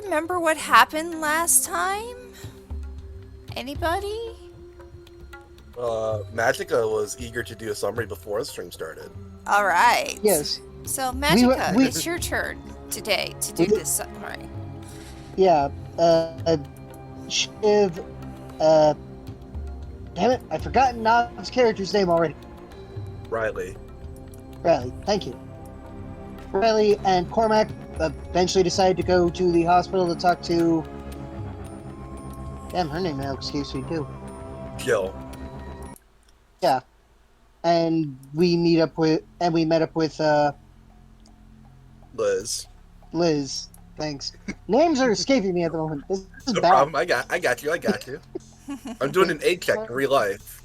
remember what happened last time? Anybody? Magica was eager to do a summary before the stream started. All right. Yes. So, Magica, we- it's your turn today to do we- this summary. Yeah. Shiv. Damn it! I've forgotten Nob's character's name already. Riley. Riley. Thank you. Riley and Cormac eventually decided to go to the hospital to talk to. Damn, her name now escapes me too. Jill. Yeah. And we met up with Liz. Liz. Thanks. Names are escaping me at the moment. This is No bad. problem. I got you. I'm doing an aid check in real life.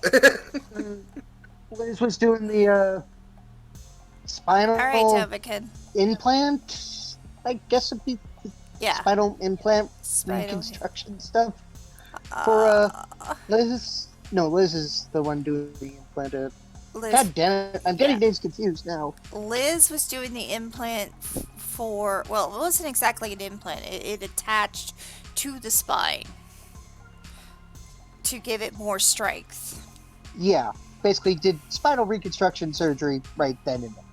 Liz was doing the spinal All right, Tovican. implant. I guess it'd be Yeah. spinal implant Spinal- reconstruction stuff for Liz. No, Liz is the one doing the implant. Liz, God damn it! I'm getting names confused now. Liz was doing the implant for, well, it wasn't exactly an implant. It attached to the spine to give it more strength. Yeah, basically did spinal reconstruction surgery right then and there.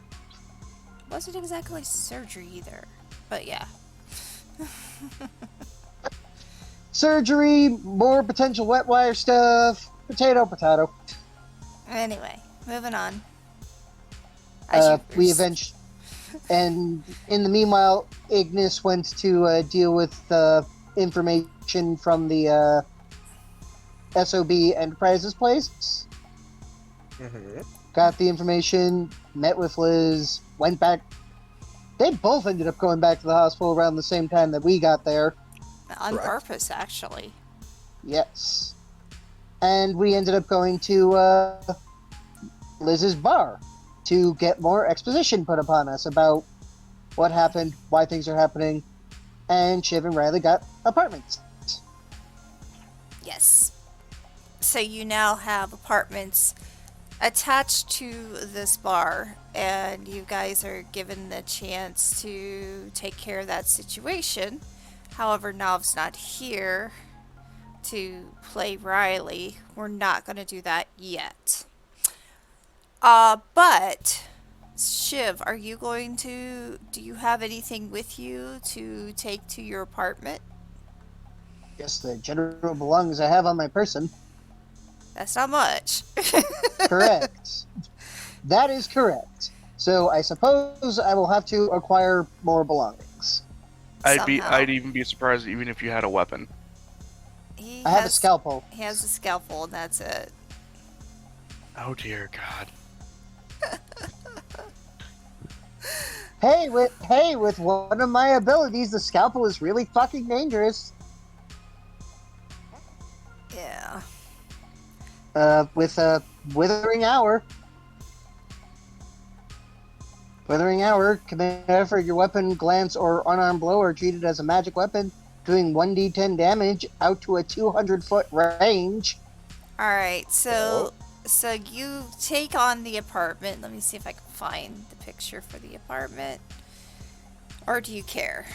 Wasn't exactly surgery either, but yeah. Surgery, more potential wet wire stuff. Potato. Anyway, moving on. We eventually, and in the meanwhile, Ignis went to deal with information from the SOB Enterprises place. Mm-hmm. Got the information, met with Liz, went back. They both ended up going back to the hospital around the same time that we got there. On Correct. purpose, actually. Yes. And we ended up going to Liz's bar to get more exposition put upon us about what happened, why things are happening, and Shiv and Riley got apartments. Yes. So you now have apartments attached to this bar, and you guys are given the chance to take care of that situation. However, Nov's not here to play Riley. We're not going to do that yet. But Shiv, are you going to, do you have anything with you to take to your apartment? Just the general belongings I have on my person. That's not much. Correct. That is correct. So I suppose I will have to acquire more belongings. Somehow. I'd even be surprised even if you had a weapon. I have a scalpel. He has a scalpel, and that's it. Oh dear God. Hey, with one of my abilities, the scalpel is really fucking dangerous. Yeah. With a Withering Hour. Withering Hour, command effort, your weapon, glance, or unarmed blow are treated as a magic weapon, doing 1d10 damage out to a 200-foot range. Alright, so you take on the apartment. Let me see if I can find the picture for the apartment. Or do you care?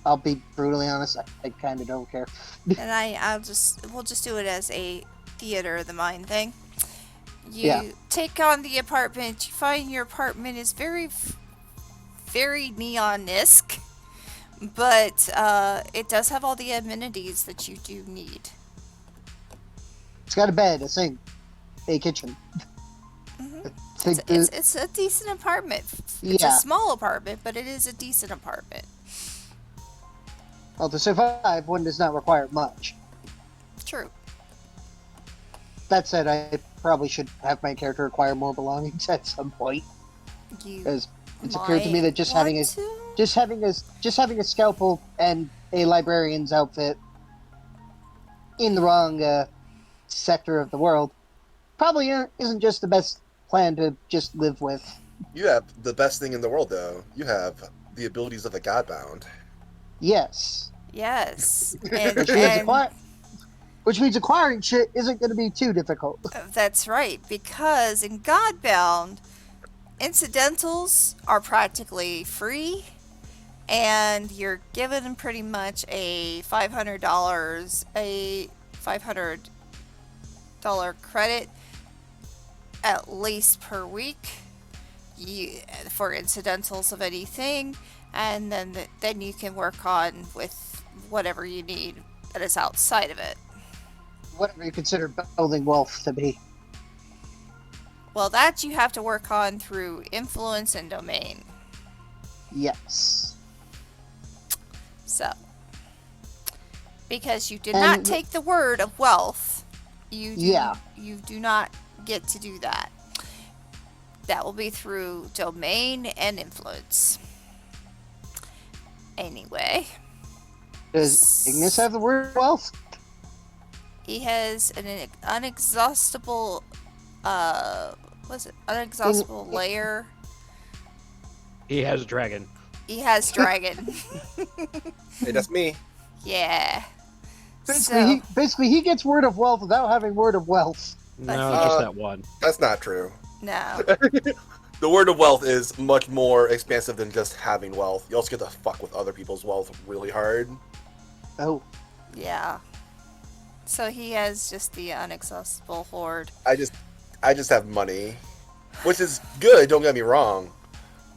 I'll be brutally honest, I kind of don't care. And we'll just do it as a theater of the mind thing. You take on the apartment. You find your apartment is very, very neon-esque, but it does have all the amenities that you do need. It's got a bed, a sink, a kitchen. Mm-hmm. It's a decent apartment. It's a small apartment, but it is a decent apartment. Well, to survive, one does not require much. True. That said, I probably should have my character acquire more belongings at some point. Because it's occurred to me that just having a scalpel and a librarian's outfit in the wrong sector of the world probably isn't just the best plan to just live with. You have the best thing in the world, though. You have the abilities of the Godbound. Yes. Yes. Which means acquiring shit isn't going to be too difficult. That's right, because in Godbound, incidentals are practically free, and you're given pretty much a $500 credit at least per week for incidentals of anything, and then you can work on with whatever you need that is outside of it. Whatever you consider building wealth to be. Well, that you have to work on through influence and domain. Yes. So, because you did not take the word of wealth, you do not get to do that. That will be through domain and influence. Anyway. Does Ignis have the word wealth? He has an unexhaustible, unexhaustible layer. He has dragon. He has dragon. Hey, that's me. Yeah. Basically, he gets word of wealth without having word of wealth. No, just that one. That's not true. No. The word of wealth is much more expansive than just having wealth. You also get to fuck with other people's wealth really hard. Oh. Yeah. So he has just the unexhaustible hoard. I just have money, which is good, don't get me wrong,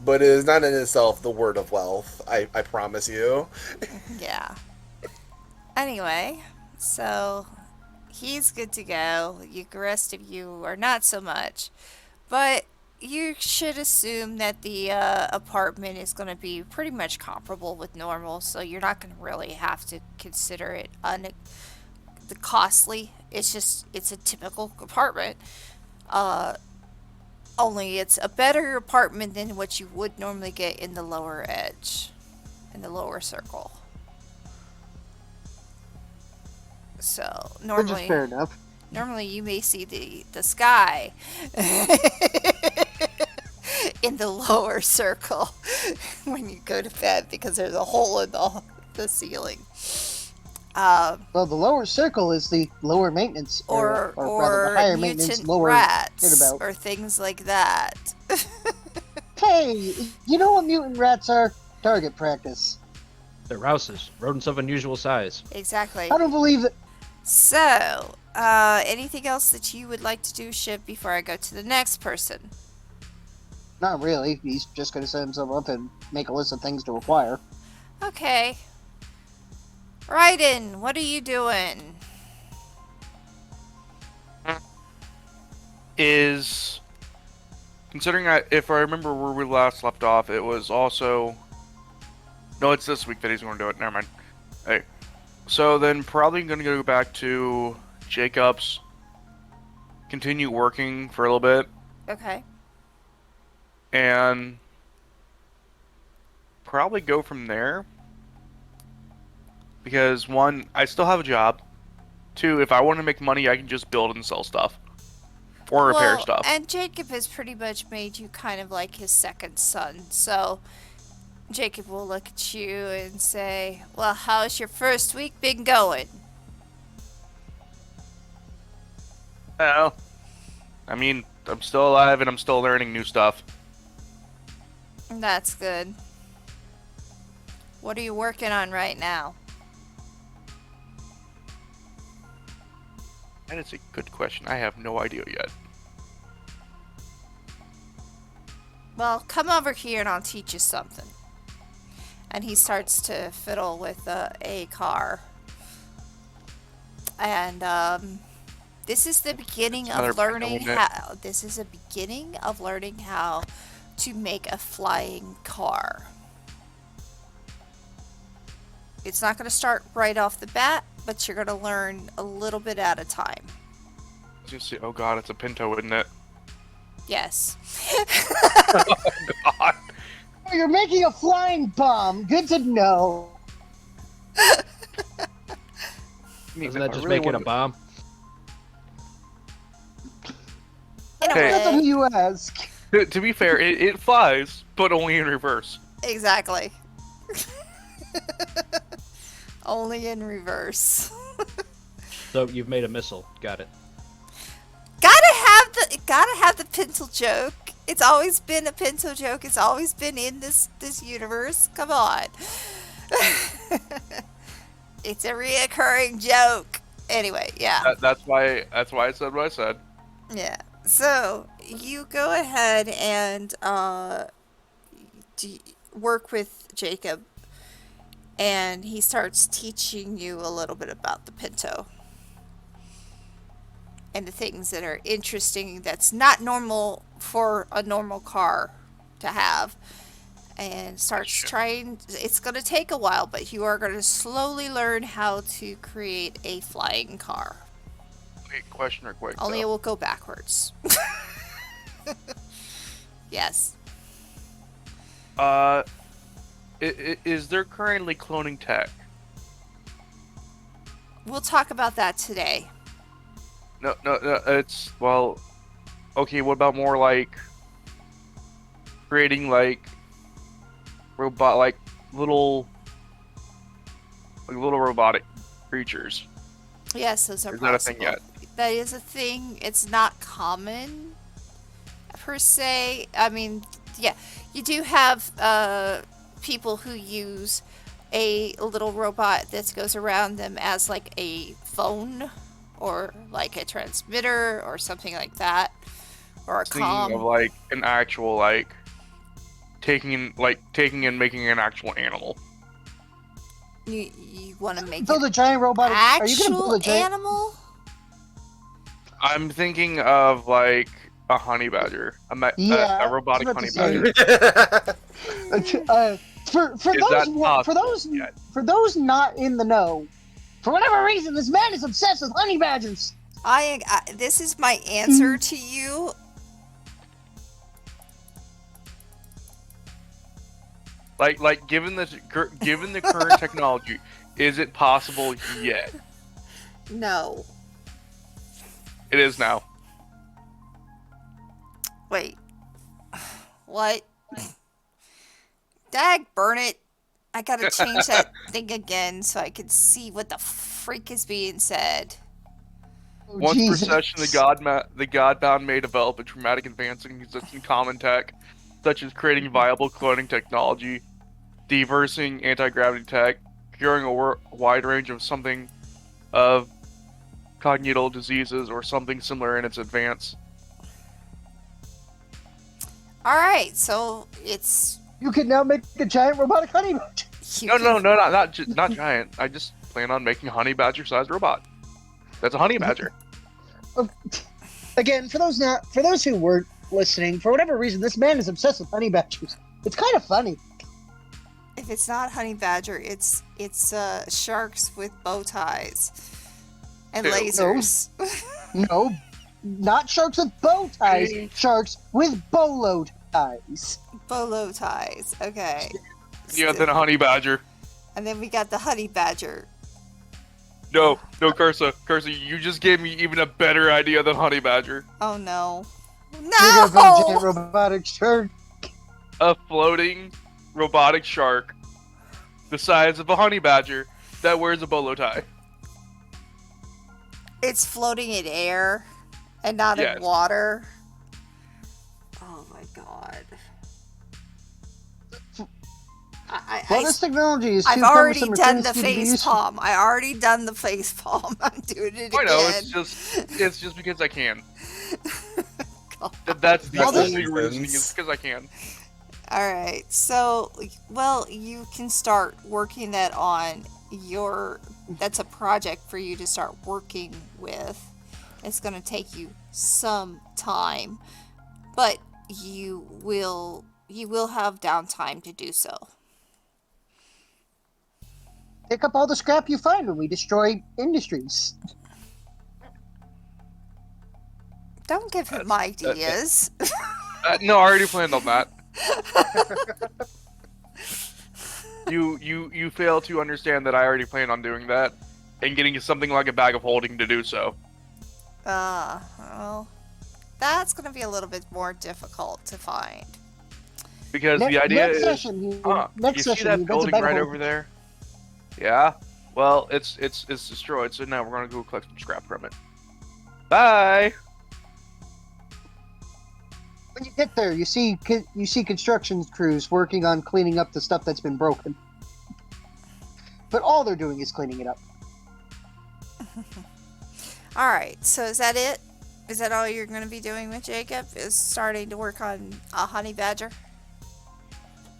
but it is not in itself the word of wealth, I promise you. Yeah. Anyway, so he's good to go. The rest of you are not so much, but you should assume that the apartment is going to be pretty much comparable with normal, so you're not going to really have to consider it the costly. It's a typical apartment. Only it's a better apartment than what you would normally get in the lower edge, in the lower circle. So normally, fair enough. Normally you may see the sky in the lower circle when you go to bed because there's a hole in the ceiling. Well, the lower circle is the lower maintenance, or rather, the higher maintenance, mutant lower rats, about. or things like that. Hey, you know what mutant rats are? Target practice. They're rouses, rodents of unusual size. Exactly. I don't believe that. So, anything else that you would like to do, Shiv, before I go to the next person? Not really. He's just going to set himself up and make a list of things to acquire. Okay. Raiden, what are you doing? Is considering if I remember where we last left off, it was also no, it's this week that he's going to do it. Never mind. Hey, so then probably going to go back to Jacob's, continue working for a little bit, Okay. and probably go from there. Because one, I still have a job. Two, if I want to make money, I can just build and sell stuff. Or repair stuff. And Jacob has pretty much made you kind of like his second son. So Jacob will look at you and say, well, how's your first week been going? Well, I mean, I'm still alive and I'm still learning new stuff. That's good. What are you working on right now? That is a good question. I have no idea yet. Well, come over here and I'll teach you something. And he starts to fiddle with a car. And this is the beginning of learning how. This is a beginning of learning how to make a flying car. It's not going to start right off the bat, but you're going to learn a little bit at a time. Just oh god, it's a Pinto, isn't it? Yes. Oh god. Oh, you're making a flying bomb. Good to know. Isn't that just making a bomb? Depends on who you ask. To be fair, it flies, but only in reverse. Exactly. Only in reverse. So you've made a missile. Got it. Gotta have the pencil joke. It's always been a Pinto joke. It's always been in this universe. Come on. It's a reoccurring joke. Anyway, yeah. That's why I said what I said. Yeah. So you go ahead and work with Jacob, and he starts teaching you a little bit about the Pinto and the things that are interesting that's not normal for a normal car to have. And starts trying. It's going to take a while, but you are going to slowly learn how to create a flying car. Wait, question real quick. Only it will go backwards. Yes. Is there currently cloning tech? We'll talk about that today. No. It's okay. What about more like creating like robot, like little robotic creatures? Yes, those are Is possible. that a thing yet? That is a thing. It's not common per se. I mean, yeah, you do have people who use a little robot that goes around them as like a phone or like a transmitter or something like that, or a comm. Of like an actual like taking and making an actual animal. You want to make build a giant robotic. Are you gonna build a giant animal? I'm thinking of like a honey badger, a robotic honey badger. For those not in the know, for whatever reason, this man is obsessed with honey badgers. This is my answer to you. Like given the current technology, is it possible yet? No. It is now. Wait. What? Dag burn it. I gotta change that thing again so I can see what the freak is being said. Once per session, the Godbound may develop a dramatic advance in existing common tech, such as creating viable cloning technology, deversing anti-gravity tech, curing a wide range of congenital diseases or something similar in its advance. Alright, so it's... You can now make a giant robotic honey badger. No, not giant. I just plan on making a honey badger-sized robot. That's a honey badger. Again, for those who weren't listening, for whatever reason, this man is obsessed with honey badgers. It's kind of funny. If it's not honey badger, it's sharks with bow ties and lasers. No, not sharks with bow ties. Sharks with bolo ties. Bolo ties. Okay. Yeah, then a honey badger. And then we got the honey badger. No, Karsa, you just gave me even a better idea than honey badger. Oh no. You're gonna build a giant robotic shark. A floating robotic shark the size of a honey badger that wears a bolo tie. It's floating in air and not in water. Oh my god. This technology is I've already done the face palm. I already done the face palm. I'm doing it again. I know, it's just because I can. That's the only reason, is because I can. Alright, so, well, you can start working that on that's a project for you to start working with. It's going to take you some time, but you will have downtime to do so. Pick up all the scrap you find when we destroy industries. Don't give him ideas. No, I already planned on that. You fail to understand that I already planned on doing that and getting something like a bag of holding to do so. Well, that's going to be a little bit more difficult to find. Because the idea is, next you see session, that building right over there? Yeah. Well, it's destroyed, so now we're gonna go collect some scrap from it. Bye. When you get there, you see construction crews working on cleaning up the stuff that's been broken. But all they're doing is cleaning it up. Alright, so is that it? Is that all you're going to be doing with Jacob? Is starting to work on a honey badger?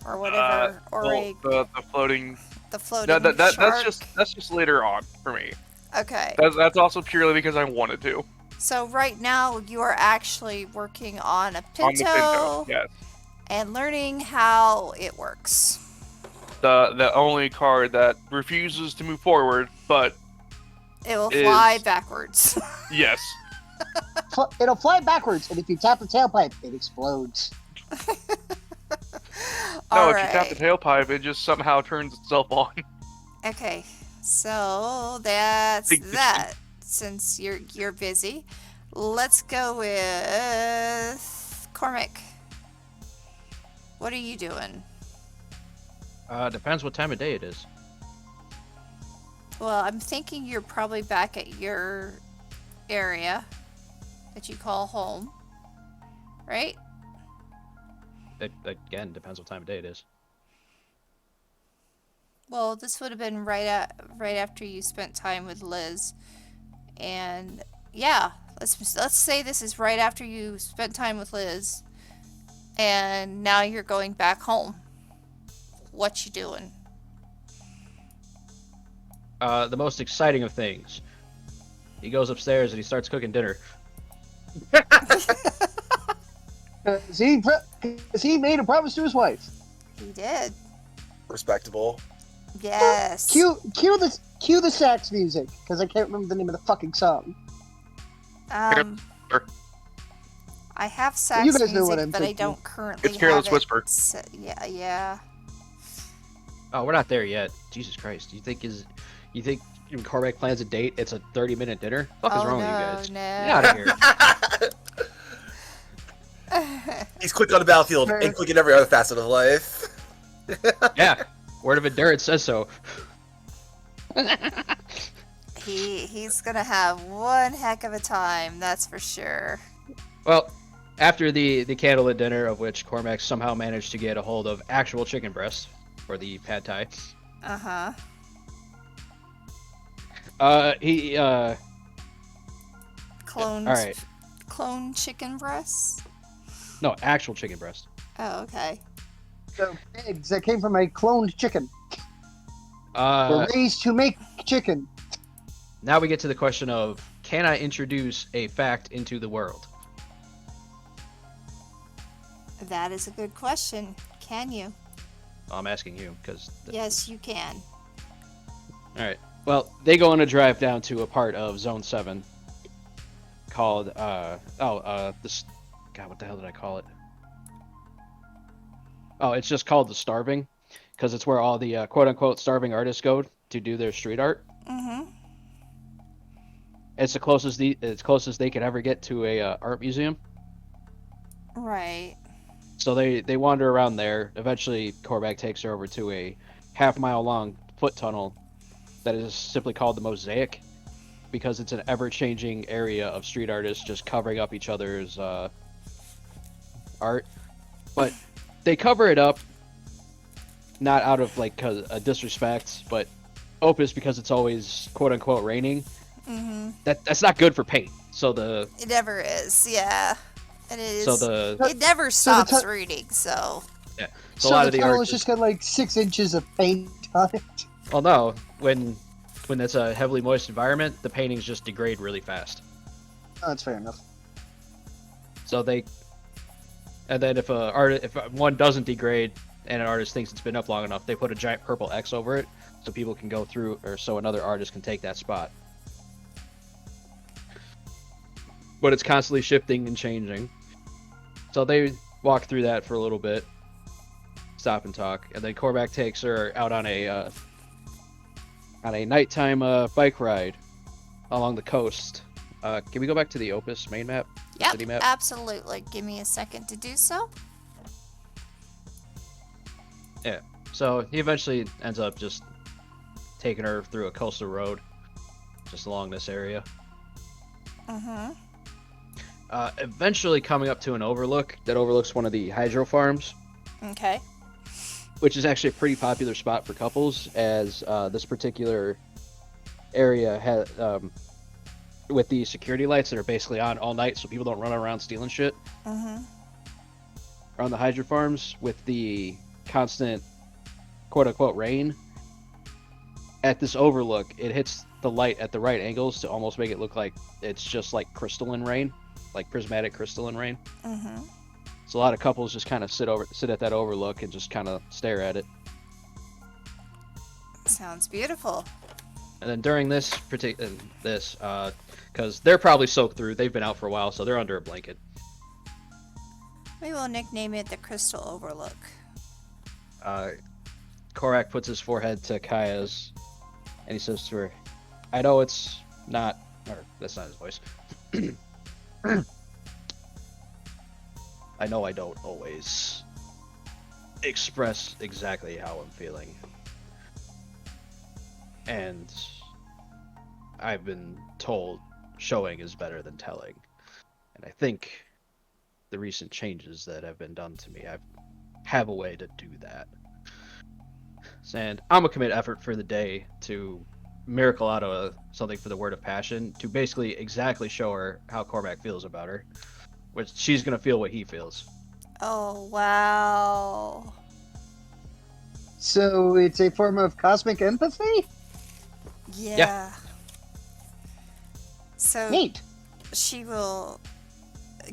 Or whatever, or the floating. the floating That's shark? just later on for me. Okay. That's also purely because I wanted to. So right now you are actually working on a On the Pinto, Pinto, yes. and learning how it works. The only car that refuses to move forward, but It will fly backwards. yes. It'll fly backwards, and if you tap the tailpipe, it explodes. No, if you tap the tailpipe, it just somehow turns itself on. Okay, so that's Big that. Since you're busy, let's go with Cormac. What are you doing? Depends what time of day it is. Well, I'm thinking you're probably back at your area that you call home, right? It, again, depends what time of day it is. Well, this would have been right after you spent time with Liz, and yeah, let's say this is right after you spent time with Liz, and now you're going back home. What you doing? The most exciting of things. He goes upstairs and he starts cooking dinner. He made a promise to his wife. He did. Respectable. Yes. Cue the sax music, because I can't remember the name of the fucking song. I have sax You guys know music, what I'm but I thinking. don't currently It's Careless have it Whisper. set- Yeah. Oh, we're not there yet. Jesus Christ. You think when Cormac plans a date, it's a 30-minute dinner? What the fuck is wrong with you guys? No. Get out of here. He's quick on the battlefield and quick in every other facet of life. Yeah. Word of endurance says so. He's gonna have one heck of a time, that's for sure. Well, after the candlelit dinner, of which Cormac somehow managed to get a hold of actual chicken breast for the pad thai. Uh-huh. He Cloned, all right. clone chicken breasts? No, actual chicken breast. Oh, okay. So eggs that came from a cloned chicken were Uh, raised to make chicken. now we get to the question of, can I introduce a fact into the world? That is a good question. Can you? I'm asking you because. Yes, you can. All right. Well, they go on a drive down to a part of Zone 7 called this. God, what the hell did I call it? Oh, it's just called the Starving, because it's where all the quote-unquote starving artists go to do their street art. Mm-hmm. It's the closest they could ever get to a art museum. Right. So they wander around there. Eventually, Cormac takes her over to a half-mile-long foot tunnel that is simply called the Mosaic, because it's an ever-changing area of street artists just covering up each other's art. But they cover it up, not out of like a disrespect, but Opus, because it's always quote-unquote raining. Mm-hmm. That's not good for paint. So It never is, yeah. It is. So it never stops reading, so. yeah. So a lot the of the tunnel art has just got like 6 inches of paint on it. Well, no, when it's a heavily moist environment, the paintings just degrade really fast. Oh, that's fair enough. So and then if one doesn't degrade and an artist thinks it's been up long enough, they put a giant purple X over it so people can go through, or so another artist can take that spot. But it's constantly shifting and changing. So they walk through that for a little bit, stop and talk, and then Cormac takes her out on a nighttime bike ride along the coast. Can we go back to the Opus main map? Yep, City map? absolutely. Give me a second to do so. Yeah. So he eventually ends up just taking her through a coastal road just along this area. Mm-hmm. Eventually coming up to an overlook that overlooks one of the hydro farms, Okay. which is actually a pretty popular spot for couples, as this particular area has, with the security lights that are basically on all night so people don't run around stealing shit Mm-hmm. around the hydro farms, with the constant quote-unquote rain. At this overlook, it hits the light at the right angles to almost make it look like it's just like crystalline rain, like prismatic crystalline rain. Mm-hmm. So a lot of couples just kind of sit at that overlook and just kind of stare at it. Sounds beautiful. And then during this because they're probably soaked through, they've been out for a while, so they're under a blanket. We will nickname it the Crystal Overlook. Korak puts his forehead to Kaya's, and he says to her, "I know it's not, or that's not his voice. I know I don't always express exactly how I'm feeling. And I've been told showing is better than telling. And I think the recent changes that have been done to me, I have a way to do that. And I'm gonna commit effort for the day to miracle out of something for the word of passion to basically exactly show her how Cormac feels about her, which she's gonna feel what he feels." Oh, wow. So it's a form of cosmic empathy? Yeah. So Neat. she will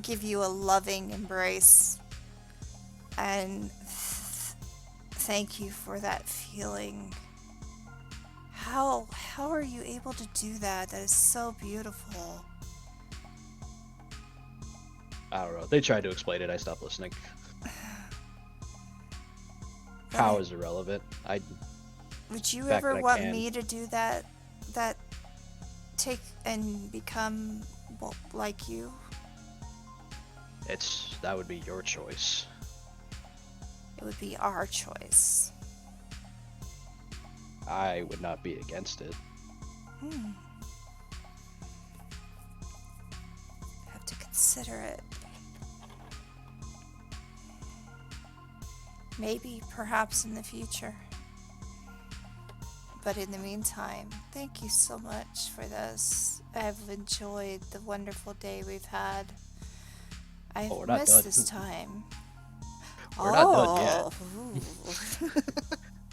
give you a loving embrace and thank you for that feeling. How are you able to do that? That is so beautiful. I don't know. They tried to explain it. I stopped listening. How is irrelevant. Would you fact ever that I want can. me to do that? That take and become like you? That would be your choice. It would be our choice. I would not be against it. Have to consider it. Maybe, perhaps in the future. But in the meantime, thank you so much for this. I've enjoyed the wonderful day we've had. I've we're not missed done. this time. We're not done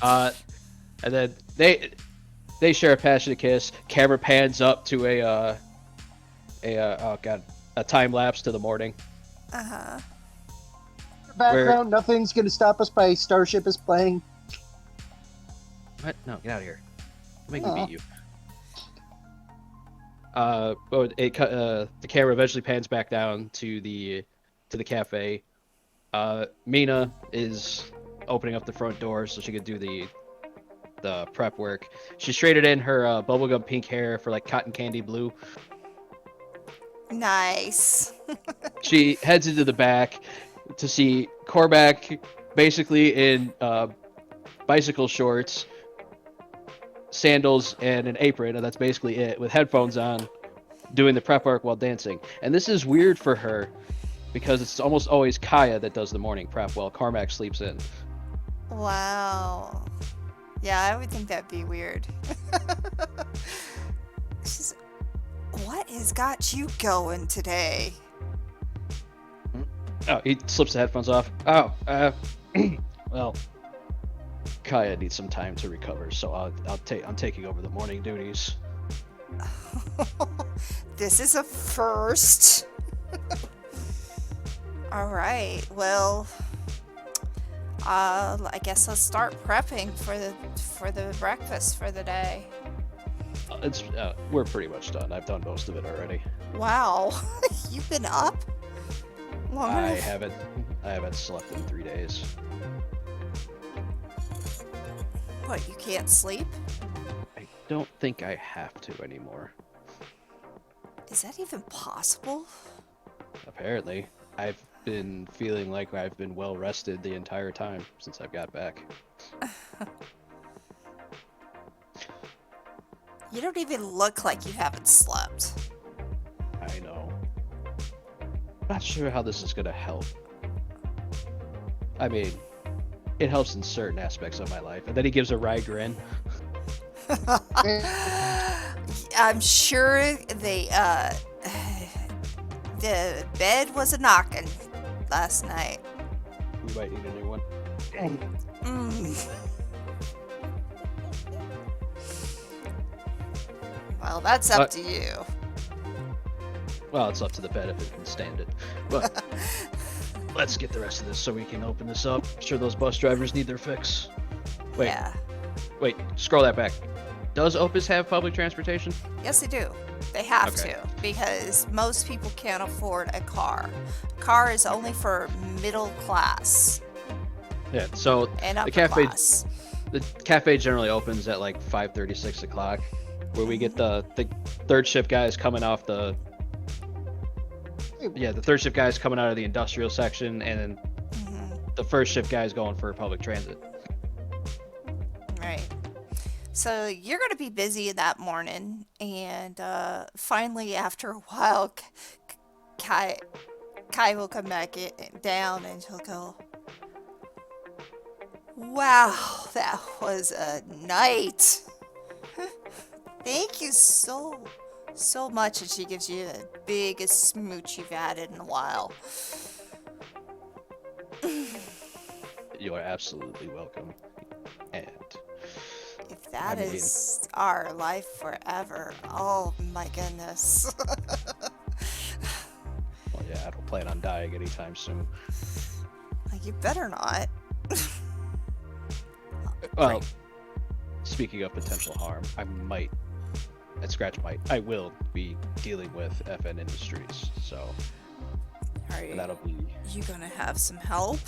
yet. And then they share a passionate kiss. Camera pans up to a time lapse to the morning. Uh-huh. Background, nothing's gonna stop us by Starship is playing. What? No, get out of here. Make Aw. me beat you. The camera eventually pans back down to the cafe. Mina is opening up the front door so she could do the prep work. She's traded in her bubblegum pink hair for like cotton candy blue. Nice. She heads into the back to see Cormac basically in bicycle shorts, sandals, and an apron, and that's basically it, with headphones on, doing the prep work while dancing. And this is weird for her because it's almost always Kaya that does the morning prep while Cormac sleeps in. Wow. Yeah, I would think that'd be weird. She's, what has got you going today? Oh, he slips the headphones off. Oh, well, Kaya needs some time to recover, so I'm taking over the morning duties. This is a first. All right. Well, I guess let's start prepping for the breakfast for the day. We're pretty much done. I've done most of it already. Wow, you've been up longer. I haven't slept in 3 days. What? You can't sleep? I don't think I have to anymore. Is that even possible? Apparently, I've been feeling like I've been well rested the entire time since I've got back. You don't even look like you haven't slept. I know. Not sure how this is gonna help. I mean, it helps in certain aspects of my life. And then he gives a wry grin. I'm sure they, the bed was a knocking last night. We might need a new one. Mm. Well, that's up to you. Well, it's up to the bed if it can stand it. But let's get the rest of this so we can open this up. I'm sure those bus drivers need their fix. Wait, Yeah. wait, scroll that back. Does Opus have public transportation? Yes, they do. They have Okay. to because most people can't afford a car. Car is only for middle class Yeah, so and upper the cafe class. the cafe generally opens at like 5:30, 6 o'clock, where we get the third shift guys coming off the third shift guys coming out of the industrial section, and then Mhm. the first shift guys going for public transit. Right. So you're going to be busy that morning, and finally, after a while, Kai will come back down, and he'll go, "Wow, that was a night. Thank you so much." And she gives you the biggest smooch you've had in a while. You are absolutely welcome. And If that I mean- is our life forever, oh my goodness. well, yeah, I don't plan on dying anytime soon. You better not. Well, speaking of potential harm, I will be dealing with FN Industries, so Are and that'll be you gonna have some help?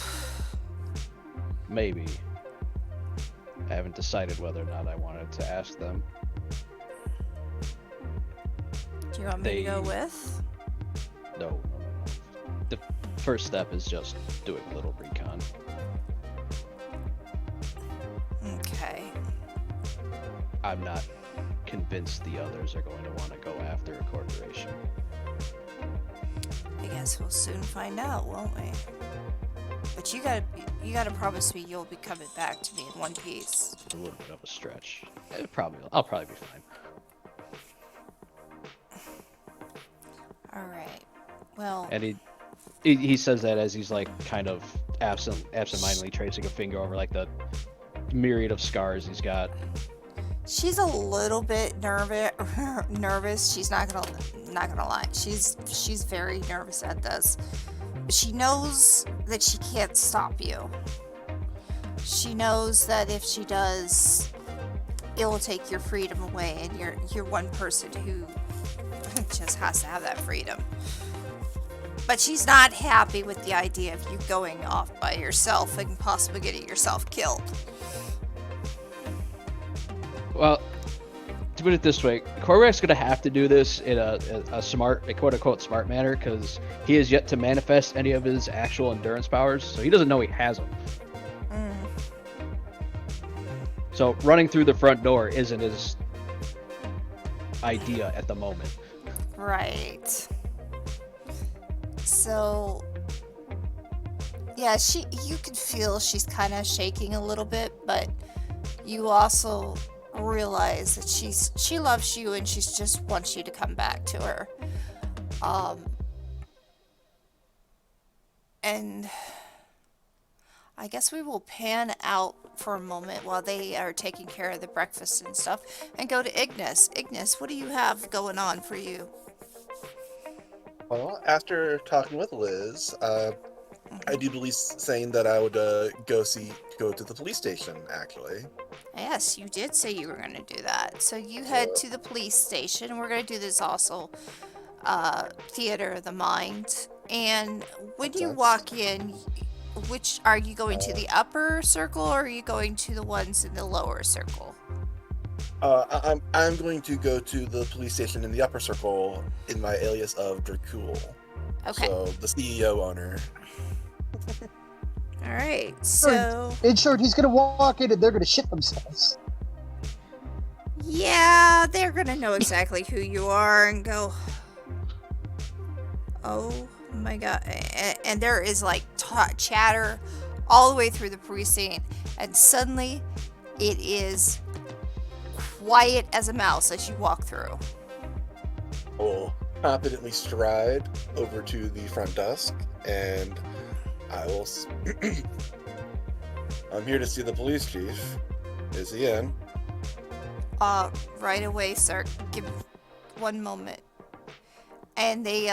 maybe. I haven't decided whether or not I wanted to ask them. Do you want me to go They- with? No. The first step is just doing a little recon. Okay. I'm not convinced the others are going to want to go after a corporation. I guess we'll soon find out, won't we? But you gotta promise me you'll be coming back to me in one piece. It's a little bit of a stretch. I'll probably be fine. All right. Well, And he says that as he's like kind of absent-mindedly tracing a finger over like the myriad of scars he's got. she's a little bit nervous. She's not gonna lie. She's very nervous at this. She knows that she can't stop you. She knows that if she does, it will take your freedom away, and you're one person who just has to have that freedom. But she's not happy with the idea of you going off by yourself and possibly getting yourself killed. Well, to put it this way, Korvac's gonna have to do this in a quote-unquote smart manner, because he has yet to manifest any of his actual endurance powers, so he doesn't know he has them. So running through the front door isn't his idea at the moment. Right. So, yeah, you can feel she's kind of shaking a little bit, but you also realize that she loves you and she just wants you to come back to her. And I guess we will pan out for a moment while they are taking care of the breakfast and stuff and go to Ignis. Ignis, what do you have going on for you? Well, after talking with Liz, I do believe saying that I would go to the police station, actually. Yes, you did say you were going to do that. So you head to the police station, and we're going to do this also, Theater of the Mind. And when you walk in, which are you going to the upper circle, or are you going to the ones in the lower circle? I'm going to go to the police station in the upper circle in my alias of Dracul. Okay. So the CEO owner. All right. So In short, he's gonna walk in and they're gonna shit themselves. yeah, they're going to know exactly who you are and go, Oh my god. And there is like chatter all the way through the precinct, and suddenly it is quiet as a mouse as you walk through. Will confidently stride over to the front desk, and I will. I'm here to see the police chief. Is he in? Right away, sir. Give 1 moment. And they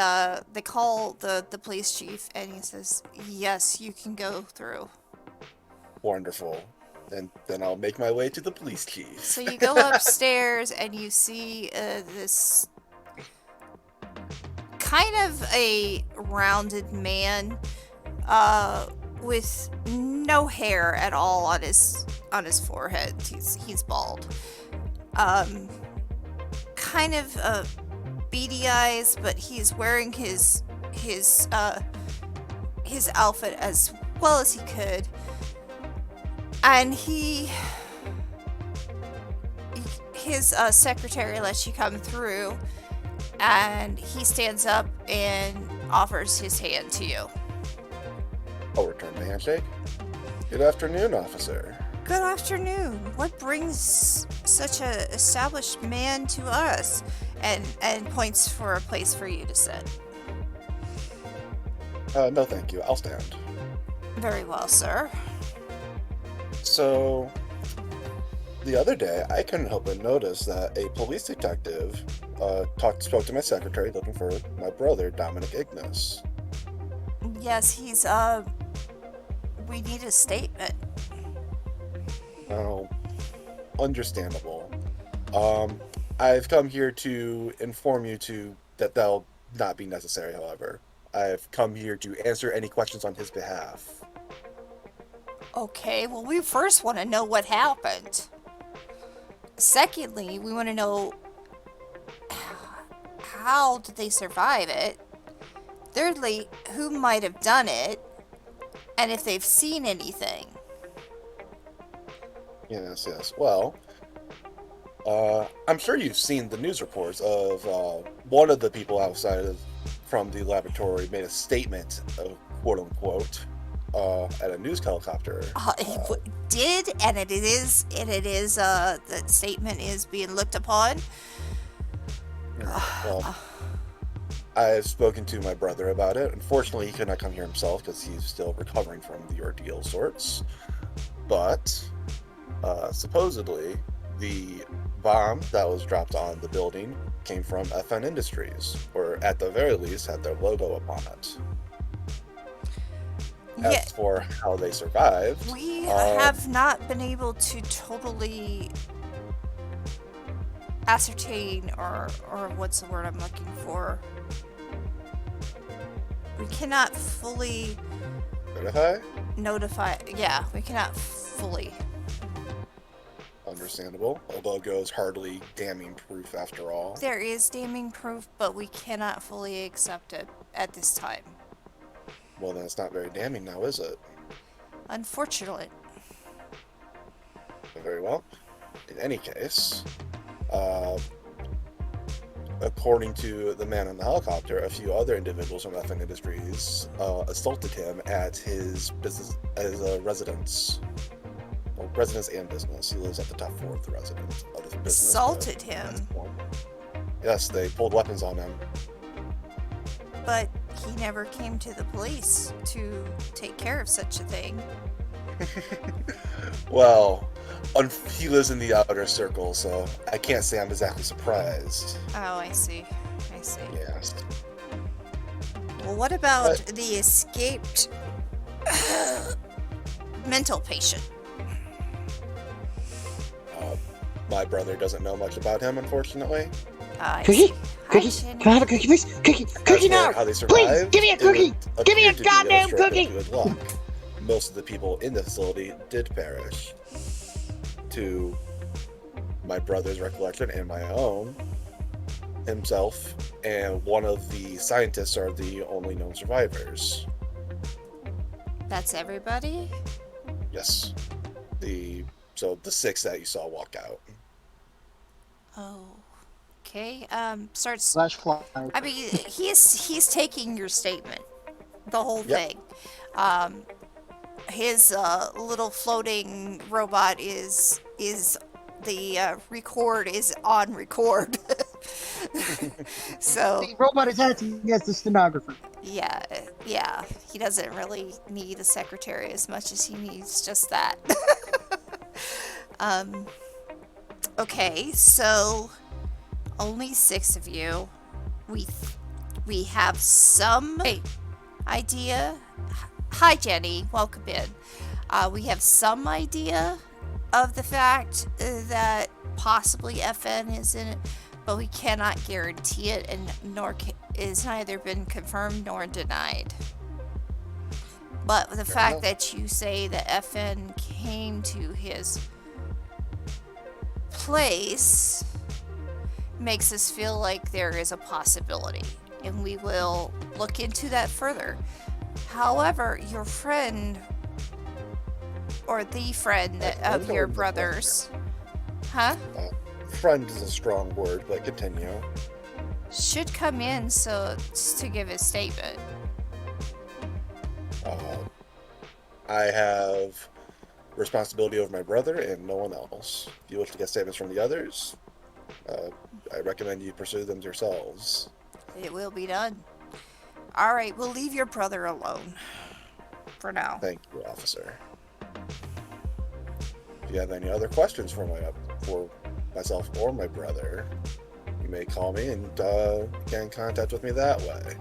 call the police chief, and he says, "Yes, you can go through." Wonderful. And then I'll make my way to the police chief. So you go upstairs, and you see this kind of a rounded man, with no hair at all on his forehead. He's bald. Kind of beady eyes, but he's wearing his outfit as well as he could, and his secretary lets you come through, and he stands up and offers his hand to you. I'll return the handshake. Good afternoon, officer. Good afternoon. What brings such a established man to us? And points for a place for you to sit. No, thank you. I'll stand. Very well, sir. So, the other day, I couldn't help but notice that a police detective spoke to my secretary looking for my brother, Dominic Ignis. Yes, he's, we need a statement. Oh, understandable. I've come here to inform you that that'll not be necessary, however. I've come here to answer any questions on his behalf. Okay, well, we first want to know what happened. Secondly, we want to know how did they survive it? Thirdly, who might have done it? And if they've seen anything. Yes. Well, I'm sure you've seen the news reports of one of the people from the laboratory made a statement, quote unquote, at a news helicopter. That statement is being looked upon. Well, I've spoken to my brother about it. Unfortunately, he could not come here himself because he's still recovering from the ordeal of sorts. But supposedly, the bomb that was dropped on the building came from FN Industries, or at the very least had their logo upon it. As for how they survived, we have not been able to totally ascertain, or what's the word I'm looking for? We cannot fully notify. Yeah, we cannot fully. Understandable. A logo is hardly damning proof after all. There is damning proof, but we cannot fully accept it at this time. Well, then it's not very damning now, is it? Unfortunately. Very well. In any case, according to the man on the helicopter, a few other individuals from FN Industries assaulted him at his business as a residence. Well, residence and business. He lives at the top floor of the residence of his business. Assaulted him? Yes, they pulled weapons on him. But he never came to the police to take care of such a thing. Well, he lives in the outer circle, so I can't say I'm exactly surprised. Oh, I see. Yes. Well, what about the escaped mental patient? My brother doesn't know much about him, unfortunately. Cookie? Cookie? Can I have a cookie, please? Cookie now! How they survived, Please, give me a cookie! Give me a goddamn cookie! Good luck. Most of the people in the facility did perish. To my brother's recollection and my own, himself and one of the scientists are the only known survivors. That's everybody? Yes. So the 6 that you saw walk out. Oh, Okay. Starts. Slash fly. I mean, he's taking your statement, the whole Yep. thing. His little floating robot is the record is on record. So The robot is acting as the stenographer. yeah, he doesn't really need a secretary as much as he needs just that. Okay, so only 6 of you. We have some idea. Hi, Jenny. Welcome in. We have some idea of the fact that possibly FN is in it, but we cannot guarantee it, and is neither been confirmed nor denied. But the fact that you say that FN came to his place makes us feel like there is a possibility, and we will look into that further. However, your friend, or the friend of your brother's, huh? Friend is a strong word, but continue. Should come in to give his statement. I have responsibility over my brother and no one else. If you wish to get statements from the others, I recommend you pursue them yourselves. It will be done. All right, we'll leave your brother alone for now. Thank you, officer. If you have any other questions for myself or my brother, you may call me and get in contact with me that way.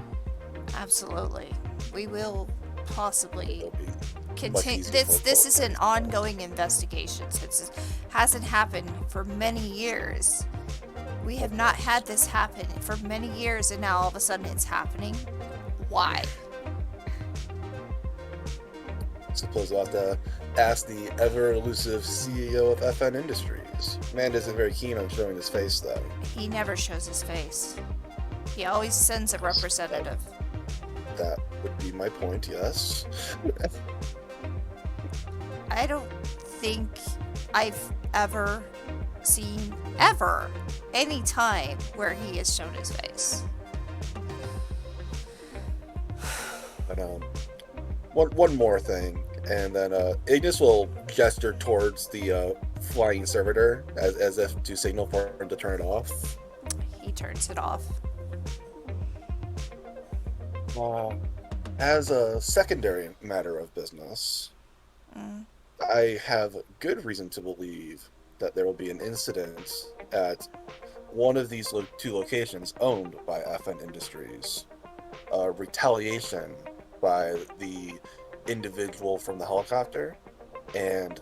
Absolutely. We will possibly It'll be continue. This is an ongoing investigation. Since it hasn't happened for many years. We have not had this happen for many years, and now all of a sudden it's happening. Why? I suppose I'll have to ask the ever-elusive CEO of FN Industries. Man isn't very keen on showing his face, though. He never shows his face. He always sends a representative. That would be my point, yes. I don't think I've ever seen any time where he has shown his face. But one more thing, and then Ignis will gesture towards the flying servitor as if to signal for him to turn it off. He turns it off. As a secondary matter of business, I have good reason to believe that there will be an incident at one of these 2 locations owned by FN Industries. Retaliation by the individual from the helicopter, and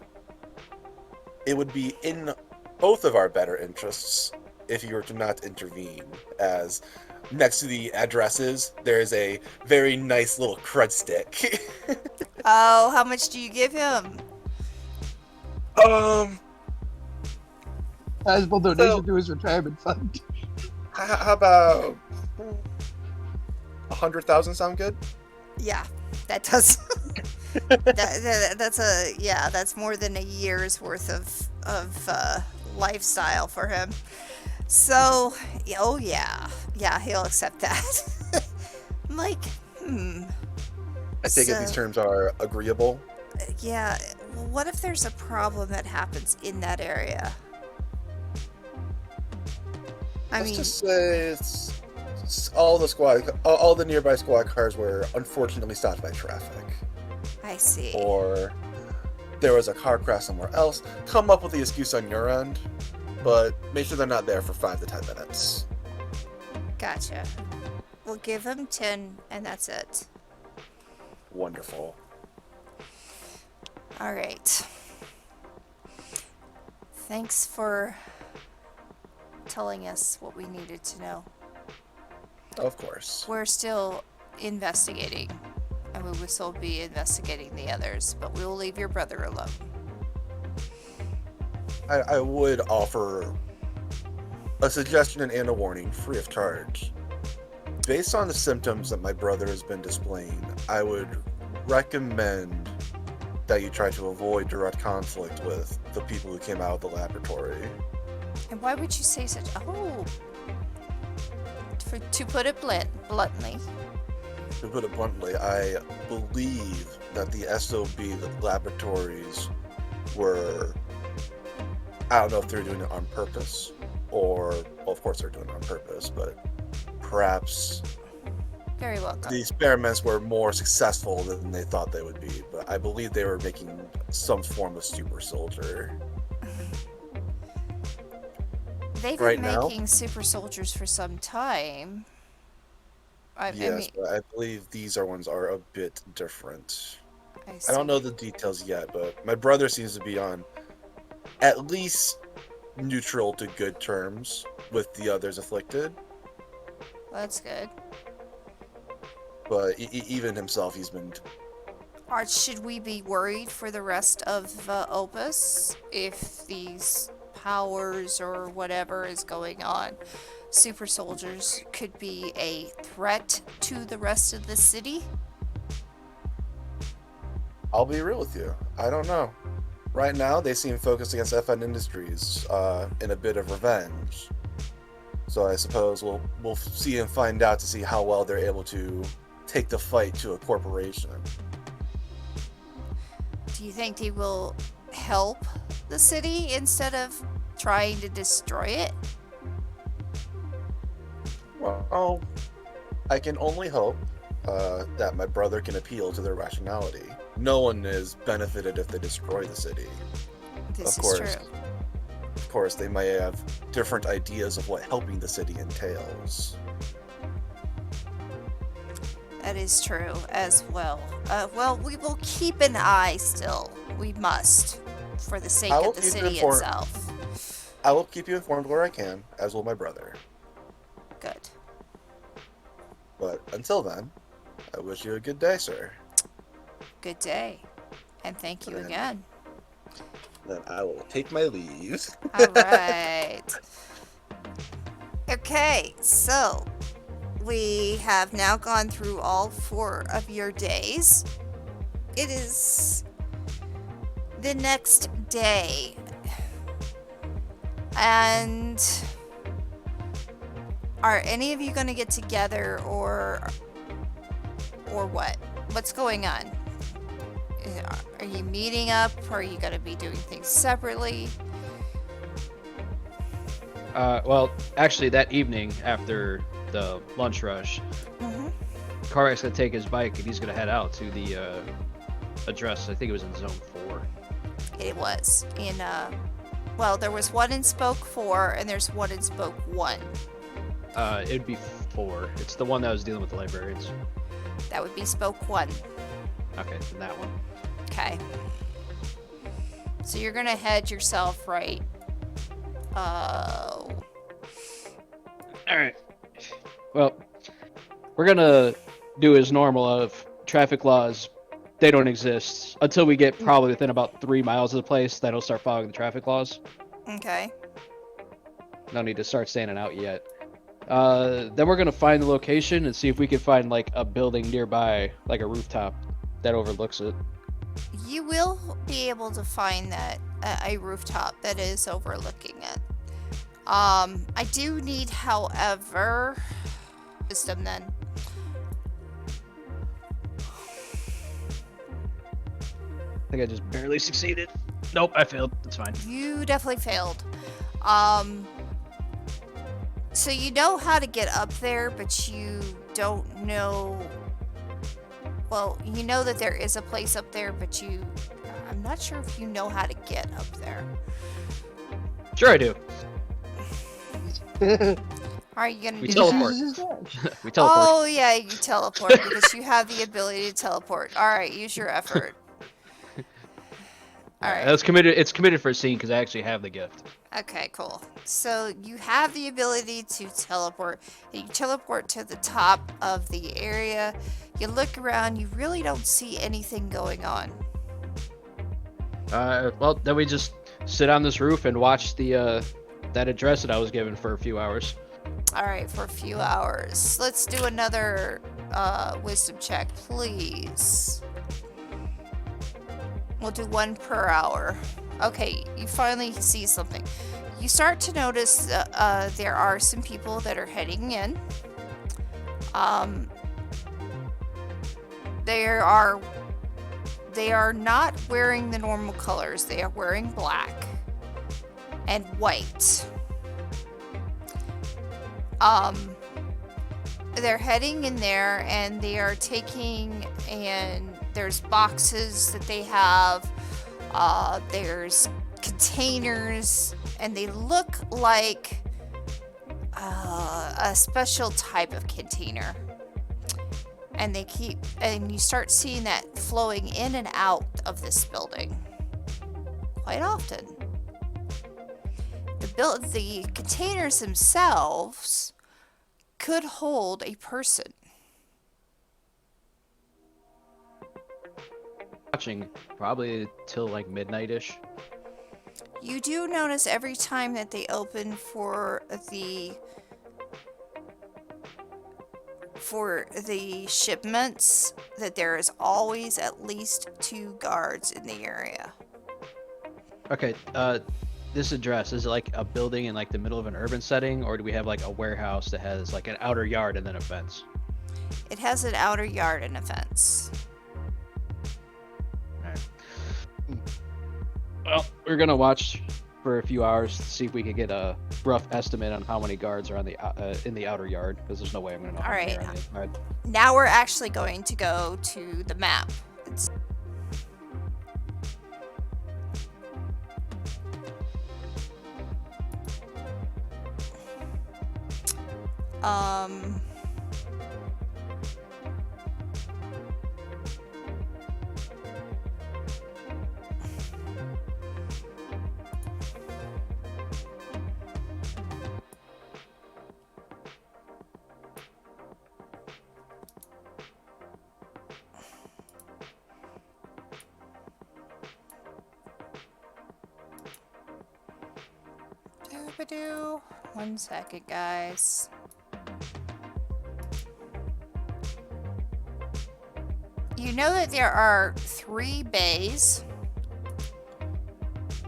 it would be in both of our better interests if you were to not intervene, as next to the addresses there is a very nice little crud stick. Oh, how much do you give him? Sizable donation to his retirement fund. How about 100,000 sound good? Yeah, that does. That's more than a year's worth of lifestyle for him. So, oh yeah, he'll accept that. I'm like, I take it these terms are agreeable. Yeah. Well, what if there's a problem that happens in that area? Let's just say it's all the nearby squad cars were unfortunately stopped by traffic. I see. Or there was a car crash somewhere else. Come up with the excuse on your end, but make sure they're not there for 5 to 10 minutes. Gotcha. We'll give him 10, and that's it. Wonderful. All right. Thanks for telling us what we needed to know. Of course. We're still investigating, and we will still be investigating the others, but we will leave your brother alone. I would offer a suggestion and a warning, free of charge. Based on the symptoms that my brother has been displaying, I would recommend that you try to avoid direct conflict with the people who came out of the laboratory. And why would you say such? Oh, To put it bluntly. To put it bluntly, I believe that the SOB laboratories were, I don't know if they're doing it on purpose, or, well, of course they're doing it on purpose, but perhaps Very welcome. the experiments were more successful than they thought they would be. But I believe they were making some form of super soldier. They've Right been now? making super soldiers for some time. I Yes, mean, but I believe these ones are a bit different. I I don't know see. the details yet, but my brother seems to be on at least neutral to good terms with the others afflicted. Well, that's good. But even himself, he's been. Should we be worried for the rest of Opus if these powers or whatever is going on? Super soldiers could be a threat to the rest of the city? I'll be real with you. I don't know. Right now, they seem focused against FN Industries in a bit of revenge. So I suppose we'll see and find out to see how well they're able to take the fight to a corporation. Do you think they will help the city instead of trying to destroy it? Well, I can only hope that my brother can appeal to their rationality. No one is benefited if they destroy the city. This Of is course. true. Of course, they may have different ideas of what helping the city entails. That is true as well. Well, we will keep an eye still. We must, for the sake I will of the keep you city informed. itself. I will keep you informed where I can, as will my brother. Good. But until then, I wish you a good day, sir. Good day. And thank you And- again. Then I will take my leave. All right. Okay, so we have now gone through all 4 of your days. It is the next day. And are any of you going to get together or what? What's going on? Are you meeting up? Or are you going to be doing things separately? Well, actually, that evening after the lunch rush, Mm-hmm. Kar's gonna take his bike and he's gonna head out to the address. I think it was in Zone 4. It was in well, there was one in Spoke 4 and there's one in Spoke 1. It'd be 4. It's the one that was dealing with the librarians. That would be Spoke 1. Okay, then that one. Okay. So you're gonna head yourself right. All right. Well, we're gonna do as normal of traffic laws. They don't exist until we get probably within about 3 miles of the place. Then we'll start following the traffic laws. Okay. No need to start standing out yet. Then we're gonna find the location and see if we can find like a building nearby, like a rooftop that overlooks it. You will be able to find that a rooftop that is overlooking it. I do need, however, wisdom then. I think I just barely succeeded. Nope, I failed. That's fine. You definitely failed. So you know how to get up there, but you don't know. Well, you know that there is a place up there, but I'm not sure if you know how to get up there. Sure, I do. How are you gonna We do teleport. that? We teleport. Oh yeah, you teleport because you have the ability to teleport. All right, use your effort. All right. That's committed. It's committed for a scene because I actually have the gift. Okay, cool. So you have the ability to teleport. You teleport to the top of the area. You look around. You really don't see anything going on. Well, then we just sit on this roof and watch the that address that I was given for a few hours. All right, for a few hours. Let's do another wisdom check, please. We'll do 1 per hour. Okay, you finally see something. You start to notice there are some people that are heading in. They are not wearing the normal colors. They are wearing black and white. They're heading in there and they are taking, and there's boxes that they have. There's containers, and they look like a special type of container. And and you start seeing that flowing in and out of this building quite often. The containers themselves could hold a person. Watching probably till like midnight-ish. You do notice every time that they open for the shipments that there is always at least 2 guards in the area. Okay, this address, is it like a building in like the middle of an urban setting, or do we have like a warehouse that has like an outer yard and then a fence? It has an outer yard and a fence. Alright. Well, we're gonna watch for a few hours to see if we can get a rough estimate on how many guards are on the in the outer yard, because there's no way I'm gonna know how many are on the inside. Now we're actually going to go to the map. Doobadoo. 1 second, guys. You know that there are 3 bays,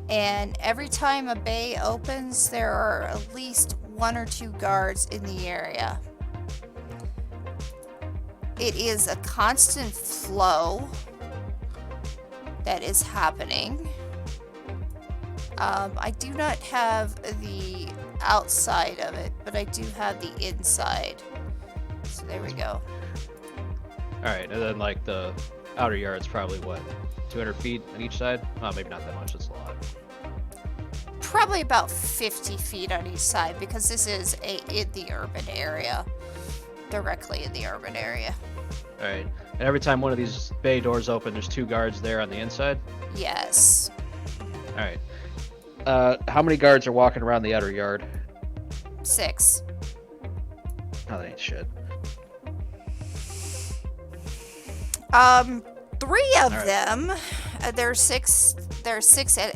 and every time a bay opens, there are at least 1 or 2 guards in the area. It is a constant flow that is happening. I do not have the outside of it, but I do have the inside. So there we go. Alright, and then like the outer yard's probably what, 200 feet on each side? Oh, maybe not that much, that's a lot. Probably about 50 feet on each side, because this is in the urban area. Directly in the urban area. Alright, and every time one of these bay doors open, there's 2 guards there on the inside? Yes. Alright. How many guards are walking around the outer yard? 6. Oh, that ain't shit. 3 of them. There's 6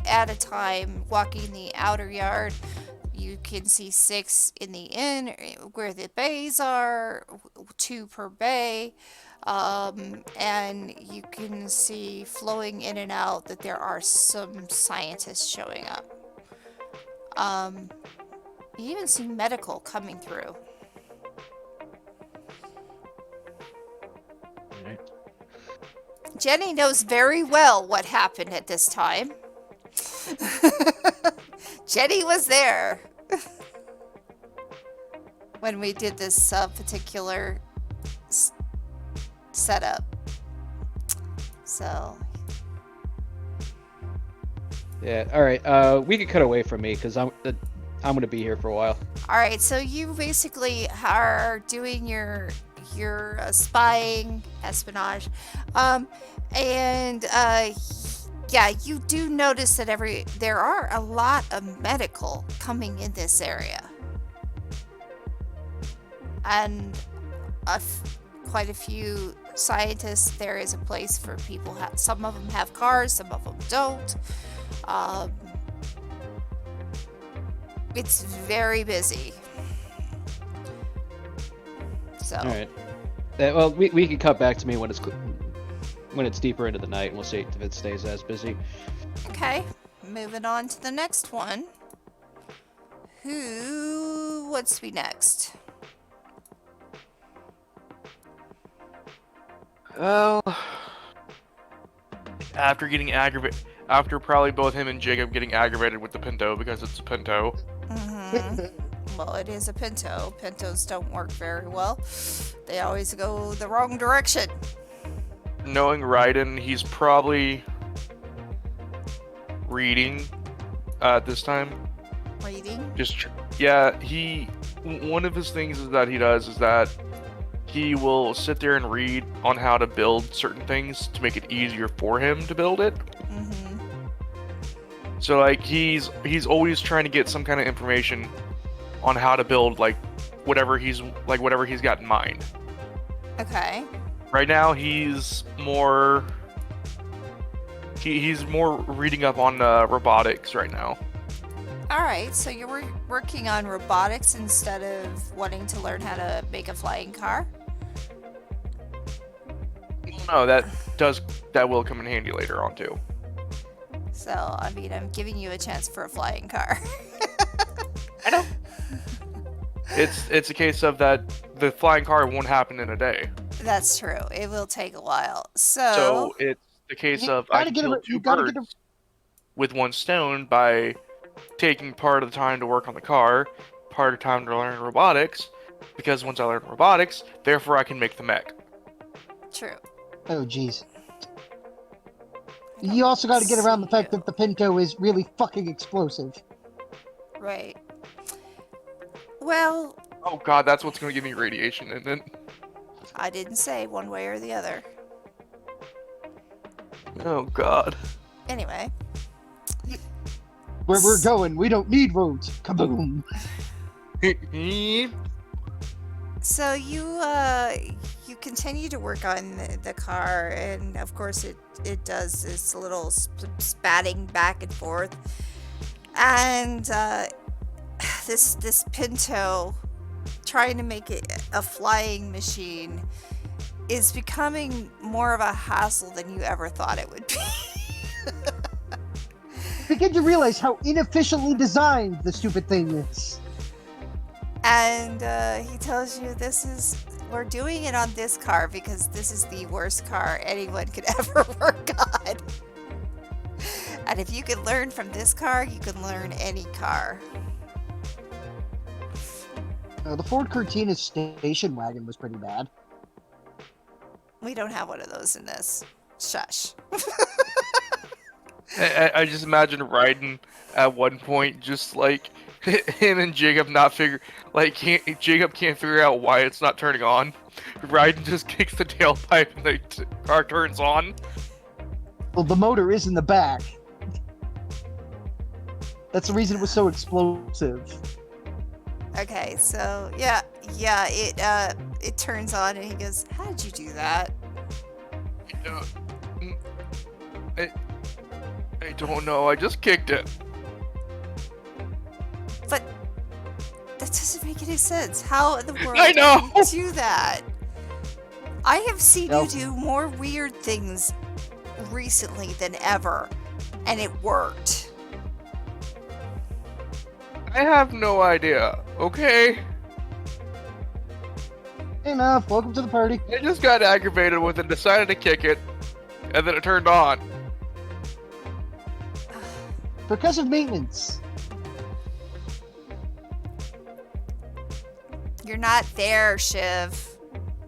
at a time walking the outer yard. You can see 6 in the inn where the bays are, 2 per bay. And you can see flowing in and out that there are some scientists showing up. You even see medical coming through. Alright. Jenny knows very well what happened at this time. Jenny was there when we did this particular setup. So Yeah, alright, we could cut away from me, because I'm gonna be here for a while. alright, so you basically are doing your spying, espionage, yeah, you do notice that there are a lot of medical coming in this area, and quite a few scientists. There is a place for people. Some of them have cars, some of them don't. It's very busy. So. All right. Well, we can cut back to me when it's deeper into the night, and we'll see if it stays as busy. Okay. Moving on to the next one. who wants to be next? Well, after probably both him and Jacob getting aggravated with the Pinto because it's a Pinto. Well, it is a Pinto. Pintos don't work very well. They always go the wrong direction. Knowing Raiden, he's probably reading at this time. Reading? One of his things is that he does is that he will sit there and read on how to build certain things to make it easier for him to build it. So like he's always trying to get some kind of information on how to build like whatever he's got in mind. Okay. Right now he's more reading up on robotics right now. Alright, so you're working on robotics instead of wanting to learn how to make a flying car? No, that will come in handy later on too. So, I mean, I'm giving you a chance for a flying car. I know. It's a case of that the flying car won't happen in a day. That's true. It will take a while. So it's the case of I can kill two birds with one stone by taking part of the time to work on the car, part of the time to learn robotics, because once I learn robotics, therefore I can make the mech. True. Oh, jeez. You also got to get around the fact that the Pinto is really fucking explosive. Right. Well... Oh god, that's what's going to give me radiation, isn't it? I didn't say one way or the other. Oh god. Anyway. Where we're going, we don't need roads. Kaboom! So you continue to work on the car, and of course it does this little spatting back and forth, and this Pinto trying to make it a flying machine is becoming more of a hassle than you ever thought it would be. Begin to realize how inefficiently designed the stupid thing is. And he tells you we're doing it on this car because this is the worst car anyone could ever work on. And if you can learn from this car, you can learn any car. The Ford Cortina station wagon was pretty bad. We don't have one of those in this. Shush. I just imagine Raiden at one point just like him and Jacob Jacob can't figure out why it's not turning on. Raiden just kicks the tailpipe and the car turns on. Well, the motor is in the back. That's the reason it was so explosive. Okay, so yeah, it turns on and he goes, "How did you do that?" I don't know. I just kicked it. But that doesn't make any sense. How in the world I know. did you do that? I have seen you do more weird things recently than ever, and it worked. I have no idea. Okay. Enough. Welcome to the party. I just got aggravated with it, decided to kick it, and then it turned on. Percussive maintenance. You're not there, Shiv.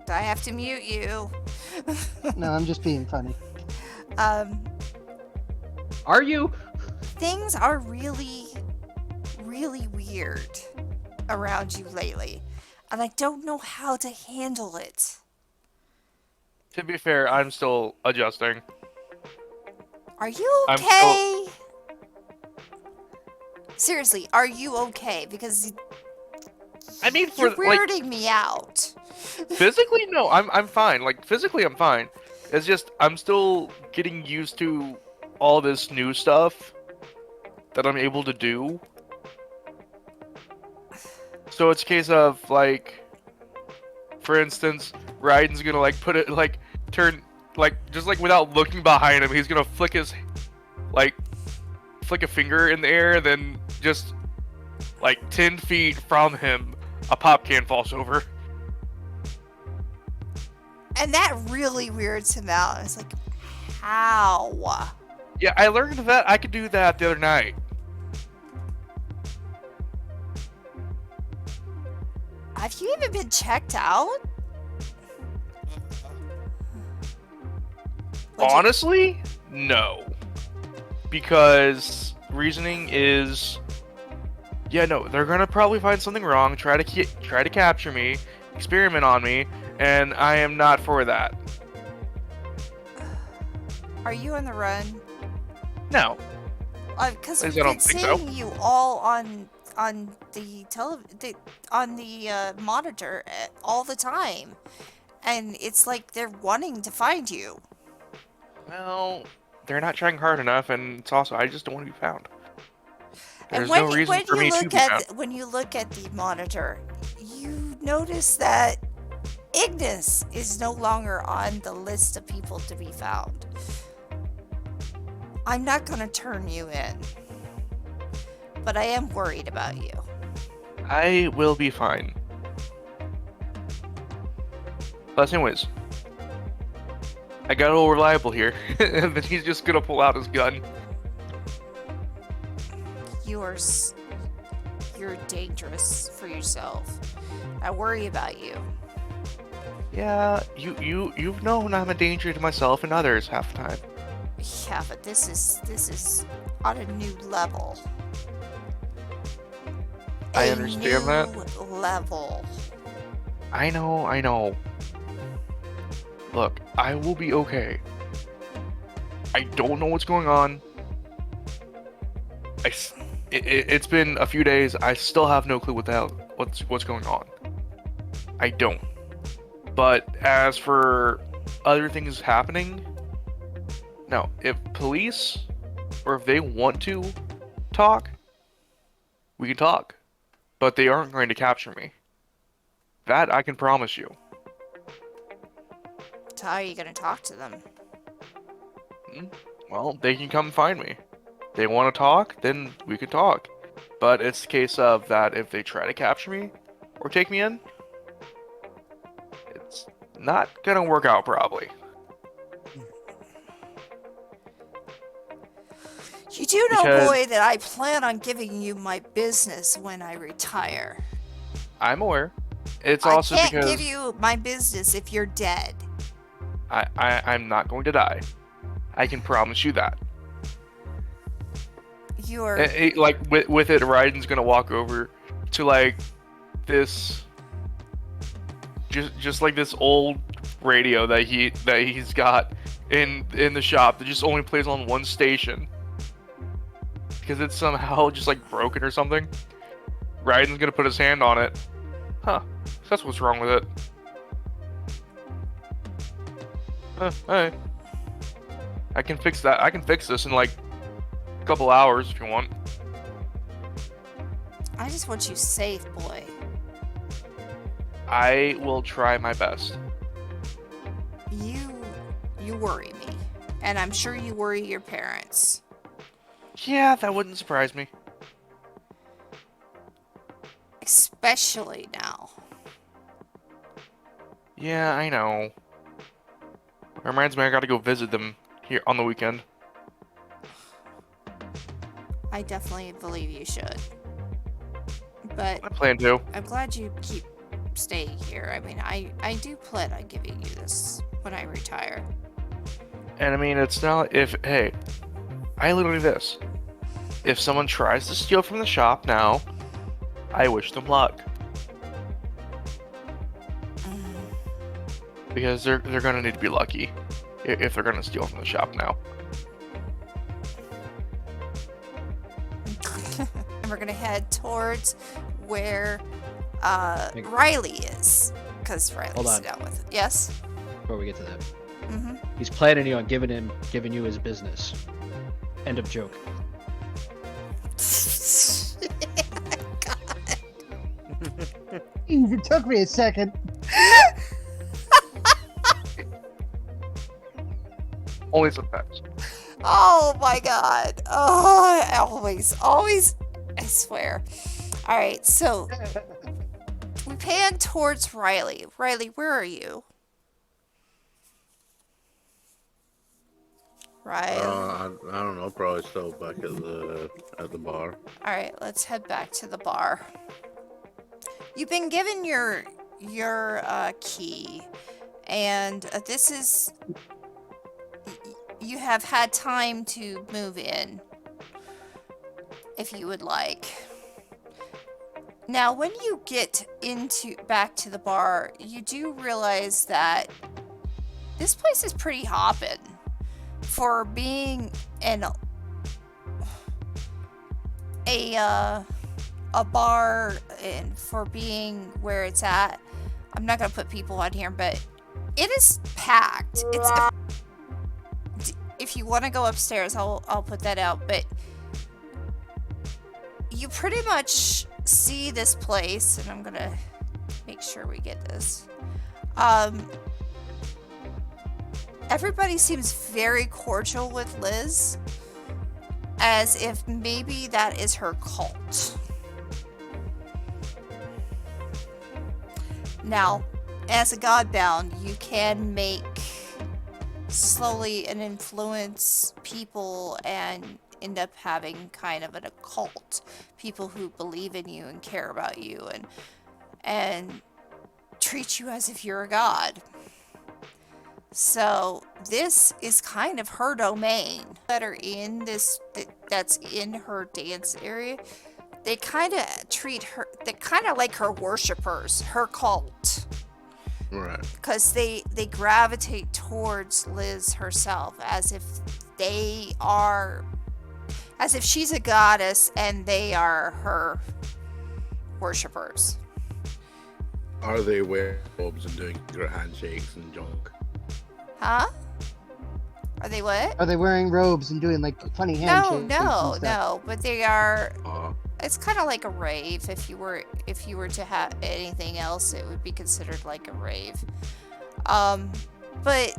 Do I have to mute you? No, I'm just being funny. Are you? Things are really, really weird around you lately, and I don't know how to handle it. To be fair, I'm still adjusting. Are you okay? Seriously, are you okay? Because I mean, you're weirding me out. Physically, no, I'm fine. Like physically, I'm fine. It's just I'm still getting used to all this new stuff that I'm able to do. So it's a case of like, for instance, Raiden's gonna like put it like turn like just like without looking behind him, he's gonna flick a finger in the air, and then just like 10 feet from him, a pop can falls over. And that really weirds him out. It's like, how? Yeah, I learned that I could do that the other night. Have you even been checked out? Honestly, no. Because reasoning is, yeah, no, they're gonna probably find something wrong, try to capture me, experiment on me, and I am not for that. Are you on the run? No. Because At we've least I been don't think seeing you all on the monitor all the time, and it's like they're wanting to find you. Well, they're not trying hard enough, and it's also I just don't want to be found. There's And when no reason for me to be found. when you look at the monitor, you notice that Ignis is no longer on the list of people to be found. I'm not going to turn you in, but I am worried about you. I will be fine. But anyways, I got a little reliable here, and then he's just gonna pull out his gun. You're dangerous for yourself. I worry about you. Yeah, you've known I'm a danger to myself and others half the time. Yeah, but this is on a new level. I understand that. New level. I know. Look, I will be okay. I don't know what's going on. It's been a few days. I still have no clue what the hell what's going on. I don't. But as for other things happening, no. If police or if they want to talk, we can talk. But they aren't going to capture me. That I can promise you. So how are you going to talk to them? Well, they can come find me. They want to talk, then we could talk. But it's the case of that if they try to capture me or take me in, it's not gonna work out probably. You do know, Because- boy, that I plan on giving you my business when I retire. I'm aware. It's also I can't because give you my business if you're dead. I'm not going to die. I can promise you that. You're Like with it, Raiden's gonna walk over to like this, just like this old radio that he's got in the shop that just only plays on one station because it's somehow just like broken or something. Raiden's gonna put his hand on it. Huh? That's what's wrong with it. Hey, I can fix that. I can fix this in like a couple hours if you want. I just want you safe, boy. I will try my best. You worry me. And I'm sure you worry your parents. Yeah, that wouldn't surprise me. Especially now. Yeah, I know. It reminds me I gotta go visit them here on the weekend. I definitely believe you should. But I plan to. I'm glad you keep staying here. I mean, I do plan on giving you this when I retire. And I mean, it's not hey, I literally this. If someone tries to steal from the shop now, I wish them luck. Because they're gonna need to be lucky if they're gonna steal from the shop now. And we're gonna head towards where Riley is, because Hold Riley's on. down with it. Yes. Before we get to that, Mm-hmm. he's planning on giving you his business. End of joke. It took me a second. Only sometimes. Oh my god. Oh, I always, I swear. Alright, so we pan towards Riley. Riley, where are you? Riley. I don't know. Probably still back at the bar. Alright, let's head back to the bar. You've been given your key, and this is... You have had time to move in, if you would like. Now, when you get back to the bar, you do realize that this place is pretty hoppin'. For being a bar, and for being where it's at, I'm not gonna put people on here, but it is packed. If you want to go upstairs, I'll put that out, but you pretty much see this place, and I'm gonna make sure we get this. Everybody seems very cordial with Liz, as if maybe that is her cult. Now, as a Godbound, you can make slowly and influence people and end up having kind of a cult. People who believe in you and care about you and treat you as if you're a god. So this is kind of her domain. That are in this, that's in her dance area, they kind of treat her, they kind of like her worshippers, her cult. Right. Because they gravitate towards Liz herself, as if they are, as if she's a goddess and they are her worshippers. Are they wearing robes and doing secret handshakes and junk? Huh? Are they what? Are they wearing robes and doing like funny handshakes? No, but they are. Uh, It's kind of like a rave. If you were to have anything else, it would be considered like a rave. But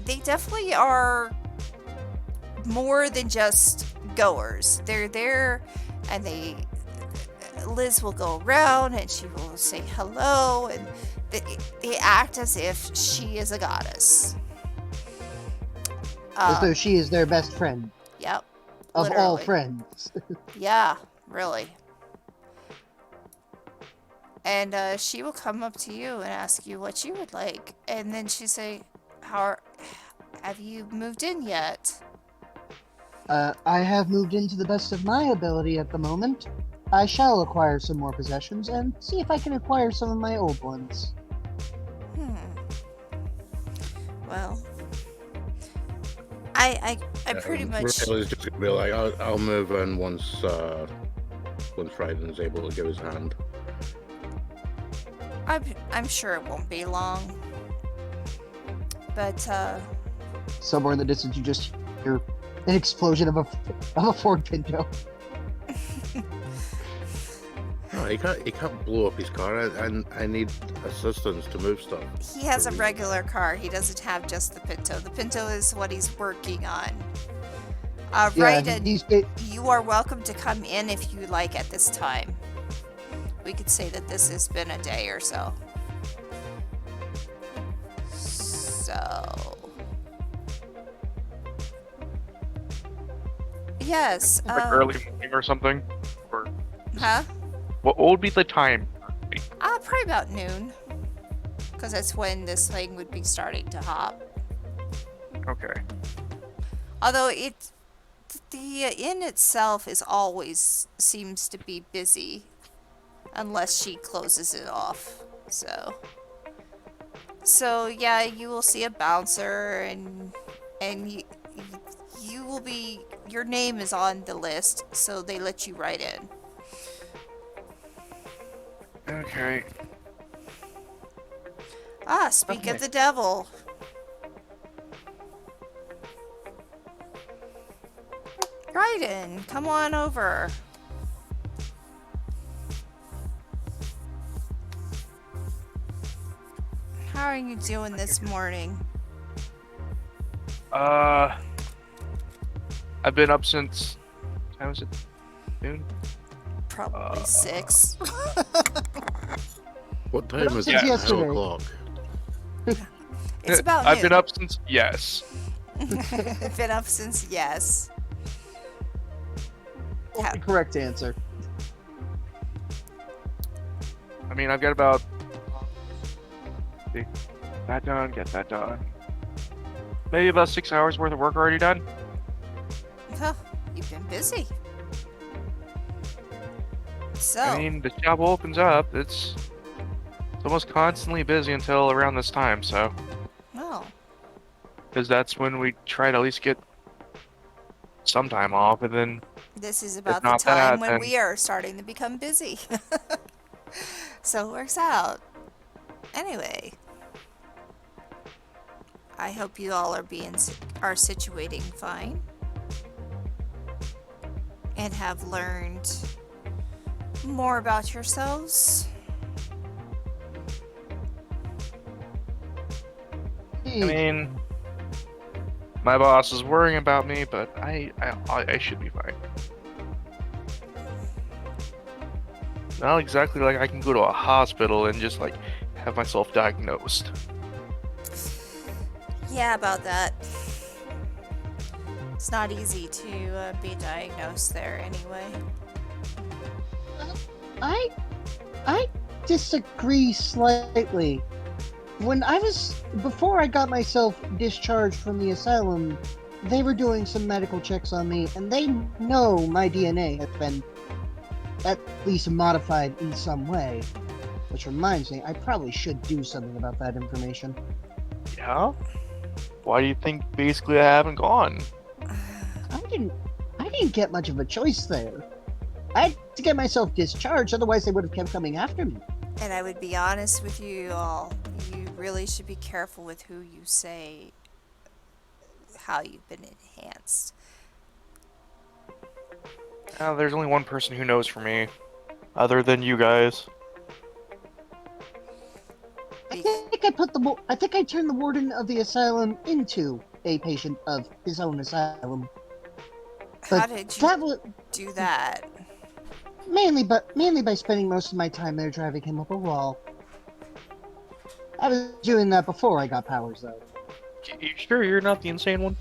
they definitely are more than just goers. They're there, and Liz will go around and she will say hello, and they act as if she is a goddess. As though she is their best friend. Yep. Of Literally. all friends. Yeah, really. And she will come up to you and ask you what you would like. And then she say, have you moved in yet? I have moved in to the best of my ability at the moment. I shall acquire some more possessions and see if I can acquire some of my old ones. Well, I pretty much... Really just gonna be like, I'll move in once Ryden's able to give his hand. I'm sure it won't be long. But, Somewhere in the distance, you just hear an explosion of a Ford Pinto. No, he can't blow up his car. I need assistance to move stuff. he has a regular car. He doesn't have just the Pinto. The Pinto is what he's working on. Yeah, Raiden, you are welcome to come in if you like at this time. We could say that this has been a day or so. So... Yes, Like early morning or something? Or Huh? what would be the time? Probably about noon. Because that's when this thing would be starting to hop. Okay. Although the inn itself is always seems to be busy. Unless she closes it off. So yeah, you will see a bouncer and you will be, your name is on the list, so they let you right in. Okay. Speak Okay. of the devil. Raiden, come on over. How are you doing this morning? I've been up since, how was it? Noon? Probably 6. What time is Since it? yesterday. 2 o'clock. It's about I've been noon. up since yes. Been up since yes. The correct answer. I mean, I've got about get that done, get that done. Maybe about 6 hours worth of work already done. Huh, you've been busy. So, I mean, the job opens up. It's almost constantly busy until around this time. So, oh, because that's when we try to at least get some time off, and then this is about the not time that, when then- we are starting to become busy. So it works out. Anyway, I hope you all are situating fine and have learned more about yourselves. I mean, my boss is worrying about me, but I should be fine. Not exactly like I can go to a hospital and just like have myself diagnosed. Yeah, about that. It's not easy to be diagnosed there anyway. I disagree slightly. Before I got myself discharged from the asylum, they were doing some medical checks on me, and they know my DNA has been at least modified in some way. Which reminds me, I probably should do something about that information. Yeah? Why do you think basically I haven't gone? I didn't get much of a choice there. I had to get myself discharged, otherwise they would have kept coming after me. And I would be honest with you all, you really should be careful with who you say how you've been enhanced. There's only one person who knows for me, other than you guys. I think I turned the warden of the asylum into a patient of his own asylum. How But did you that was do that? mainly by spending most of my time there driving him up a wall. I was doing that before I got powers, though. You sure you're not the insane one?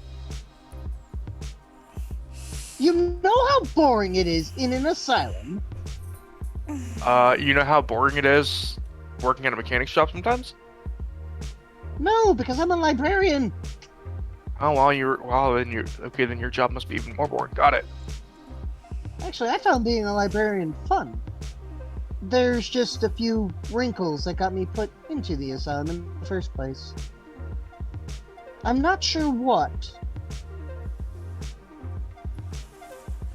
You know how boring it is in an asylum. You know how boring it is working at a mechanic shop sometimes? No, because I'm a librarian. Oh, then your job must be even more boring. Got it. Actually, I found being a librarian fun. There's just a few wrinkles that got me put into the asylum in the first place. I'm not sure what.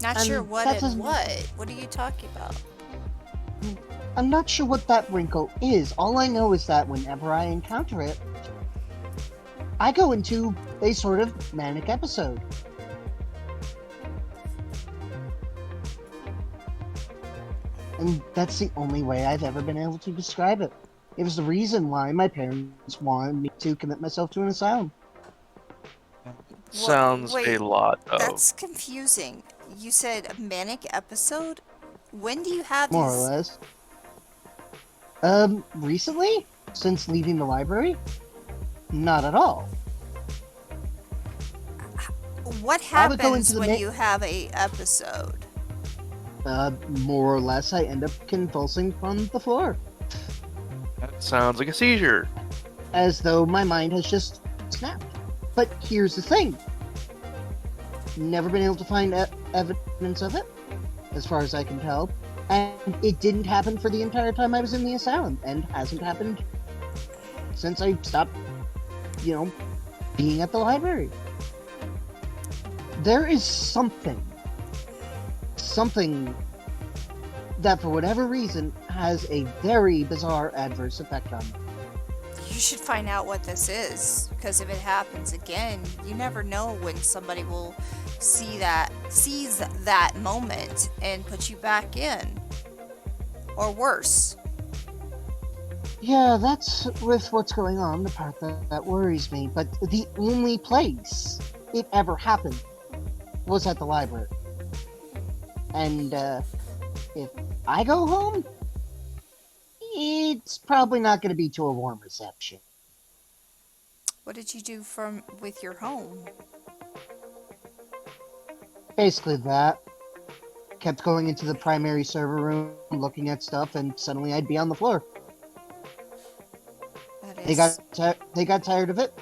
Not sure And what that and doesn't- what. What are you talking about? I'm not sure what that wrinkle is. All I know is that whenever I encounter it, I go into a sort of manic episode. And that's the only way I've ever been able to describe it. It was the reason why my parents wanted me to commit myself to an asylum. Sounds wait, a lot of. That's confusing. You said a manic episode? When do you have More these? or less. Recently? Since leaving the library? Not at all. What I would go happens into the when ma- you have a episode? More or less, I end up convulsing on the floor. That sounds like a seizure. As though my mind has just snapped. But here's the thing. Never been able to find evidence of it, as far as I can tell. And it didn't happen for the entire time I was in the asylum, and hasn't happened since I stopped, being at the library. There is something that for whatever reason has a very bizarre adverse effect on me. You should find out what this is, because if it happens again, you never know when somebody will sees that moment and put you back in, or worse. Yeah, that's with what's going on, the part that worries me. But the only place it ever happened was at the library. And if I go home, it's probably not going to be to a warm reception. What did you do with your home? Basically that. Kept going into the primary server room, looking at stuff, and suddenly I'd be on the floor. They got tired of it.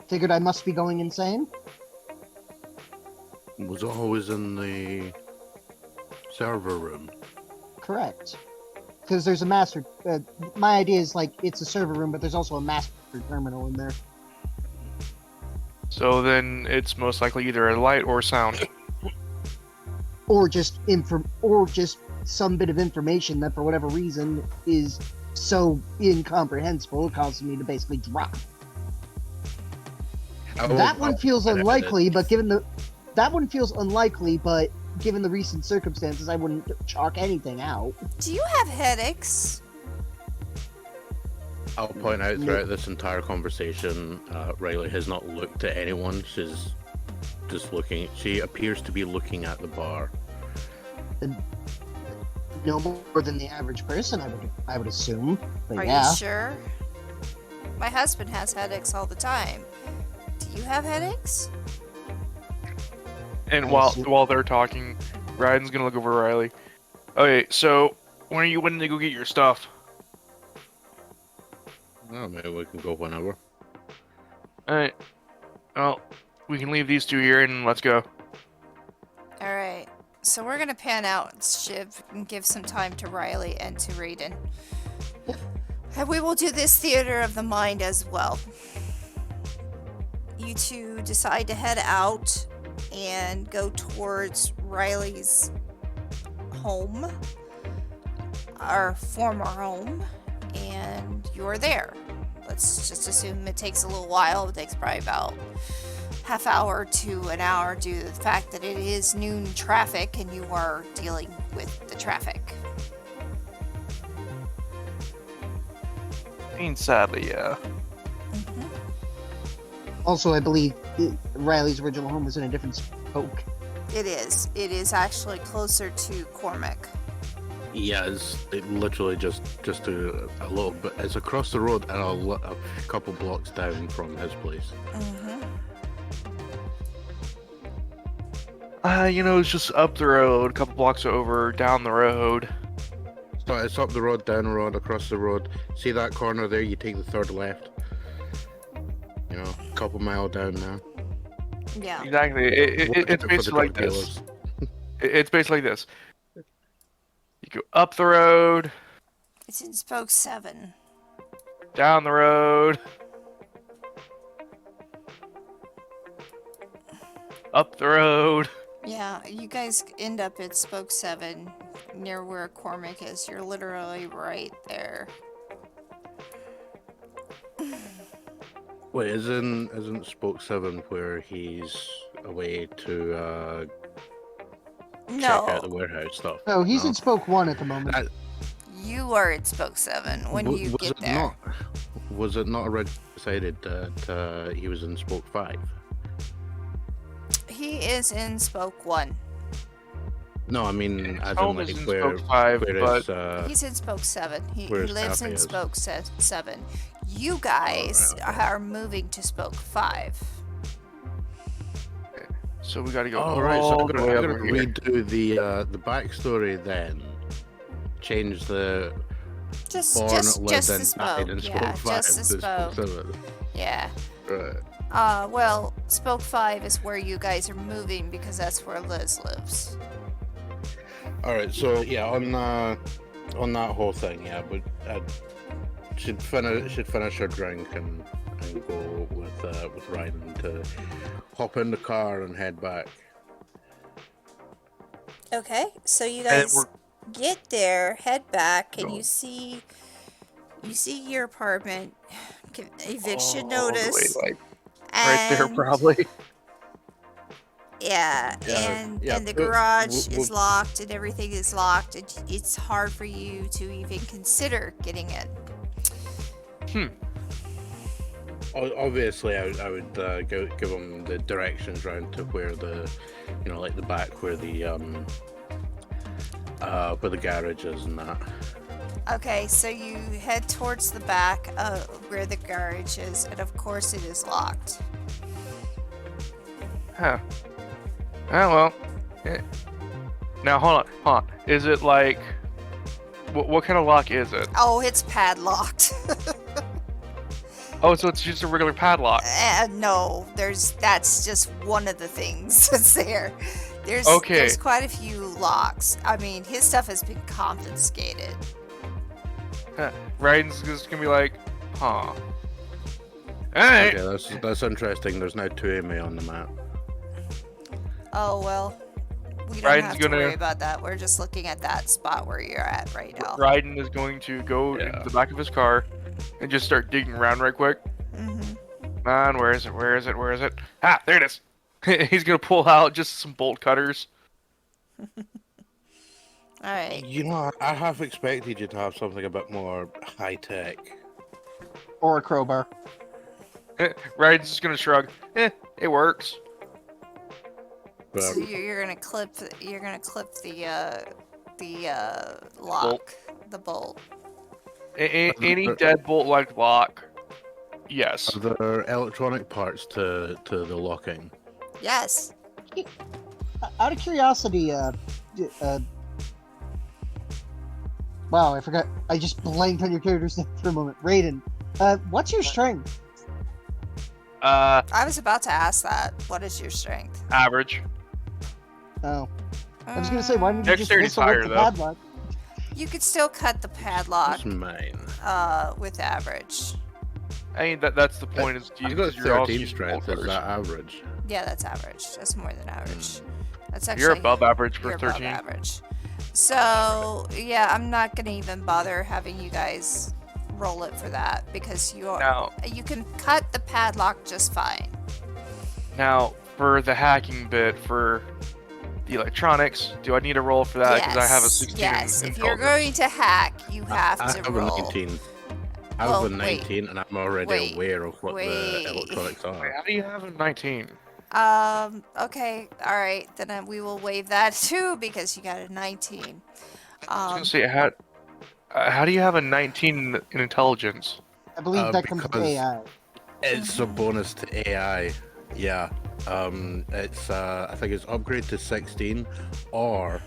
Figured I must be going insane. Was it always in the server room? Correct. Because there's a master. My idea is like it's a server room, but there's also a master terminal in there. So then it's most likely either a light or sound. Or just some bit of information that for whatever reason is so incomprehensible it causes me to basically drop. That one feels unlikely, but given the recent circumstances, I wouldn't chalk anything out. Do you have headaches? I'll point out throughout this entire conversation, Riley has not looked at anyone. She's just looking. She appears to be looking at the bar. No more than the average person, I would assume. But Are yeah. you sure? My husband has headaches all the time. Do you have headaches? And while they're talking, Ryden's gonna look over Riley. Okay, so when are you wanting to go get your stuff? Oh, maybe we can go whenever. Alright. Well, we can leave these two here and let's go. Alright. So we're gonna pan out Shiv and give some time to Riley and to Raiden. And we will do this theater of the mind as well. You two decide to head out and go towards Riley's home, our former home, and you're there. Let's just assume it takes a little while. It takes probably about half hour to an hour due to the fact that it is noon traffic and you are dealing with the traffic. Sadly, yeah. Also, I believe Riley's original home was in a different spoke. It is. It is actually closer to Cormac. Yeah, it's literally just a little bit. It's across the road and a couple blocks down from his place. It's just up the road, a couple blocks over, down the road. So it's up the road, down the road, across the road. See that corner there? You take the third left. A couple mile down now. Yeah. Exactly. It's basically like this. It's basically like this. You go up the road. It's in Spoke 7. Down the road. Up the road. Yeah, you guys end up at Spoke 7, near where Cormac is. You're literally right there. Wait, isn't Spoke 7 where he's away to check out the warehouse stuff? Oh, he's in Spoke 1 at the moment. You are at Spoke 7 when you get there. Was it not already decided that he was in Spoke 5? He is in Spoke 1. No, I mean, I Home don't is like in where, Spoke 5, where but is, he's in Spoke 7. He where lives Taffy in is. Spoke 7. You guys are moving to Spoke 5. So we gotta go. Oh, right. So I'm the gonna way over here. redo the backstory then. Change the Just born, the lived, and died in Spoke. Spoke Yeah, 5 just the to Spoke Spoke. 7. Yeah. Right. Well, Spoke 5 is where you guys are moving because that's where Liz lives. All right. So yeah, on that whole thing, yeah, but should finish her drink and go with Ryan to hop in the car and head back. Okay, so you And guys get there, head back, and you see your apartment eviction notice. Right there, and- probably. Yeah, and the garage is locked and everything is locked. It's hard for you to even consider getting in. Obviously, I would give them the directions round to where the, like the back where the where the garage is and that. Okay, so you head towards the back of where the garage is, and of course it is locked. Huh. Oh, well. Now, hold on. Is it like... What kind of lock is it? Oh, it's padlocked. Oh, so it's just a regular padlock. No, that's just one of the things that's there. There's quite a few locks. I mean, his stuff has been confiscated. Raiden's just gonna be like, huh. Alright. Okay, that's interesting. There's now 2 Amy on the map. Oh, well. We don't have to worry about that. We're just looking at that spot where you're at right now. Raiden is going to go into the back of his car and just start digging around right quick. Man, where is it? Ah, there it is. He's gonna pull out just some bolt cutters. Alright. You know, I half expected you to have something a bit more high tech. Or a crowbar. Raiden's just gonna shrug. It works. But, So you're gonna clip the lock, the bolt. Any deadbolt-like lock. Yes. are there electronic parts to the locking? Yes. Out of curiosity, wow, I forgot. I just blanked on your character's name for a moment. Raiden, what's your strength? I was about to ask that. What is your strength? Average. Oh. I was gonna say, why didn't you just Dexterity's whistle higher, up the though. padlock? You could still cut the padlock That's mine. with average. I mean, that's the point. Is I've got you're also 13 using strength. bolt Is cutters. that average? Yeah, that's average. That's more than average. That's actually You're above average for you're 13. above average. So yeah, I'm not gonna even bother having you guys roll it for that because you can cut the padlock just fine. Now, for the hacking bit for the electronics, do I need to roll for that? Because I have a 16 Yes, in if you're intelligence. going to hack, you have I to have roll. a 19. I Well, have a wait. 19, and I'm already Wait. aware of what Wait. the electronics Wait, are. how do you have a 19? Okay, alright, then we will waive that too because you got a 19. I was gonna say, how do you have a 19 in intelligence? I believe that comes with because- AI. It's a bonus to AI. Yeah. It's I think it's upgrade to 16, or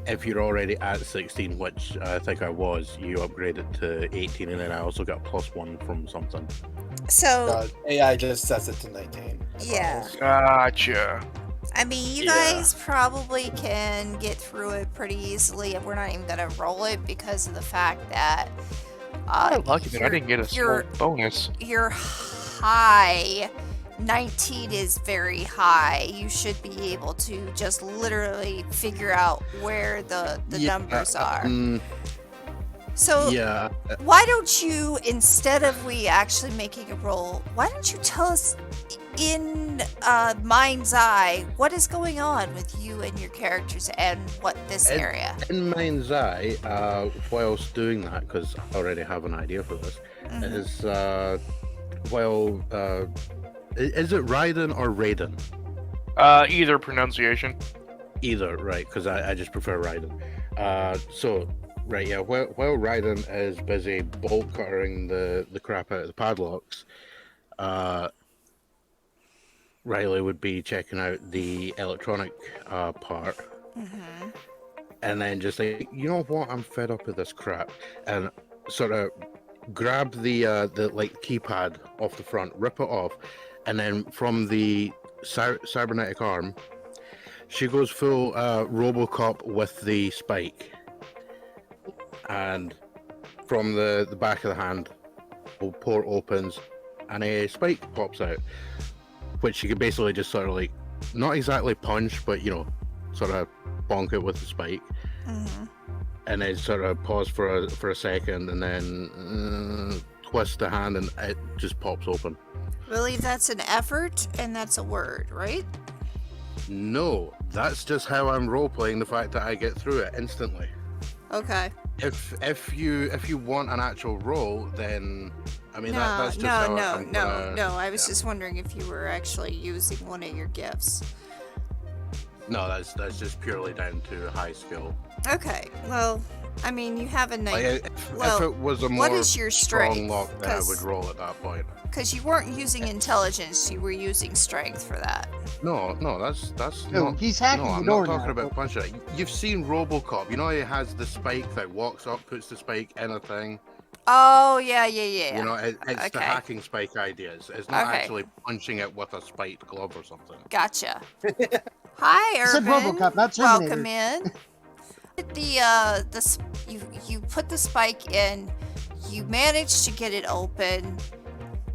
if you're already at 16, which I think I was, you upgrade it to 18, and then I also got +1 from something. So, AI just sets it to 19. yeah. Gotcha. I mean, you Yeah. guys probably can get through it pretty easily, and we're not even gonna roll it because of the fact that I'm lucky that I didn't get a small your bonus. your high 19 is very high. You should be able to just literally figure out where the numbers are. So Yeah. why don't you, instead of we actually making a roll, why don't you tell us in mind's eye what is going on with you and your characters and what this area? In mind's eye, whilst doing that, because I already have an idea for this, is is it Raiden or Raiden? Either pronunciation. Either, right? Because I just prefer Raiden. Right, yeah. While Raiden is busy bolt cuttering the crap out of the padlocks, Riley would be checking out the electronic part, and then just like, you know what, I'm fed up with this crap, and sort of grab the like keypad off the front, rip it off, and then from the cybernetic arm, she goes full RoboCop with the spike, and from the back of the hand, the port opens, and a spike pops out, which you could basically just sort of like, not exactly punch, but you know, sort of bonk it with the spike, and then sort of pause for a second, and then twist the hand, and it just pops open. Believe that's an effort and that's a word, right? No, that's just how I'm role playing the fact that I get through it instantly. Okay. If you want an actual roll, then I mean that's just how I'm gonna, no. I was just wondering if you were actually using one of your gifts. No, that's just purely down to high skill. Okay, well, I mean, you have a Like, night. if Well, it was a what more is your strong strength? lock, then I would roll at that point. Because you weren't using intelligence, you were using strength for that. No, that's No, not. he's hacking No, the I'm door not talking now. about punching it. You've seen RoboCop. You know he has the spike that walks up, puts the spike in a thing. Oh, yeah. You know, it's the Okay. hacking spike idea. It's not Okay. actually punching it with a spiked glove or something. Gotcha. Hi, I said Urban. RoboCop, not Terminator. Welcome in. You put the spike in. You manage to get it open,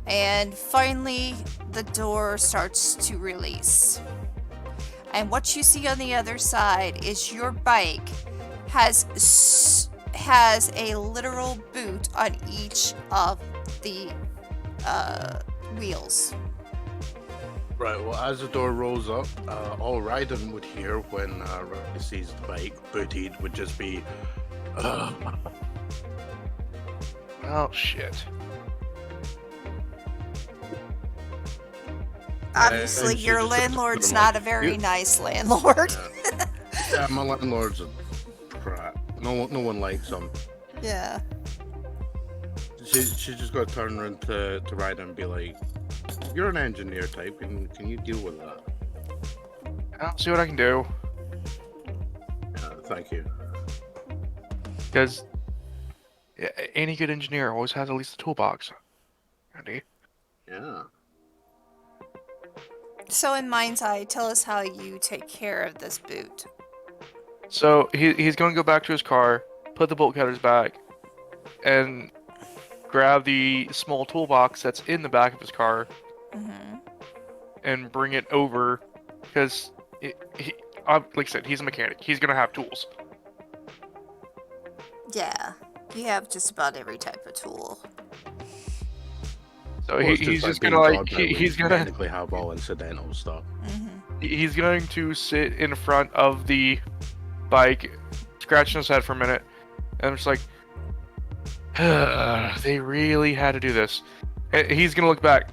and finally the door starts to release. And what you see on the other side is your bike has a literal boot on each of the wheels. Right, well, as the door rolls up, all Raiden would hear when Raiden sees the bike booted would just be, Oh, shit. Obviously, and she your just sort of landlord's put 'em not a like, very "You-" nice landlord. Yeah, my landlord's a prat. No one likes him. Yeah. She's just got to turn around to Raiden and be like, "You're an engineer type. Can you deal with that?" I'll see what I can do. Thank you. Because any good engineer always has at least a toolbox. Andy. Yeah. So, in mind's eye, tell us how you take care of this boot. So he's going to go back to his car, put the bolt cutters back, and grab the small toolbox that's in the back of his car, and bring it over, because like I said, he's a mechanic. He's going to have tools. Yeah. You have just about every type of tool. So Well, it's he's like just being gonna God now, he's we gonna technically have all incidental stuff. he's going to sit in front of the bike, scratching his head for a minute, and I'm just like, they really had to do this. And he's gonna look back.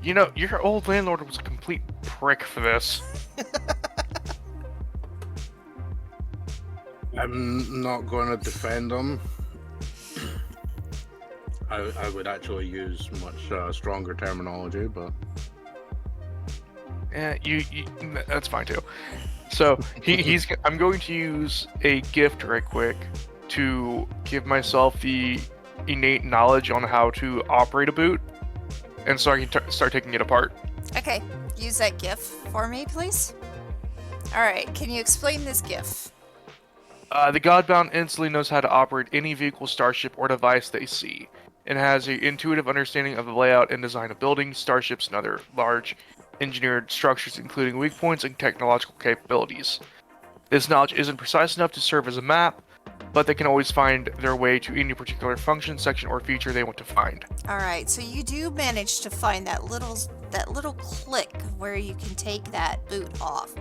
You know, your old landlord was a complete prick for this. I'm not going to defend him. I would actually use much stronger terminology, but Yeah, you that's fine too. So I'm going to use a gift right quick to give myself the innate knowledge on how to operate a boot, and so I can start taking it apart. Okay. Use that GIF for me, please. Alright, can you explain this GIF? The Godbound instantly knows how to operate any vehicle, starship, or device they see, and has an intuitive understanding of the layout and design of buildings, starships, and other large engineered structures, including weak points and technological capabilities. This knowledge isn't precise enough to serve as a map, but they can always find their way to any particular function, section, or feature they want to find. Alright, so you do manage to find that little click where you can take that boot off.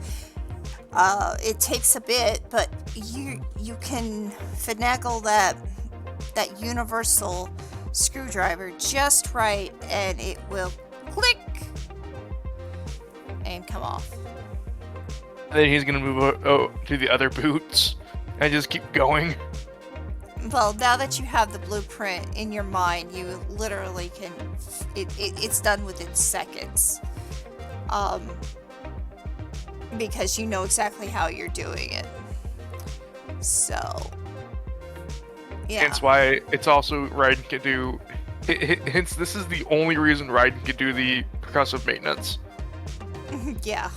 It takes a bit, but you can finagle that universal screwdriver just right, and it will click and come off. And then he's gonna move to the other boots and just keep going. Well, now that you have the blueprint in your mind, you literally can. It's done within seconds. Because you know exactly how you're doing it. So, yeah. Hence why it's also Raiden can do. Hence, this is the only reason Raiden can do the percussive maintenance. Yeah.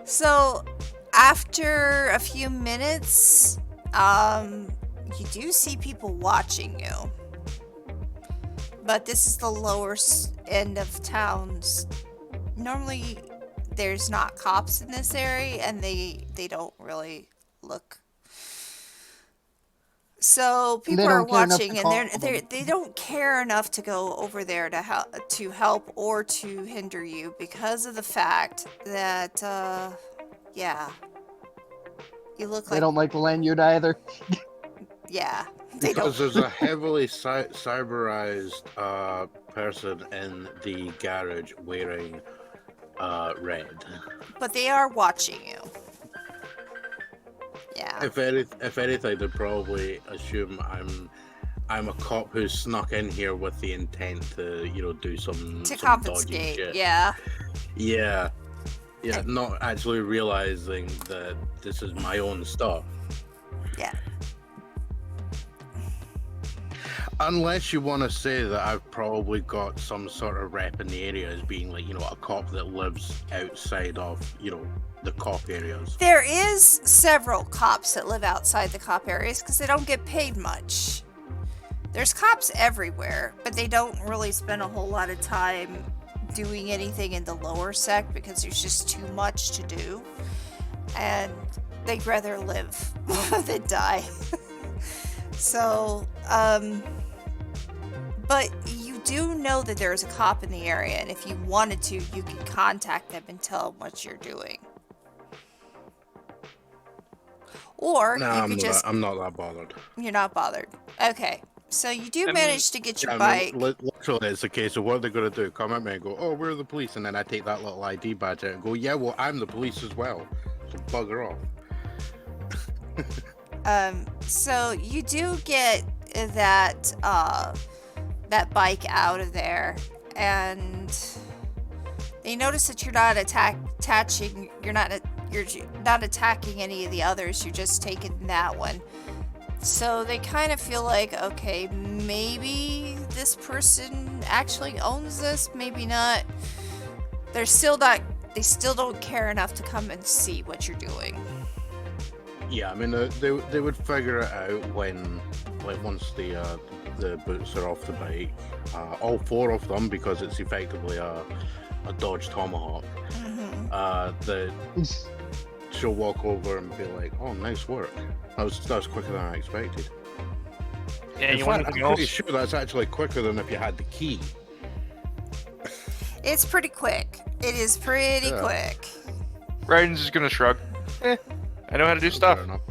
So, after a few minutes, you do see people watching you. But this is the lower end of towns. Normally, there's not cops in this area, and they don't really look. So people are watching, and they don't care enough to go over there to help or to hinder you because of the fact that yeah, you look like they don't like the lanyard either. Yeah, they because don't. There's a heavily cyberized person in the garage wearing red. But they are watching you. Yeah. If anything, they'd probably assume I'm a cop who's snuck in here with the intent to, do some dodgy confiscate. shit. Yeah. Yeah, not actually realizing that this is my own stuff. Yeah. Unless you want to say that I've probably got some sort of rep in the area as being like, a cop that lives outside of, the cop areas. There is several cops that live outside the cop areas because they don't get paid much. There's cops everywhere, but they don't really spend a whole lot of time doing anything in the lower sec because there's just too much to do. And they'd rather live than die. So, but you do know that there's a cop in the area, and if you wanted to, you could contact them and tell them what you're doing. Or No, you could I'm not that bothered. You're not bothered. Okay. So you do manage to get your bike. Literally, it's a case of what they're going to do. Come at me and go, oh, we're the police. And then I take that little ID badge out and go, yeah, well, I'm the police as well. So bugger off. So you do get that bike out of there, and they notice that you're not attacking any of the others. You're just taking that one. So they kind of feel like, okay, maybe this person actually owns this, maybe not. They still don't care enough to come and see what you're doing. Yeah, I mean, they would figure it out when, once the boots are off the bike, all four of them, because it's effectively a Dodge Tomahawk. That she'll walk over and be like, "Oh, nice work. That was quicker than I expected." Yeah, In fact, I'm pretty sure that's actually quicker than if you had the key. It's pretty quick. It is pretty quick. Ryan's just gonna shrug. I know how to do stuff. Fair enough.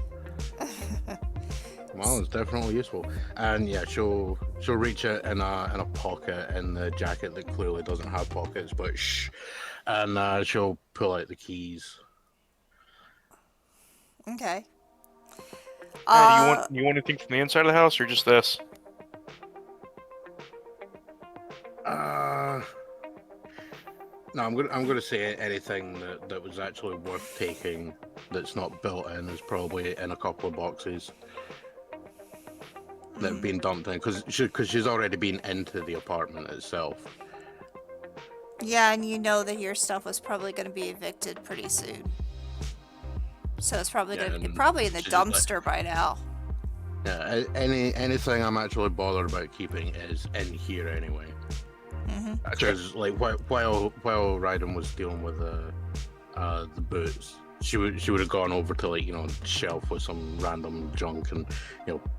Well, it's definitely useful. And yeah, she'll reach it in a pocket in the jacket that clearly doesn't have pockets, but shh. And she'll pull out the keys. Okay. You want anything from the inside of the house or just this? No, I'm gonna say anything that was actually worth taking that's not built in is probably in a couple of boxes that have been dumped in because she's already been into the apartment itself. Yeah, and you know that your stuff was probably going to be evicted pretty soon, so it's probably in the dumpster by now. Yeah, anything I'm actually bothered about keeping is in here anyway. Because like while Raiden was dealing with the boots, she would have gone over to shelf with some random junk and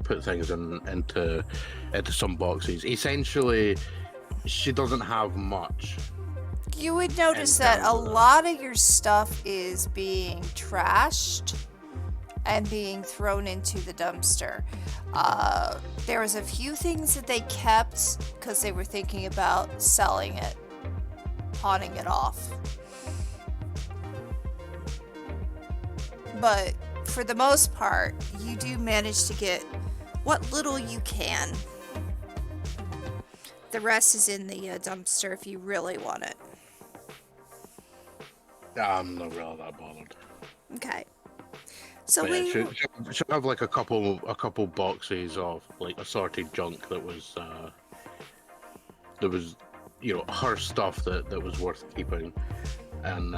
put things into some boxes. Essentially, she doesn't have much. You would notice that a lot of your stuff is being trashed and being thrown into the dumpster. There was a few things that they kept because they were thinking about selling it, pawning it off. But for the most part, you do manage to get what little you can. The rest is in the dumpster if you really want it. I'm not really that bothered. Okay. So but yeah, she'll have like a couple boxes of like assorted junk that was her stuff that was worth keeping, and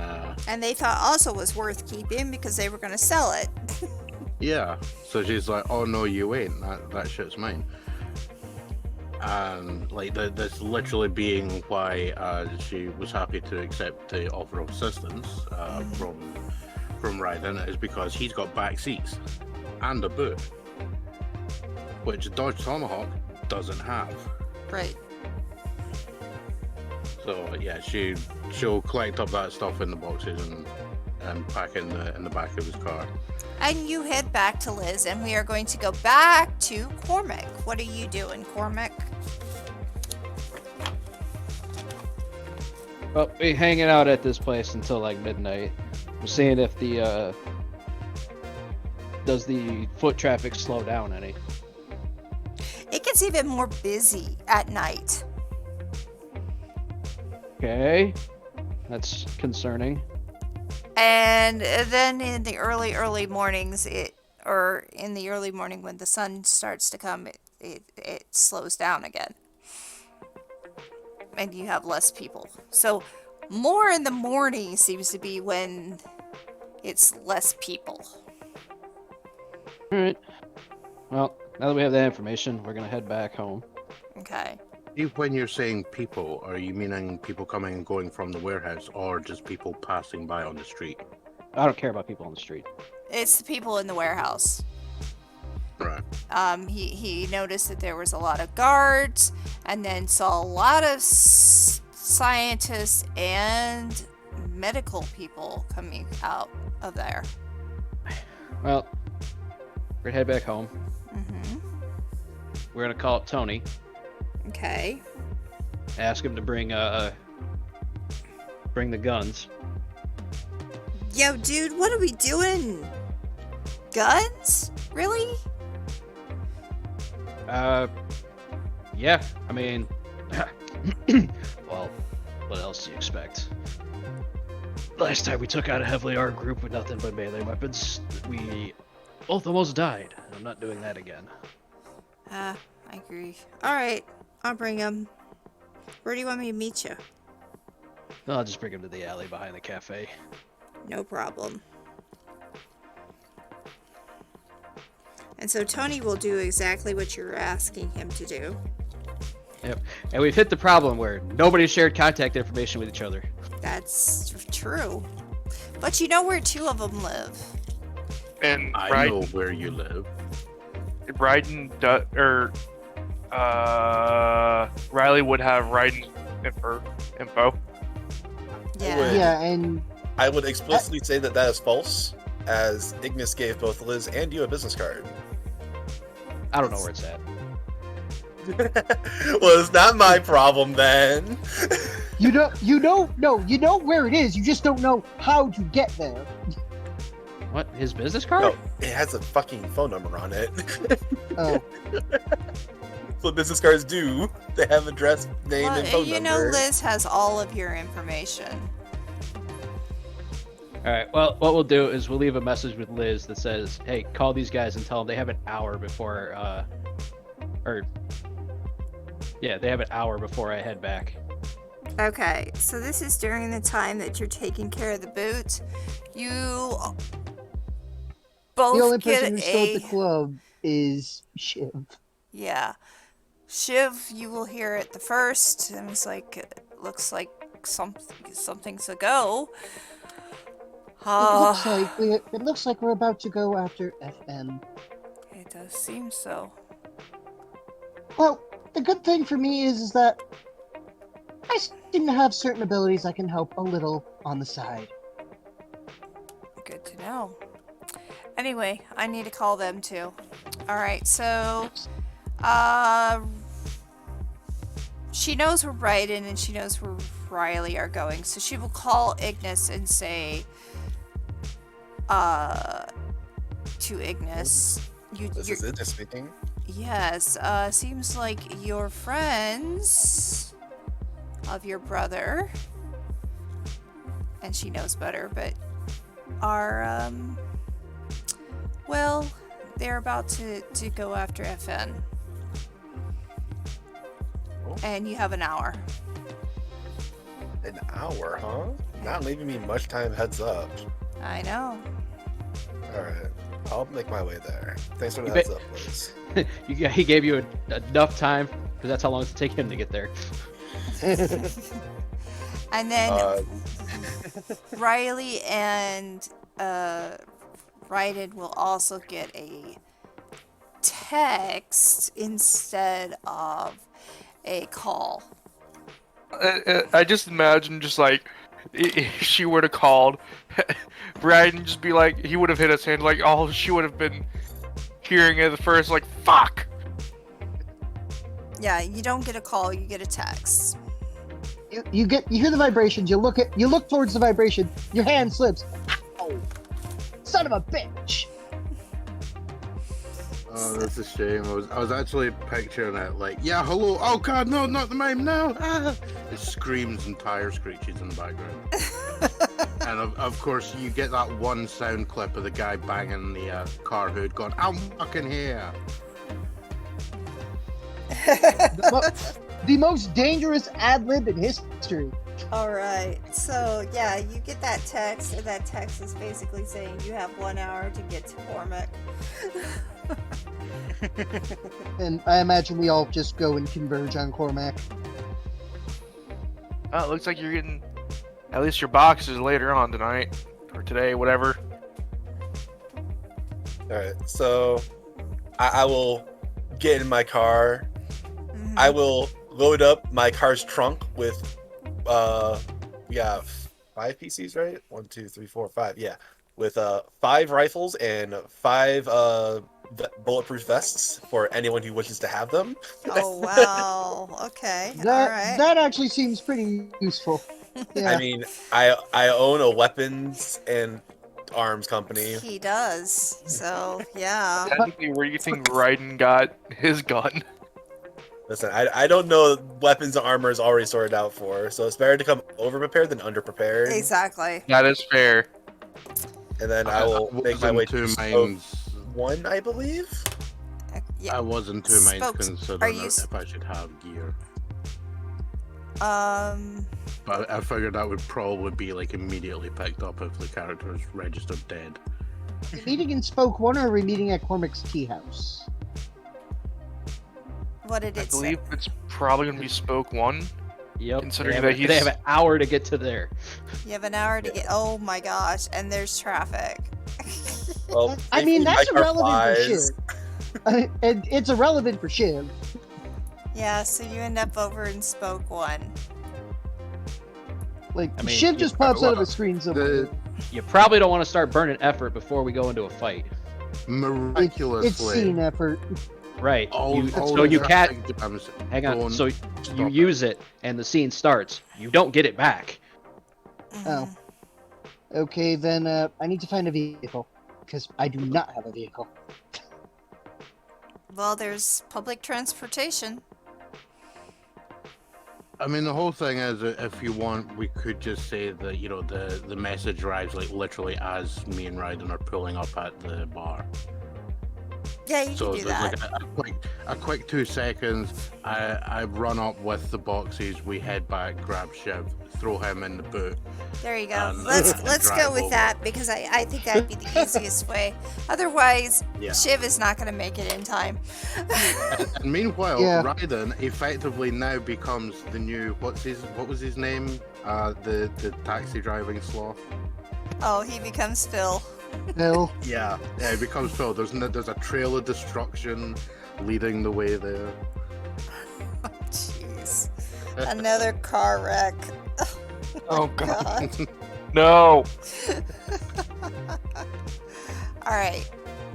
they thought also was worth keeping because they were going to sell it. Yeah, so she's like, "Oh no, you ain't. That shit's mine." And like that's literally being why she was happy to accept the offer of assistance from Raiden, is because he's got back seats and a boot, which Dodge Tomahawk doesn't have. Right. So yeah, she'll collect up that stuff in the boxes and pack it in the back of his car. And you head back to Liz, and we are going to go back to Cormac. What are you doing, Cormac? Well, we're hanging out at this place until like midnight. We're seeing if the does the foot traffic slow down any? It gets even more busy at night. Okay, that's concerning. And then in the early mornings, in the early morning when the sun starts to come, it slows down again. And you have less people. So more in the morning seems to be when it's less people. Alright. Well, now that we have that information, we're gonna head back home. Okay. When you're saying people, are you meaning people coming and going from the warehouse, or just people passing by on the street? I don't care about people on the street. It's the people in the warehouse. Right. He noticed that there was a lot of guards, and then saw a lot of scientists and medical people coming out of there. Well, we're gonna head back home. Mm-hmm. We're gonna call up Tony. Okay. Ask him to bring the guns. Yo, dude, what are we doing? Guns? Really? Yeah. I mean, well, what else do you expect? Last time we took out a heavily armed group with nothing but melee weapons, we both almost died. I'm not doing that again. I agree. Alright, I'll bring him. Where do you want me to meet you? I'll just bring him to the alley behind the cafe. No problem. And so Tony will do exactly what you're asking him to do. Yep. And we've hit the problem where nobody shared contact information with each other. That's true. But you know where two of them live. And I know where you live. Raiden Riley would have Raiden's info. Yeah. Yeah, and I would explicitly say that is false, as Ignis gave both Liz and you a business card. I don't know where it's at. Well, it's not my problem then. you know where it is. You just don't know how to get there. What? His business card? No, it has a fucking phone number on it. Oh. That's what business cards do. They have address, name, and phone you number. know Liz has all of your information. Alright, well, what we'll do is we'll leave a message with Liz that says, hey, call these guys and tell them they have an hour before, they have an hour before I head back. Okay, so this is during the time that you're taking care of the boot. You both The only get person who's still at the club is Shiv. Yeah. Shiv, you will hear it the first, and it's like, it looks like something's a go. It looks like we're about to go after FM. It does seem so. Well, the good thing for me is that I seem to have certain abilities I can help a little on the side. Good to know. Anyway, I need to call them too. Alright, so she knows where Raiden and she knows where Riley are going, so she will call Ignis and say to Ignis, This is Ignis speaking. yes, seems like you're friends of your brother, and she knows better, but are well, they're about to go after FN. And you have an hour. An hour, huh? Not leaving me much time heads up. I know. Alright, I'll make my way there. Thanks for the heads up, Liz. He gave you enough time, because that's how long it take him to get there. And then Riley and Raiden will also get a text instead of a call. I just imagine just like if she would have called, Raiden just be like, he would have hit his hand like, oh, she would have been hearing it at first, like, fuck. Yeah, you don't get a call, you get a text. You hear the vibrations. You look towards the vibration. Your hand slips. Ow! Son of a bitch! Oh, that's a shame. I was actually picturing it like, yeah, hello. Oh God, no, not the mime, no! Ah! It screams and tire screeches in the background. And of course, you get that one sound clip of the guy banging the car hood, going, "I'm fucking here." The most dangerous ad lib in history. All right. So yeah, you get that text, and that text is basically saying you have 1 hour to get to Cormac. And I imagine we all just go and converge on Cormac. Oh, it looks like you're getting at least your boxes later on tonight or today, whatever. All right, so I will get in my car. Mhm. I will load up my car's trunk with, we have 5 PCs, right? 1, 2, 3, 4, 5. Yeah, with 5 rifles and 5 bulletproof vests for anyone who wishes to have them. Oh wow. Okay. All right. That actually seems pretty useful. Yeah. I mean, I own a weapons and arms company. He does. So yeah. Technically, where do you think Raiden got his gun? Listen, I don't know weapons and armor is already sorted out for, so it's better to come over prepared than under prepared. Exactly. That is fair. And then I will make my way to minds. Spoke 1, I believe. Yeah. I was in 2 minds Spokes- are considering you if I should have gear. But I figured that would probably be like immediately picked up if the character is registered dead. Are we meeting in Spoke 1 or are we meeting at Cormac's tea house? What did I it say? believe it's probably going to be Spoke 1. Yep. Considering they that have, they have an hour to get to there. You have an hour to get. Oh my gosh! And there's traffic. Well, I mean, that's my car irrelevant for flies. Shiv. It's irrelevant for Shiv. Yeah. So you end up over in Spoke 1. Like, I mean, Shiv just pops out of well, a screen somewhere. The You probably don't want to start burning effort before we go into a fight. miraculously, It's scene effort. Right. all So the you can't. traffic jams Hang on. don't So you stop use it, and the scene starts. You don't get it back. Oh. Okay, then I need to find a vehicle. Because I do not have a vehicle. Well, there's public transportation. I mean, the whole thing is, if you want, we could just say that, you know, the message arrives like literally as me and Raiden are pulling up at the bar. Yeah, you So can do there's that. like a quick 2 seconds. I run up with the boxes. We head back, grab Shiv, throw him in the boot. There you go. and Let's drive go with over. that because I think that'd be the easiest way. Otherwise, Yeah. Shiv is not going to make it in time. And meanwhile, Yeah. Raiden effectively now becomes the new what was his name? The taxi driving sloth. Oh, he becomes Phil. No. Yeah, it becomes Phil. There's a trail of destruction leading the way there. Jeez. Another car wreck. Oh god. God. No. All right.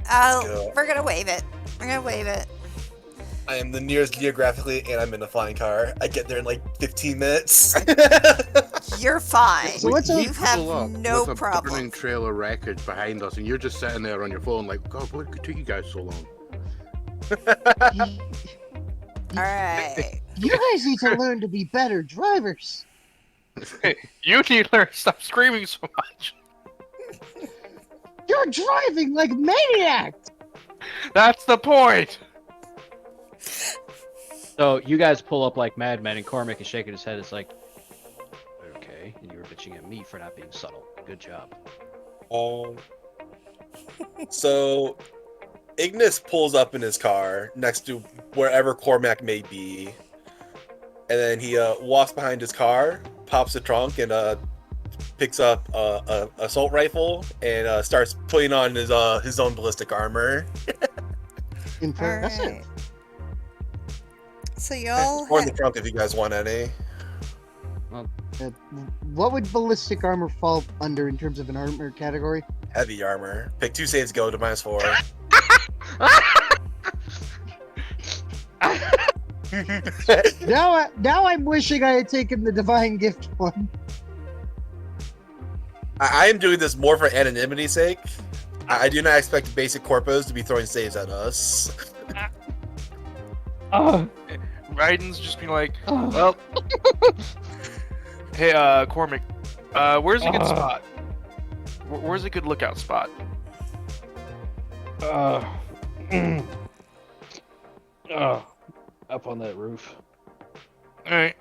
Go. We're going to wave it. We're going to wave it. I am the nearest geographically, and I'm in a flying car. I get there in like 15 minutes. You're fine. So what's you up? have Pull up no with a problem. burning trail of wreckage behind us, and you're just sitting there on your phone, like, God, what took you guys so long? All right. You guys need to learn to be better drivers. You need to learn to stop screaming so much. You're driving like maniacs. That's the point. So you guys pull up like madmen, and Cormac is shaking his head. It's like, okay, and you were bitching at me for not being subtle. Good job. So Ignis pulls up in his car next to wherever Cormac may be, and then he walks behind his car, pops the trunk, and picks up a assault rifle and starts putting on his own ballistic armor. Impressive. Alright. So y'all Or in the trunk if you guys want any. What would ballistic armor fall under in terms of an armor category? Heavy armor. Pick 2 saves, go to -4. Now I'm wishing I had taken the divine gift one. I am doing this more for anonymity's sake. I do not expect basic corpos to be throwing saves at us. Raiden's just being like, Oh. well, hey, Cormac, where's a good spot? Where's a good lookout spot? Up on that roof. Alright.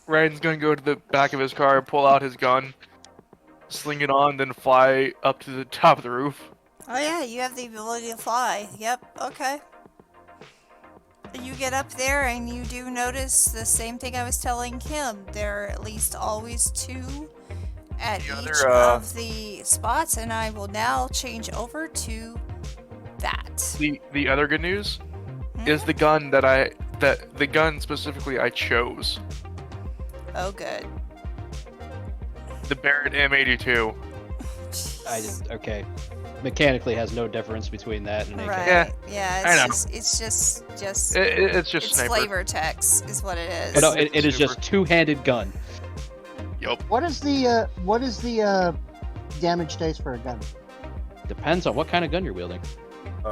Ryan's gonna go to the back of his car, pull out his gun, sling it on, then fly up to the top of the roof. Oh yeah, you have the ability to fly. Yep, okay. You get up there and you do notice the same thing I was telling him. There are at least always two at The each other, of the spots, and I will now change over to that. The other good news is the gun the gun specifically I chose. Oh, good. The Barrett M82. Okay. Mechanically has no difference between that and AK. Right. Yeah, Yeah, I know. it's just It's just it's sniper. flavor text is what it is. But no, it is Super. just two-handed gun. Yup. What is the damage dice for a gun? Depends on what kind of gun you're wielding.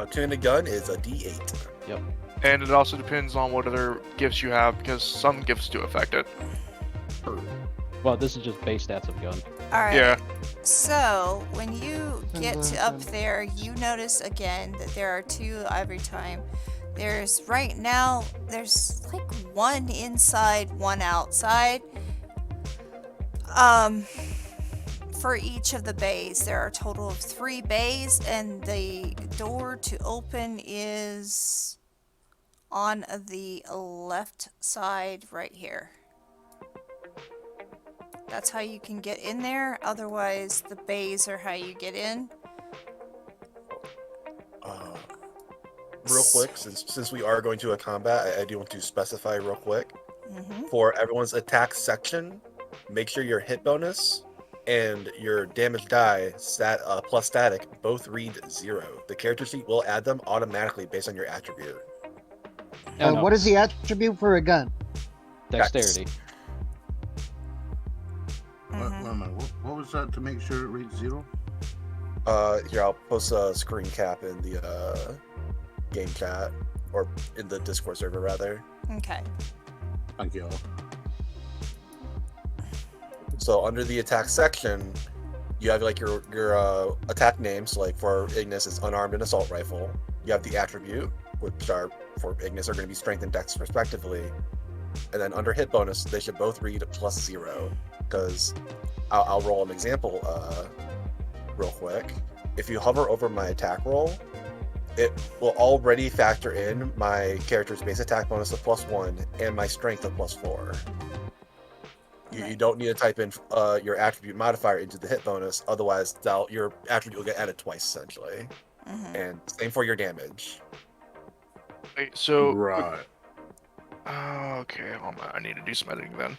Two-handed gun is a D8. And it also depends on what other gifts you have, because some gifts do affect it. Well, this is just base stats of gun. Alright. Yeah. So, when you get up there, you notice again that there are two every time. There's right now, there's like one inside, one outside. For each of the bays, there are a total of 3 bays, and the door to open is on the left side right here. That's how you can get in there. Otherwise, the bays are how you get in. Real quick, since we are going to a combat, I do want to specify real quick. Mm-hmm. For everyone's attack section, make sure your hit bonus and your damage die plus static both read 0. The character sheet will add them automatically based on your attribute. Oh, no. What is the attribute for a gun? Dexterity. Wait a minute, what was that to make sure it reads 0? Here, I'll post a screen cap in the game chat, or in the Discord server rather. Okay. Thank you all. So under the attack section, you have like your attack names. Like for Ignis, it's unarmed and assault rifle. You have the attribute, which are for Ignis are going to be strength and dex respectively. And then under hit bonus, they should both read +0. Because I'll roll an example real quick. If you hover over my attack roll, it will already factor in my character's base attack bonus of +1 and my strength of +4. You don't need to type in your attribute modifier into the hit bonus, otherwise your attribute will get added twice essentially. Mm-hmm. And same for your damage. Wait, so... Right. Okay, hold on. I need to do some editing then.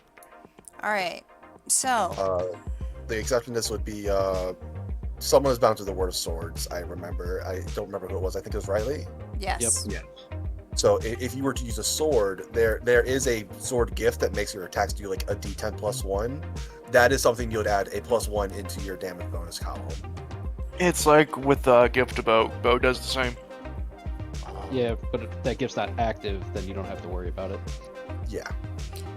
Alright. So, The exception to this would be someone is bound to the Word of Swords. I remember. I don't remember who it was. I think it was Riley. yes. Yes. So if you were to use a sword, there is a sword gift that makes your attacks do like a D10 +1. That is something you would add a +1 into your damage bonus column. It's like with gift bow. Bow does the same. Yeah, but if that gift's not active, then you don't have to worry about it. Yeah.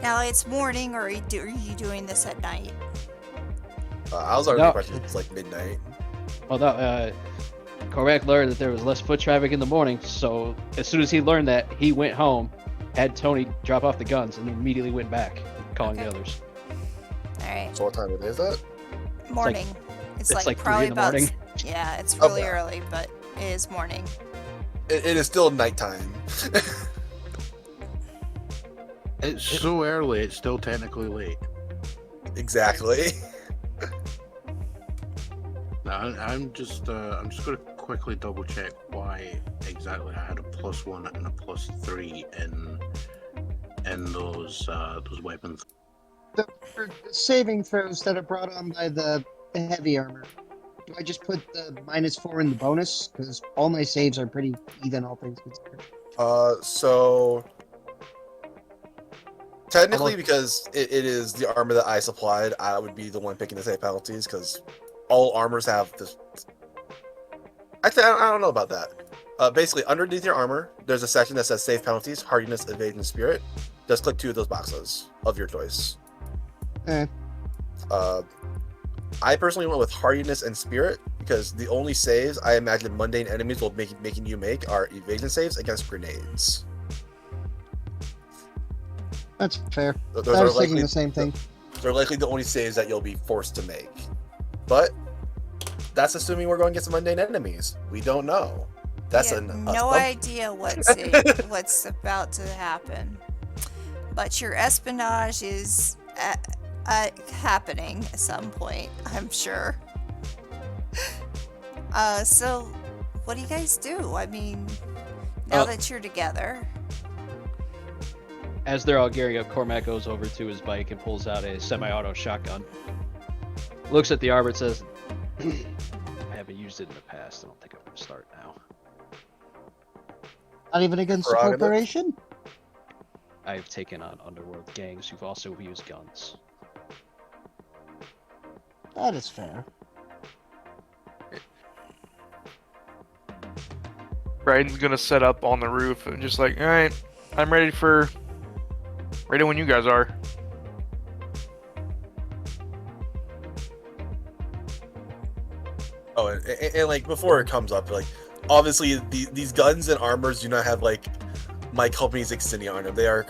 Now it's morning, or are you doing this at night? I was already No. impressed it's like midnight. Well, no, Cormac learned that there was less foot traffic in the morning, so as soon as he learned that, he went home, had Tony drop off the guns, and immediately went back, calling the Okay. others. Alright. So what time it is that? Morning. It's it's like 3 probably in the about. morning. Yeah, it's Oh, really yeah. early, but it is morning. It is still nighttime. It's so early, it's still technically late. Exactly. Now, I'm just going to quickly double check why exactly I had a +1 and a +3 in those weapons. The saving throws that are brought on by the heavy armor. Do I just put the -4 in the bonus? Because all my saves are pretty even, all things considered. So technically, because it is the armor that I supplied, I would be the one picking the save penalties because all armors have this Actually, I don't know about that. Basically, underneath your armor, there's a section that says save penalties, hardiness, evasion, spirit. Just click 2 of those boxes of your choice. Eh. I personally went with hardiness and spirit because the only saves I imagine mundane enemies will making you make are evasion saves against grenades. That's fair. Those I are was thinking likely the same thing. They're likely the only saves that you'll be forced to make. But that's assuming we're going against mundane enemies. We don't know. That's no idea what's about to happen. But your espionage is happening at some point, I'm sure. So what do you guys do? I mean, now that you're together. As they're all gearing up, Cormac goes over to his bike and pulls out a semi-auto shotgun. Looks at the arbor and says, I haven't used it in the past. I don't think I'm going to start now. Not even against the Prerogative. corporation? I've taken on underworld gangs who've also used guns. That is fair. Briden's gonna set up on the roof and just like, all right, I'm ready when you guys are. Oh, and like before it comes up, like obviously these guns and armors do not have like my company's insignia on them. They are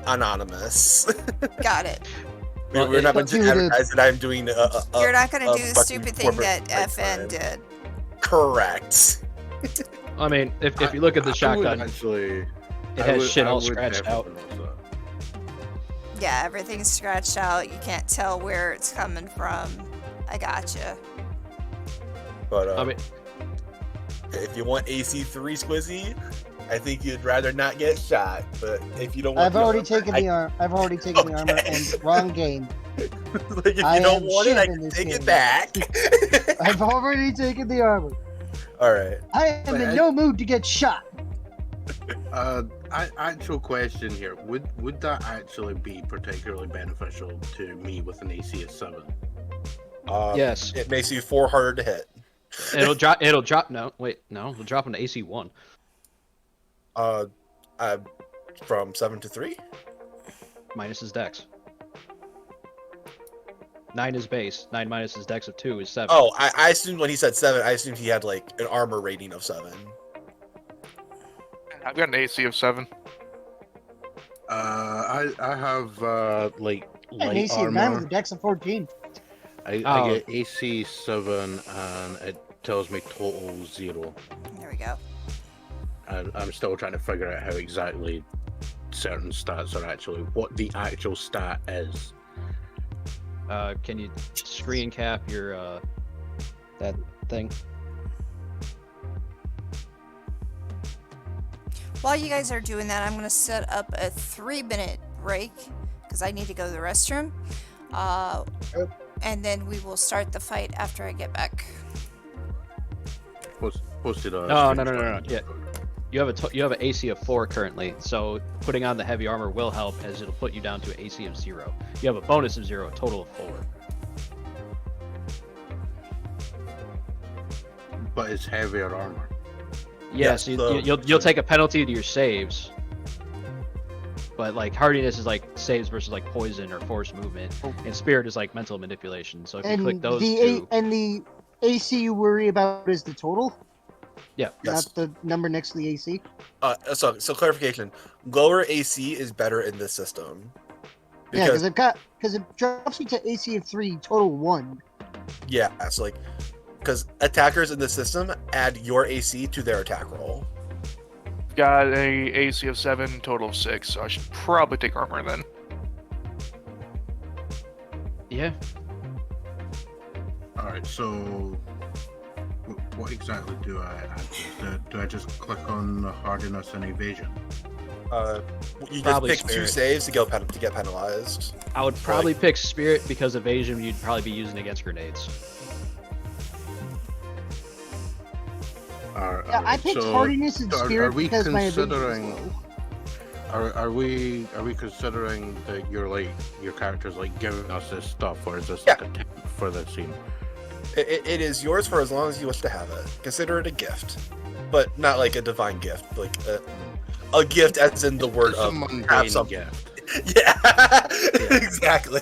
anonymous. Got it. We're not going to advertise that I'm doing. You're not going to do the fucking stupid thing that corporate FN crime. did. Correct. I mean, if you look at the shotgun, Actually, it has shit all scratched out. Yeah, everything's scratched out. You can't tell where it's coming from. I gotcha. But I mean, if you want AC3 Squizzy, I think you'd rather not get shot. But if you don't want, I've already taken the armor. I've already taken the armor, and wrong game. like if you I don't am want it, I shit in can this take game. it back. I've already taken the armor. All right. I am in no mood to get shot. Actual question here: Would that actually be particularly beneficial to me with an AC of 7? yes. It makes you 4 harder to hit. It'll drop. It'll drop. No, wait, no. It'll drop into AC 1. From 7 to 3. Minus his dex. 9 is base. 9 minus his dex of 2 is 7. Oh, I assumed when he said 7, I assumed he had like an armor rating of 7. I've got an AC of 7. I have like An light AC of 9 with a armor. dex of 14. I get AC 7 and it tells me total 0. There we go. I'm still trying to figure out how exactly certain stats are actually what the actual stat is. Can you screen cap your that thing? While you guys are doing that, I'm going to set up a 3-minute break because I need to go to the restroom. And then we will start the fight after I get back. Posted a No. Yeah. You have an AC of 4 currently, so putting on the heavy armor will help as it'll put you down to an AC of 0. You have a bonus of 0, a total of 4. But it's heavier armor. Yes, you'll take a penalty to your saves. But like hardiness is like saves versus like poison or force movement, and spirit is like mental manipulation. So if you click those two, and the AC you worry about is the total, yeah, Yes. not the number next to the AC. So clarification: lower AC is better in this system. Yeah, because it drops you to AC of 3, total 1. Yeah, so like, because attackers in the system add your AC to their attack roll. Got a AC of 7, total of 6, so I should probably take armor then. yeah. All right, so what exactly do I add? Do I just click on hardiness and evasion? You just Probably pick 2 spirit. saves to get penalized. I would probably pick spirit because evasion you'd probably be using against grenades. Yeah, I picked hardiness and spirit because my ability is considering? low. Are we considering that your character's like giving us this stuff, or is this Yeah. like a tip for the scene? It is yours for as long as you wish to have it. Consider it a gift, but not like a divine gift, like a gift as in the word It's a of mundane something. gift. Yeah, exactly.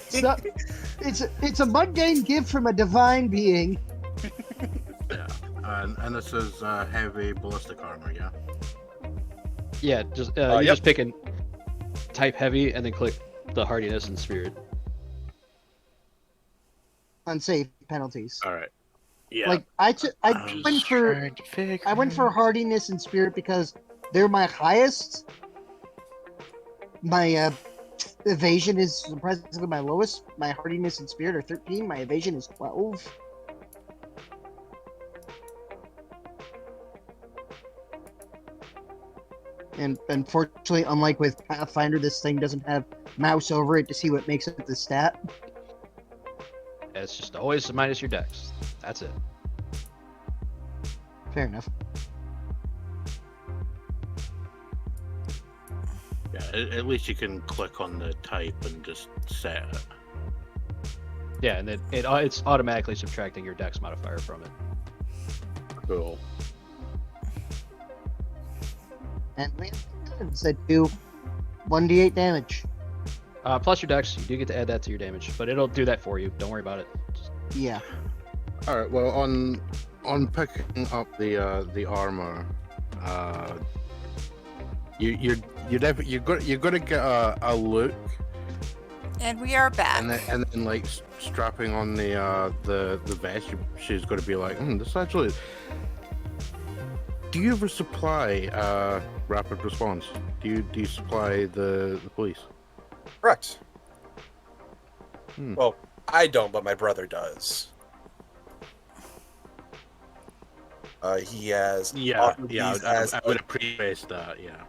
It's a mundane gift from a divine being. Yeah, and this is heavy ballistic armor. Yeah. Yeah, just you Yep. just pick and type heavy and then click the hardiness and spirit. Unsafe penalties. All right. Yeah. Like I went for hardiness and spirit because they're my highest. My evasion is surprisingly my lowest. My hardiness and spirit are 13. My evasion is 12. And unfortunately, unlike with Pathfinder, this thing doesn't have mouse over it to see what makes it the stat. It's just always minus your dex. That's it. Fair enough. Yeah. At least you can click on the type and just set it. Yeah, and then it's automatically subtracting your dex modifier from it. Cool. And we have guns that do 1d8 damage. Plus your dex, you do get to add that to your damage, but it'll do that for you. Don't worry about it. Yeah. All right. Well, on picking up the armor, you're gonna get a look, And we are back. and then like strapping on the vest, she's gonna be like, this actually. Do you ever supply rapid response? Do you supply the police? Correct. Hmm. Well, I don't, but my brother does. He has. offered these as I would appreciate that. Yeah,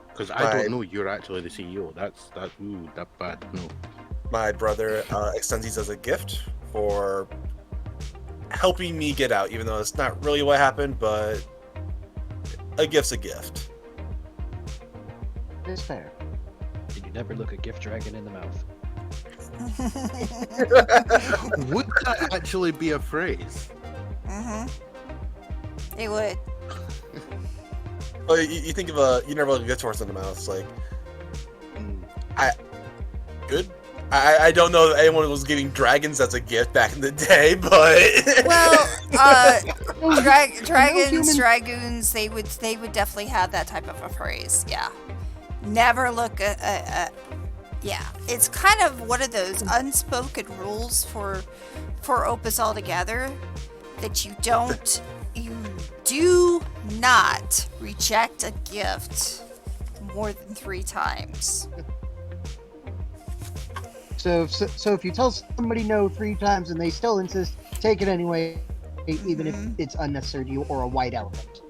because I My- don't know you're actually the CEO. That's bad. No. My brother extends these as a gift for helping me get out, even though it's not really what happened, but a gift's a gift. It's fair. And you never look a gift dragon in the mouth. Would that actually be a phrase? It would. Well, you think of you never look a gift horse in the mouth. It's like, good. I don't know if anyone was getting dragons as a gift back in the day, but Well, dragons, humans- dragoons, they would definitely have that type of a phrase. Yeah. Never look yeah. It's kind of one of those unspoken rules for Opus altogether that you do not reject a gift more than 3 times. So if you tell somebody no 3 times and they still insist, take it anyway, even if it's unnecessary to you or a white elephant.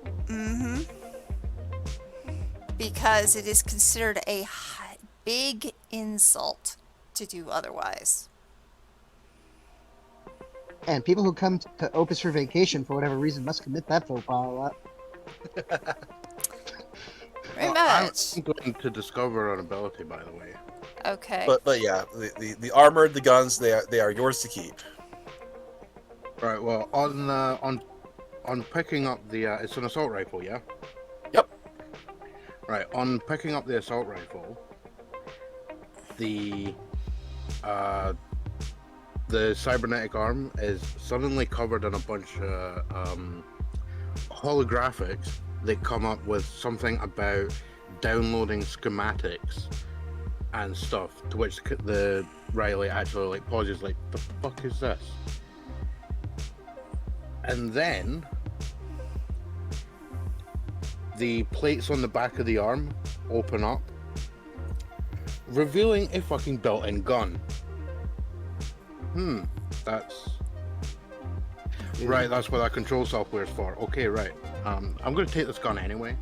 Because it is considered a big insult to do otherwise. And people who come to Opus for vacation for whatever reason must commit that faux pas a lot. Very much. I'm going to discover an ability, by the way. Okay. but yeah, the armor, the guns, they are yours to keep. Right. Well, on picking up the it's an assault rifle, yeah. Yep. Right. On picking up the assault rifle, the cybernetic arm is suddenly covered in a bunch of holographics that come up with something about downloading schematics and stuff, to which the Riley actually like pauses, like, the fuck is this? And then the plates on the back of the arm open up, revealing a fucking built-in gun. That's right. That's what that control software is for. Okay, right. I'm gonna take this gun anyway.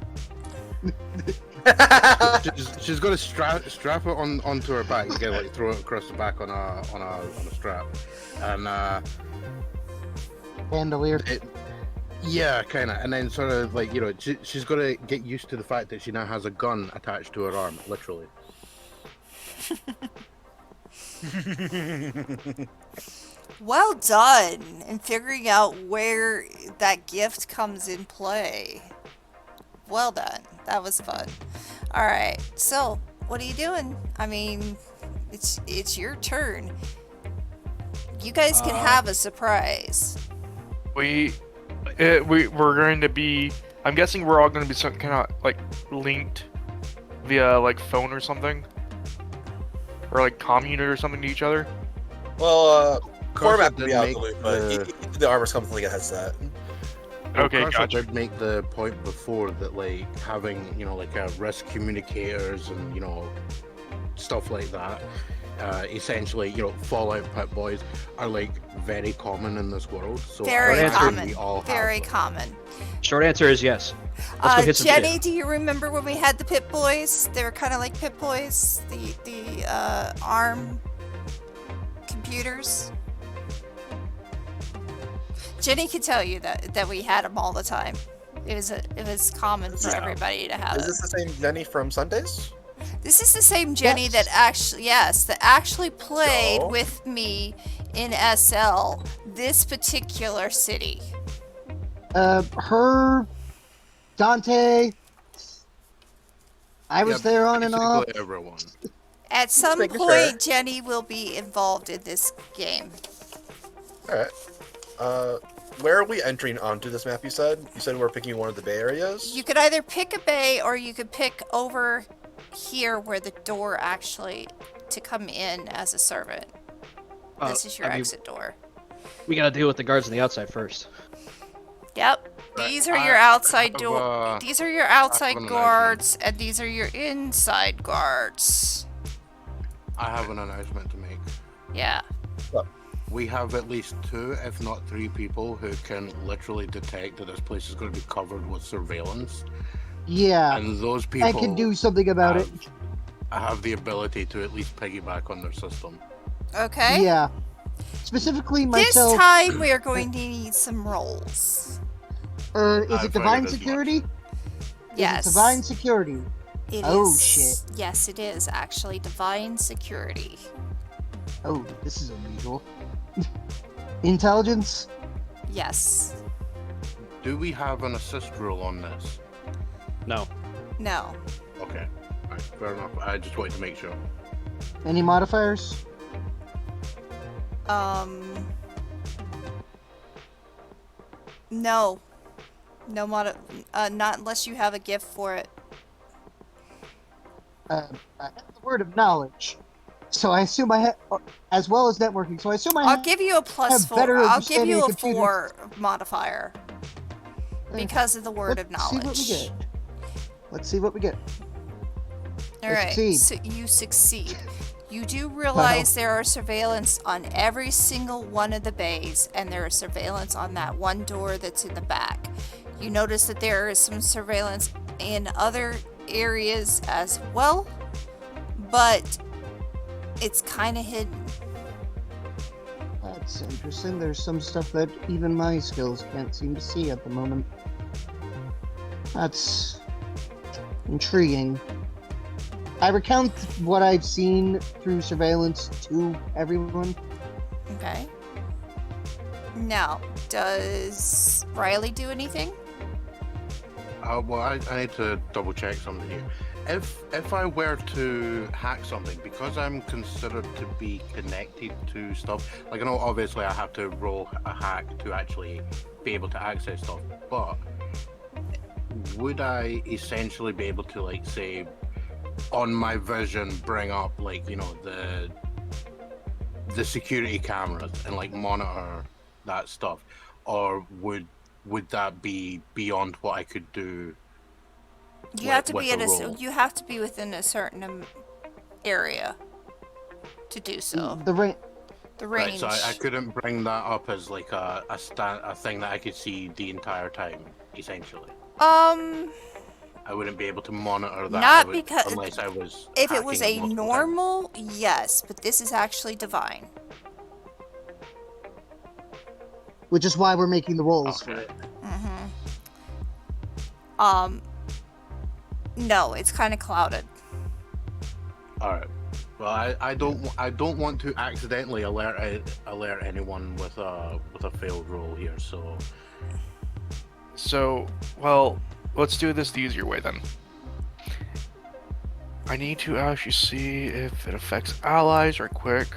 she's gonna strap it onto her back and like throw it across the back on a strap, and Bandolier. yeah, kind of, and then sort of like, you know, she's gonna get used to the fact that she now has a gun attached to her arm, literally. Well done in figuring out where that gift comes in play. Well done. That was fun. All right. So, what are you doing? I mean, it's your turn. You guys can have a surprise. We're going to be. I'm guessing we're all going to be some kind of like linked via like phone or something, or like comm unit or something to each other. Well, Karsa format would did be out make the loop, but the armor's comes with like a headset. Okay, Karsa gotcha. did make the point before that like having like risk communicators and stuff like that. Essentially, Fallout Pit Boys are like very common in this world. So Very I imagine common. we all Very have them. common. Short answer is yes. Let's go hit some Jenny, shit. do you remember when we had the Pit Boys? They were kind of like Pit Boys, the ARM computers. Jenny could tell you that we had them all the time. It was common for Yeah. everybody to have Is it. this the same Jenny from Sundays? This is the same Jenny Yes. that actually played No. with me in SL this particular city. Her, Dante. I was Yeah, there on and off. basically everyone. At some making point, sure. Jenny will be involved in this game. Alright. Where are we entering onto this map, you said? You said we're picking one of the bay areas? You could either pick a bay or you could pick over here where the door actually to come in as a servant. This is your I mean, exit door. we gotta deal with the guards on the outside first. Yep. Right, These are I your outside have, door. These are your outside an guards, and these are your inside guards. I have an announcement to make. Yeah. We have at least 2, if not 3 people who can literally detect that this place is going to be covered with surveillance. Yeah, And those people I can do something about it. have the ability to at least piggyback on their system. Okay. Yeah. Specifically This myself. time we are going to need some rolls. Is I it figured divine as much. security? Yes. Is it divine security? It Oh, is- shit. Yes, it is actually divine security. Oh, this is unusual. Intelligence? Yes. Do we have an assist rule on this? No. No. Okay. Alright, fair enough. I just wanted to make sure. Any modifiers? No. No not unless you have a gift for it. I have the word of knowledge. So I assume I have, as well as networking. So I assume I I'll have. give you a plus have 4. better I'll give understanding you of a computers. 4 modifier because of the word of Let's see what we knowledge. get. Let's see what we get. All I right, succeed. so you succeed. You do realize there are surveillance on every single one of the bays, and there is surveillance on that one door that's in the back. You notice that there is some surveillance in other areas as well, but it's kind of hidden. That's interesting. There's some stuff that even my skills can't seem to see at the moment. That's intriguing. I recount what I've seen through surveillance to everyone. Okay. Now, does Riley do anything? Well, I need to double check something here. If I were to hack something, because I'm considered to be connected to stuff, like I know obviously I have to roll a hack to actually be able to access stuff, but would I essentially be able to, like, say, on my vision, bring up, like, you know, the security cameras and, like, monitor that stuff, or would that be beyond what I could do? You have to with be in the a roll? you have to be within a certain area to do so. The range. The Right, range. so I couldn't bring that up as like a thing that I could see the entire time, essentially. I wouldn't be able to monitor that. Not because- unless I was. if it was a hacking multiple times. normal, yes, but this is actually divine. Which is why we're making the rolls for Okay. it. No, it's kind of clouded. All right. Well, I don't want to accidentally alert anyone with a failed roll here. So, well, let's do this the easier way then. I need to actually see if it affects allies right quick.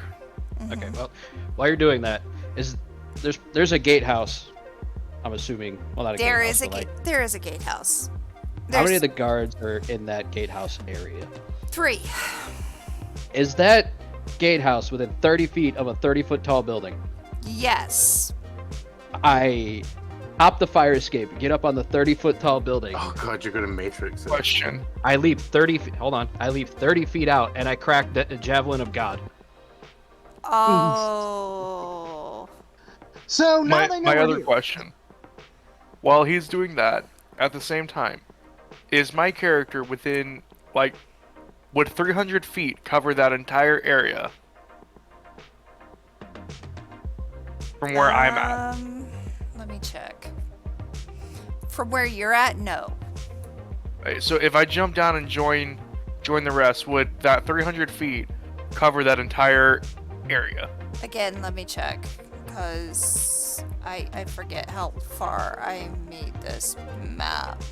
Okay, well, while you're doing that, there's a gatehouse. I'm assuming. Well, not a There gatehouse. is a but, like, there is a gatehouse. how many of the guards are in that gatehouse area? 3. Is that gatehouse within 30 feet of a 30-foot tall building? Yes. I hop the fire escape, get up on the 30-foot tall building. oh god, you're gonna matrix it. Question. I leap 30 feet. Hold on. I leap 30 feet out, and I crack the javelin of God. Oh. So now they know My we're other here. question. While he's doing that, at the same time, is my character within, like, would 300 feet cover that entire area from where I'm at? Let me check. From where you're at, no. Right, so if I jump down and join the rest, would that 300 feet cover that entire area? Again, let me check. Because I forget how far I made this map.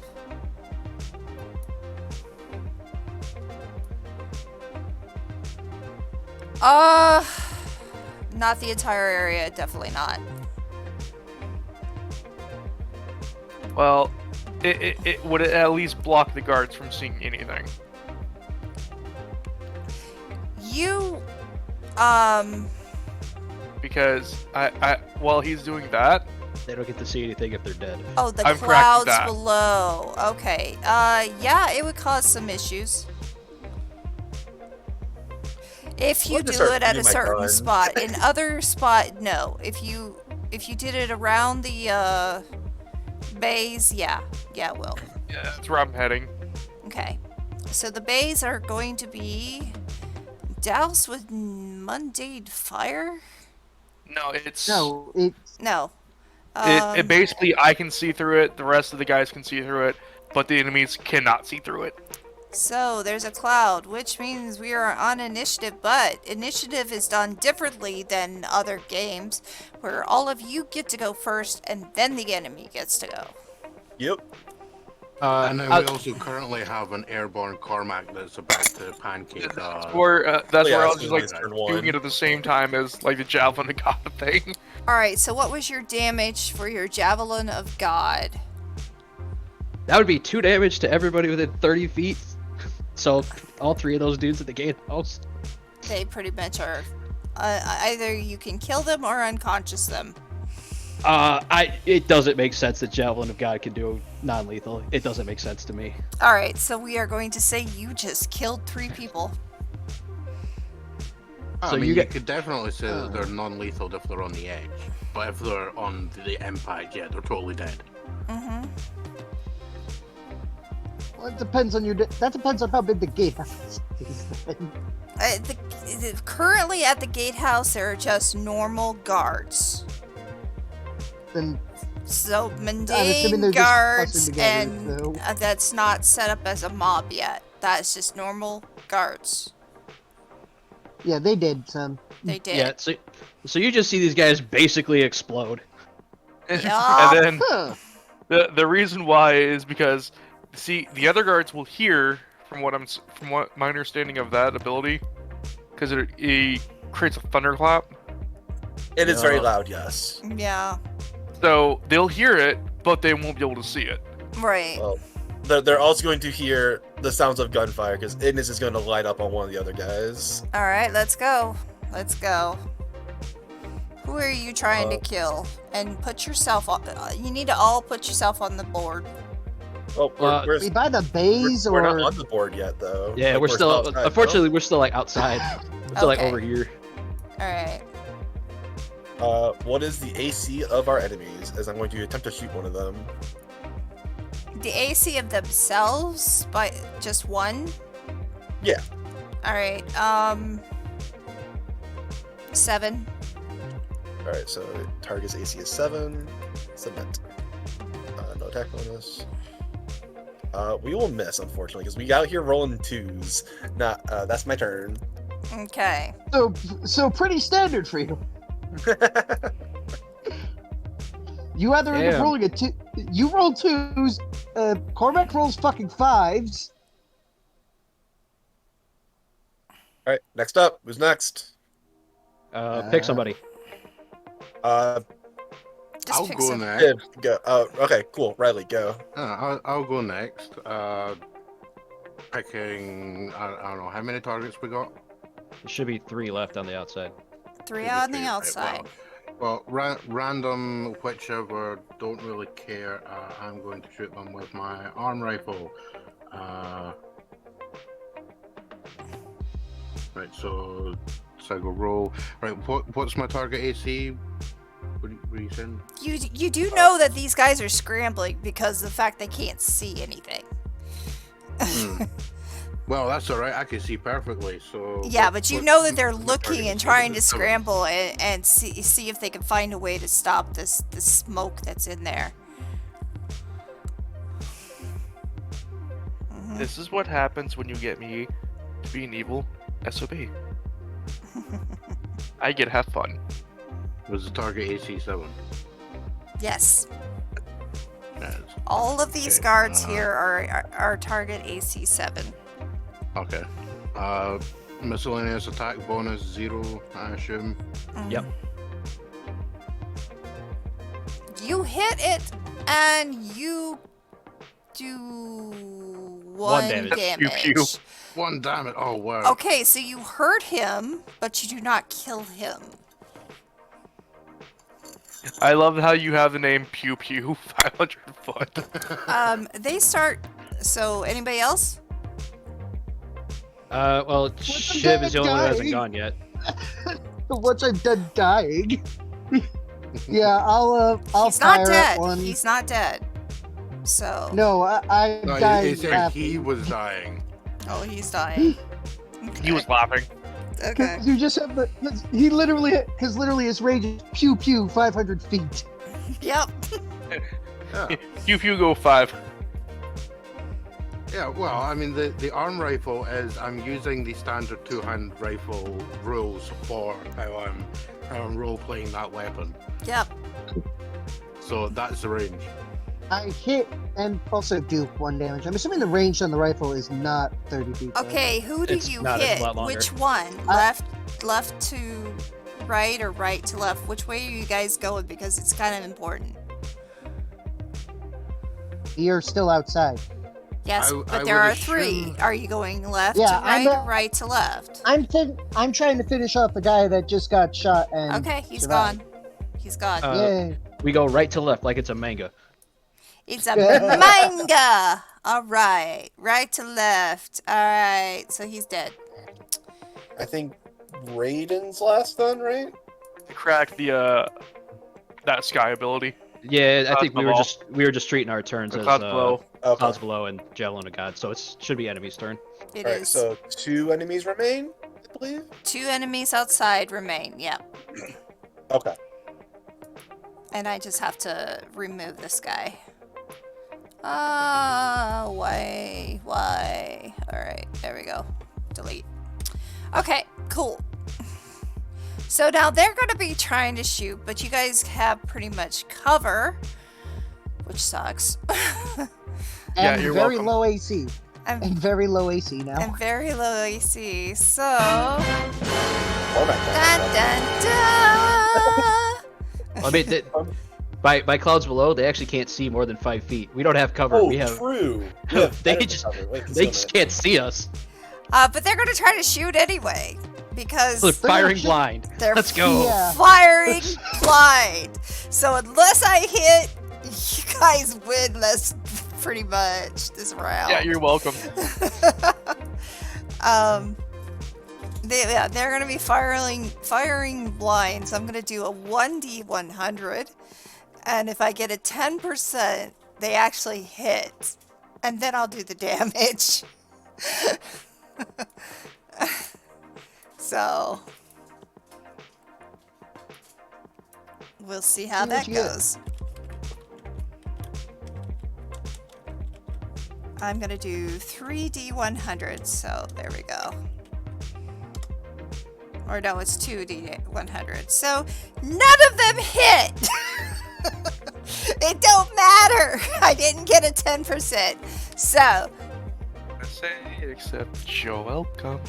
Not the entire area, definitely not. Well, it would at least block the guards from seeing anything. You, Because I while he's doing that, They don't get to see anything if they're dead. oh, the I've cracked clouds that. below. Okay. Yeah, it would cause some issues. If you I'll do just start it at a using my certain gun. spot, in other spot, no. If you did it around the bays, yeah, it will. yeah, that's where I'm heading. Okay, so the bays are going to be doused with mundane fire. No, it's No, it No. it basically I can see through it. The rest of the guys can see through it, but the enemies cannot see through it. So there's a cloud, which means we are on initiative, but initiative is done differently than other games, where all of you get to go first and then the enemy gets to go. Yep. And then we also currently have an airborne Cormac that's about to pancake. That's Uh, where I was just like turn doing one. it at the same time as like the javelin of God thing. Alright, so what was your damage for your Javelin of God? That would be 2 damage to everybody within 30 feet. So all 3 of those dudes at the gatehouse. They pretty much are, either you can kill them or unconscious them. It doesn't make sense that Javelin of God can do non-lethal. It doesn't make sense to me. Alright, so we are going to say you just killed 3 people. I So mean, you you get- could definitely say that they're non-lethal if they're on the edge, but if they're on the impact, yeah, they're totally dead. Mm-hmm. well, it depends on that depends on how big the gatehouse is. Then. Currently at the gatehouse, there are just normal guards. Then So assuming mundane they're just guards, fussing together, and so- that's not set up as a mob yet. That's just normal guards. Yeah, they did some. They did. Yeah, so you just see these guys basically explode. Yeah. And then Huh. the reason why is because see the other guards will hear from what my understanding of that ability, because it creates a thunderclap. It is very Yeah. loud, yes. Yeah. So they'll hear it, but they won't be able to see it. Right. Well, they're also going to hear the sounds of gunfire because Ignis is going to light up on one of the other guys. All right. Let's go. Let's go. Who are you trying to kill? And put yourself on. You need to all put yourself on the board. Oh, Are we by the bays we're or? not on the board yet, though. Yeah, Like, we're still. outside, no? Unfortunately, we're still like outside. We're still like Okay. over here. All right. What is the AC of our enemies? As I'm going to attempt to shoot one of them. The AC of themselves by just one. Yeah. All right. 7. All right, so target's AC is 7. Submit. No attack bonus. We will miss, unfortunately, because we out here rolling 2s. Not. That's my turn. Okay. So pretty standard for you. You either end up Damn. rolling a two. You roll twos. Cormac rolls fucking fives. All right, next up. Who's next? Pick somebody. Just I'll pick go some. next. Dib, go. Okay, cool. Riley, go. I'll go next. Picking. I don't know how many targets we got. There should be 3 left on the outside. 3 Maybe on the two, right, outside. Well, random, whichever, don't really care. I'm going to shoot them with my arm rifle. Right, so I go roll. Right, what's my target AC? What are you saying? You do know that these guys are scrambling because of the fact they can't see anything. Well, that's all right. I can see perfectly. So Yeah, but you know that they're what's my looking target and AC? trying to Seven. scramble and see if they can find a way to stop this smoke that's in there. This is what happens when you get me to be an evil SOB. I get to have fun. Was the target AC 7? Yes. Yes. All of these Okay, guards here are target AC 7. Okay. Miscellaneous attack bonus 0, I assume. Yep. You hit it and you do one damage. damage. Pew, pew. 1 damage. Oh, wow. Okay, so you hurt him, but you do not kill him. I love how you have the name Pew Pew 500 foot. They start. So anybody else? Well, Shiv is the only one that hasn't gone yet. Once I'm done dying. Yeah, I'll He's not fire dead. at one. He's not dead. So. No, I'm No, dying. he said after. he was dying. Oh, he's dying. He was laughing. Okay. You just have the. He literally, because literally his range is pew pew 500 feet. Yep. Yeah. Pew Pew go 5. Yeah, well, I mean, the arm rifle is, I'm using the standard 2-hand rifle rules for how I'm role-playing that weapon. Yep. So that's the range. I hit and also do 1 damage. I'm assuming the range on the rifle is not 30 feet. though. Okay, who did It's you not, it's a hit? lot longer. Which one? Left to right or right to left? Which way are you guys going? Because it's kind of important. You're still outside. Yes, I but there would are 3. assume- Are you going left Yeah, to right I'm or right to left? I'm trying to finish off the guy that just got shot and. Okay, he's survived. gone. He's gone. Yay. We go right to left like it's a manga. It's a manga. All right, right to left. All right, so he's dead. I think Raiden's last then, right? Crack the that sky ability. Yeah, I Clouds think we were just treating our turns The as clouds below. Okay. Clouds below and Javelin of God, so it should be enemy's turn. It All right, is. so 2 enemies remain, I believe. 2 enemies outside remain. Yep. Okay. And I just have to remove this guy. Why? Alright, there we go. Delete. Okay, cool. So now they're going to be trying to shoot, but you guys have pretty much cover, which sucks. Yeah, And you're very welcome. low AC. I'm, And very low AC now. I'm very low AC, so... Cormac. Dun, dun, dun. I mean, by clouds below, they actually can't see more than 5 feet. We don't have cover. Oh, we have true. They just can't see us. But they're going to try to shoot anyway, because They're firing shoot- blind. they're Let's go. Yeah. firing blind. So unless I hit, you guys win this pretty much this round. Yeah, you're welcome. They're gonna be firing blind. So I'm gonna do a 1d100, and if I get a 10%, they actually hit, and then I'll do the damage. So we'll see how See what that you get. goes. I'm gonna do 3d100, so there we go. Or no, it's 2d100. So none of them hit. It don't matter. I didn't get a 10%. So I say, except you're welcome.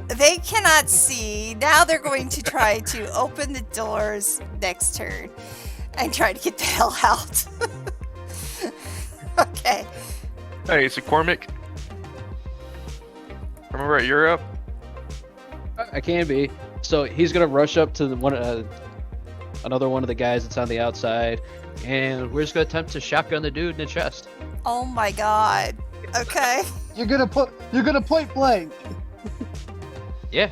they cannot see. Now they're going to try to open the doors next turn and try to get the hell out. Okay. Hey, so Cormac. Remember you're up? I can be. So he's gonna rush up to another one of the guys that's on the outside, and we're just gonna attempt to shotgun the dude in the chest. Oh my god. Okay. You're gonna point blank. Yeah.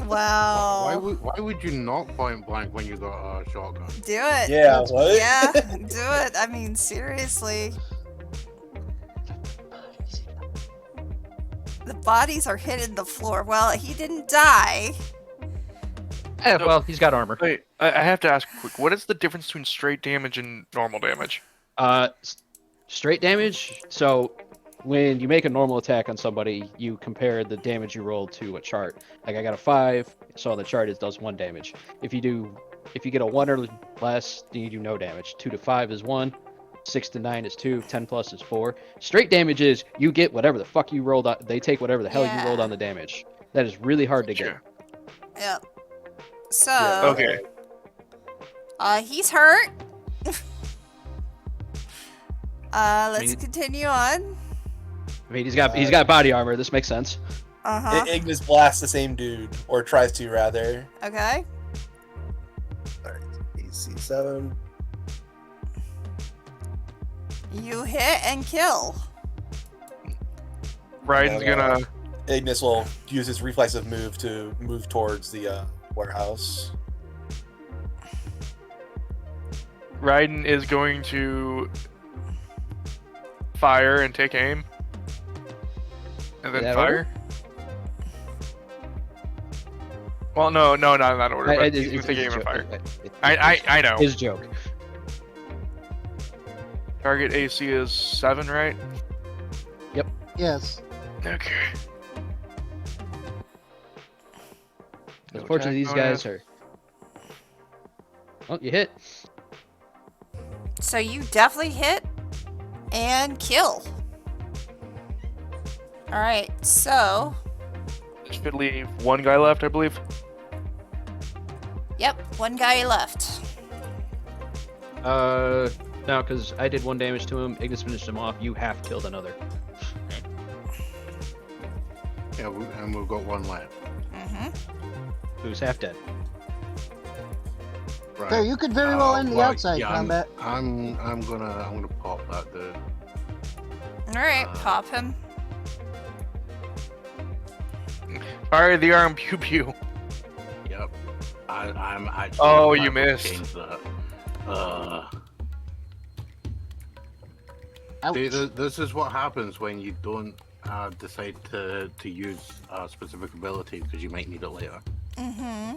Wow. Why would you not point blank when you got a shotgun? Do it. Yeah, what? Yeah, do it. I mean, seriously. The bodies are hitting the floor. Well, he didn't die. Well, he's got armor. Wait, I have to ask quick. What is the difference between straight damage and normal damage? Straight damage. So when you make a normal attack on somebody, you compare the damage you roll to a chart. Like I got a 5, so on the chart it does 1 damage. If you get a 1 or less, then you do no damage. 2 to 5 is 1. 6 to 9 is 2, 10 plus is 4. Straight damage is you get whatever the fuck you rolled on. They take whatever the hell you rolled on the damage. That is really hard to get. Yep. So, Okay. He's hurt. Let's continue on. I mean, he's got body armor. This makes sense. Uh-huh. Ignis blasts the same dude, or tries to rather. Okay. Alright, AC 7. You hit and kill. Ryan's gonna. Ignis will use his reflexive move to move towards the warehouse. Raiden is going to fire and take aim. And then That fire. order? Well, no, not in that order. But It's he's gonna take aim a and joke. fire. It- I know. His joke. Target AC is 7, right? Yes. Okay. No Unfortunately, these attack guys bonus. are. Oh, you hit. So you definitely hit and kill. Alright, so... Should leave one guy left, I believe. Yep, one guy left. No, because I did 1 damage to him. Ignis finished him off. You half killed another. Yeah, and we've got one left. Mm-hmm. Who's half dead. Right. So you could very well end the well, outside yeah, combat. I'm gonna pop that dude. Alright, pop him. Fire the arm, pew pew. Yep. I'm actually. Oh, you planning to missed. change that. Ouch. This is what happens when you don't decide to use a specific ability because you might need it later. Mm-hmm.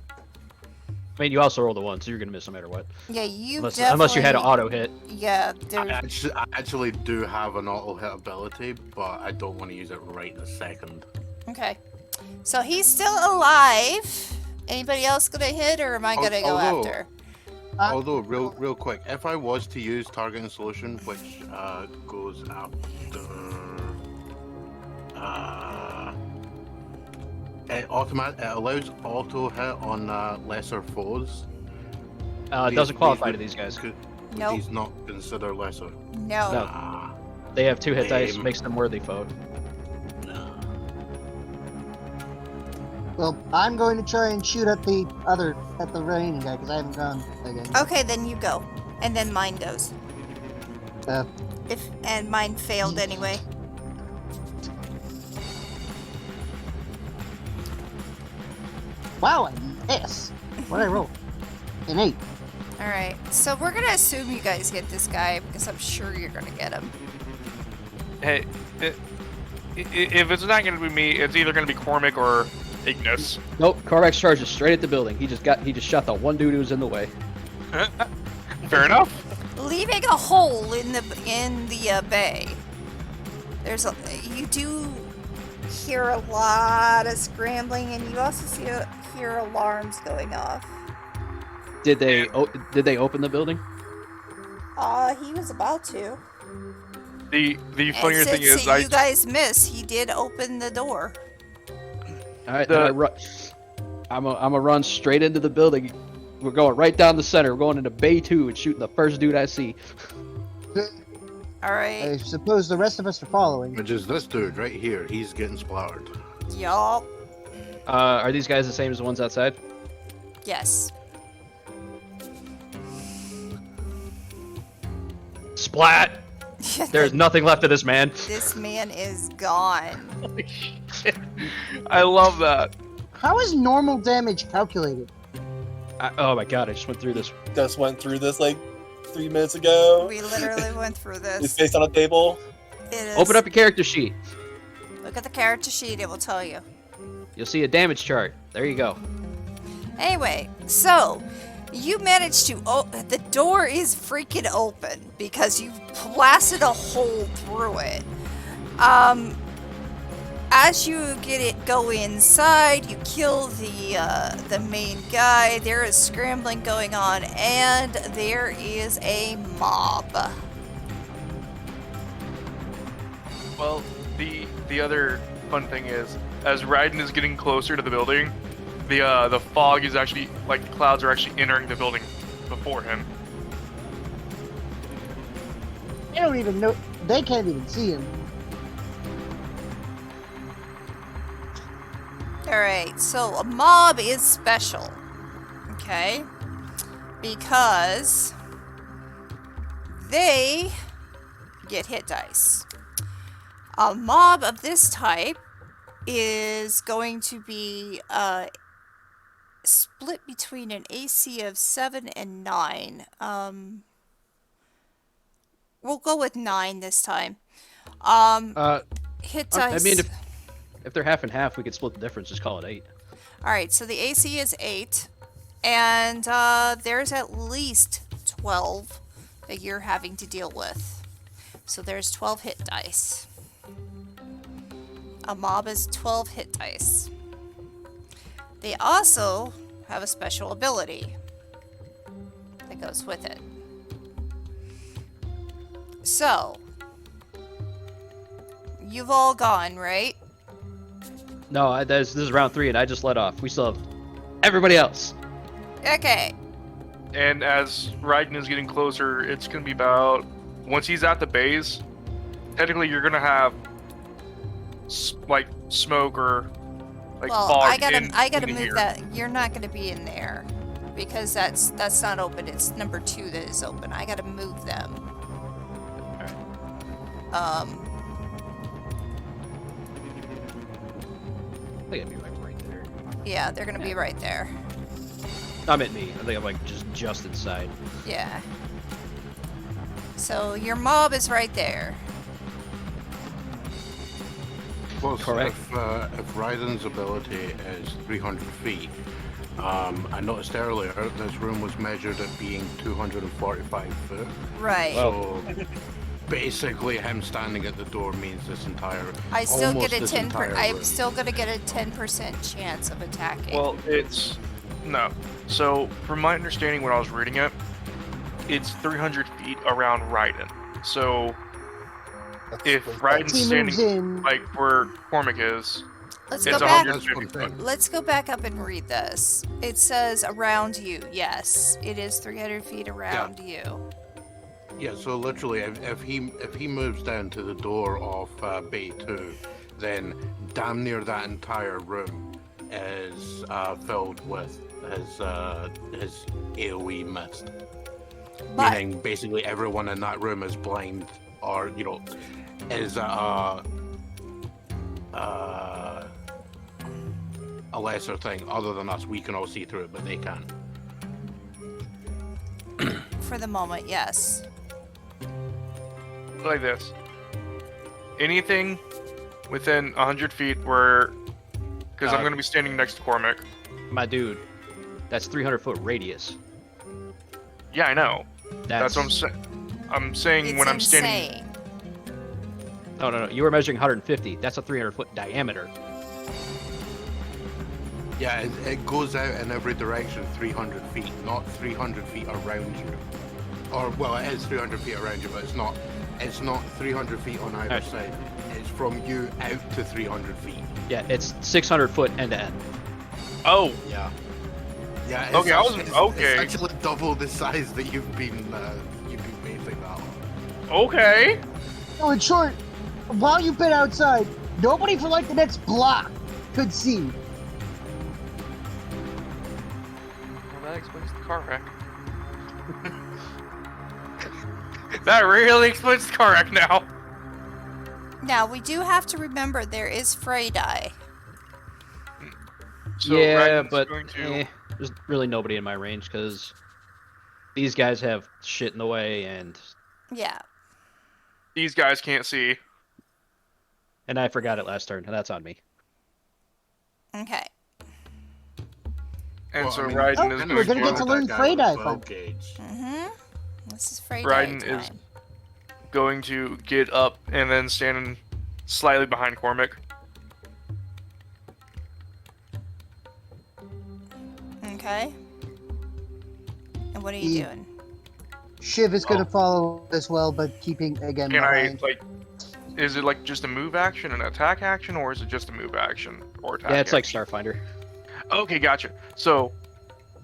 I mean, you also rolled a 1, so you're gonna miss no matter what. Yeah, you Unless you had an auto hit. Yeah, I there's... actually do have an auto hit ability, but I don't want to use it right this second. Okay. So he's still alive. Anybody else gonna hit, or am I gonna go Although- after? Although, real quick, if I was to use targeting solution, which goes after, it allows auto hit on lesser foes. It doesn't qualify to these guys. Would Nope. these not consider lesser? No. No. Ah, They have 2 hit dice, Lame. makes them worthy foe. no. Well, I'm going to try and shoot at the remaining guy because I haven't gone again. Okay, then you go. And then mine goes. Uh, And mine failed anyway. wow, a miss. What did I roll? An 8. Alright, so we're gonna assume you guys get this guy because I'm sure you're gonna get him. Hey, if it's not gonna be me, it's either gonna be Cormac or Ignis. Nope, Karsa charges straight at the building. He just shot the one dude who was in the way. Fair enough. Leaving a hole in the bay. You do hear a lot of scrambling, and you also see hear alarms going off. Did they open the building? He was about to. The And funnier thing since is, you guys missed, he did open the door. All right, then I'm gonna run straight into the building. We're going right down the center. We're going into Bay 2 and shooting the first dude I see. All right. I suppose the rest of us are following. Which is this dude right here. He's getting splattered. Yup. Are these guys the same as the ones outside? Yes. Splat! There's nothing left of this man. This man is gone. holy shit. I love that. How is normal damage calculated? Oh my god, I just went through this. Just went through this like 3 minutes ago. We literally went through It's this. based on a table. It is. Open up your character sheet. Look at the character sheet. It will tell you. You'll see a damage chart. There you go. Anyway, so you managed to. The door is freaking open because you blasted a hole through it. As you go inside, you kill the main guy. There is scrambling going on, and there is a mob. Well, the other fun thing is, as Raiden is getting closer to the building, the fog is actually, like, the clouds are actually entering the building before him. They don't even know. They can't even see him. Alright, so a mob is special. Okay? Because they get hit dice. A mob of this type is going to be split between an AC of 7 and 9. We'll go with 9 this time. Hit dice. I mean, if they're half and half, we could split the difference. Just call it 8. Alright, so the AC is 8. And there's at least 12 that you're having to deal with. So there's 12 hit dice. A mob is 12 hit dice. They also have a special ability that goes with it. So, you've all gone, right? No, this is round 3, and I just let off. We still have everybody else. Okay. And as Raiden is getting closer, it's going to be about, once he's at the base, technically you're going to have like smoke or like Well, fog I gotta in move here. that. You're not gonna be in there because that's not open. It's number 2 that is open. I gotta move them. I think I'd be right there. Yeah, they're gonna be right there. I meant me. I think I'm like just inside. Yeah. So your mob is right there. Plus, Correct. if Raiden's ability is 300 feet, I noticed earlier this room was measured at being 245 foot. Right. So basically, him standing at the door means this entire. I still almost get a this 10. entire I'm room. still gonna get a 10% chance of attacking. Well, it's no. So from my understanding, when I was reading it, it's 300 feet around Raiden. So if Raiden's He moves standing in. like where Cormac is, let's it's go back. 150 That's one foot. thing. Let's go back up and read this. It says around you. Yes, it is 300 feet around you. Yeah, so literally, if he moves down to the door of Bay 2, then damn near that entire room is filled with his AoE mist. But Meaning, basically, everyone in that room is blind, or is a lesser thing. Other than us, we can all see through it, but they can't. for the moment, yes. Like this. Anything within 100 feet where, because I'm going to be standing next to Cormac. My dude, that's 300-foot radius. Yeah, I know. That's what I'm saying. I'm saying It's when I'm insane. standing. No. You were measuring 150. That's a 300-foot diameter. Yeah, it goes out in every direction 300 feet, not 300 feet around you. Or, well, it is 300 feet around you, but it's not 300 feet on either Alright. side. It's from you out to 300 feet. Yeah, it's 600 foot end to end. Oh, Yeah. Yeah, it's Okay, I actually, wasn't- okay. It's actually double the size that you've been basing that on. okay. So in short, while you've been outside, nobody for like the next block could see. Well, that explains the car wreck. That really explains the car wreck now. Now, we do have to remember there is Frey die. So yeah, Raiden's but going to... there's really nobody in my range because these guys have shit in the way, and Yeah. These guys can't see. I forgot it last turn, and that's on me. Okay. And Well, so I mean, Raiden Oh, is we're gonna get to going learn that guy Frey with die bow fun. gauge. Mm-hmm. This is Frey die Raiden time. is going to get up and then stand slightly behind Cormac. Okay. And what are you He- doing? Shiv is going Oh. to follow as well, but keeping again Can I, behind. like... Is it like just a move action, an attack action, or is it just a move action or attack Yeah, it's like action? Starfinder. Okay, gotcha. So,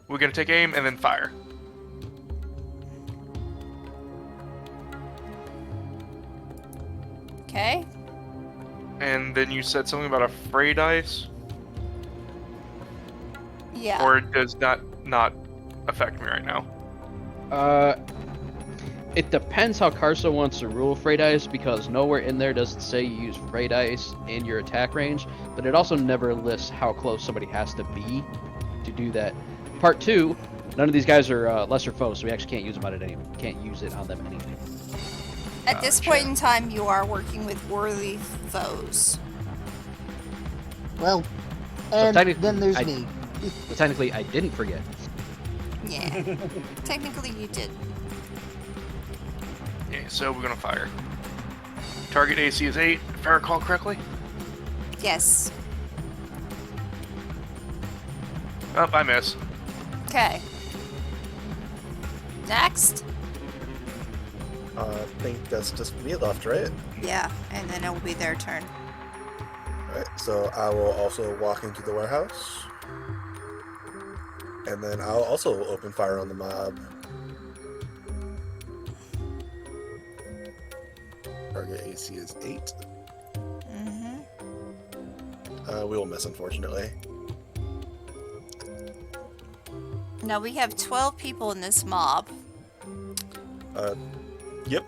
we're gonna take aim and then fire. Okay. And then you said something about a fray dice, Yeah. or it does not affect me right now. It depends how Karsa wants to rule Frey Dice, because nowhere in there does it say you use Frey Dice in your attack range, but it also never lists how close somebody has to be to do that. Part 2, none of these guys are lesser foes, so we actually can't use them on it can't use it on them anyway. At this point in time, you are working with worthy foes. Well, and technically, then there's I- me. But technically, I didn't forget. Yeah. Technically, you did. Okay, so we're gonna fire. Target AC is 8, if I recall correctly. Yes. Oh, I miss. Okay. Next. I think that's just me left, right? Yeah, and then it will be their turn. Alright, so I will also walk into the warehouse. And then I'll also open fire on the mob. Target AC is 8. Mm-hmm. We will miss, unfortunately. Now we have 12 people in this mob. Yep.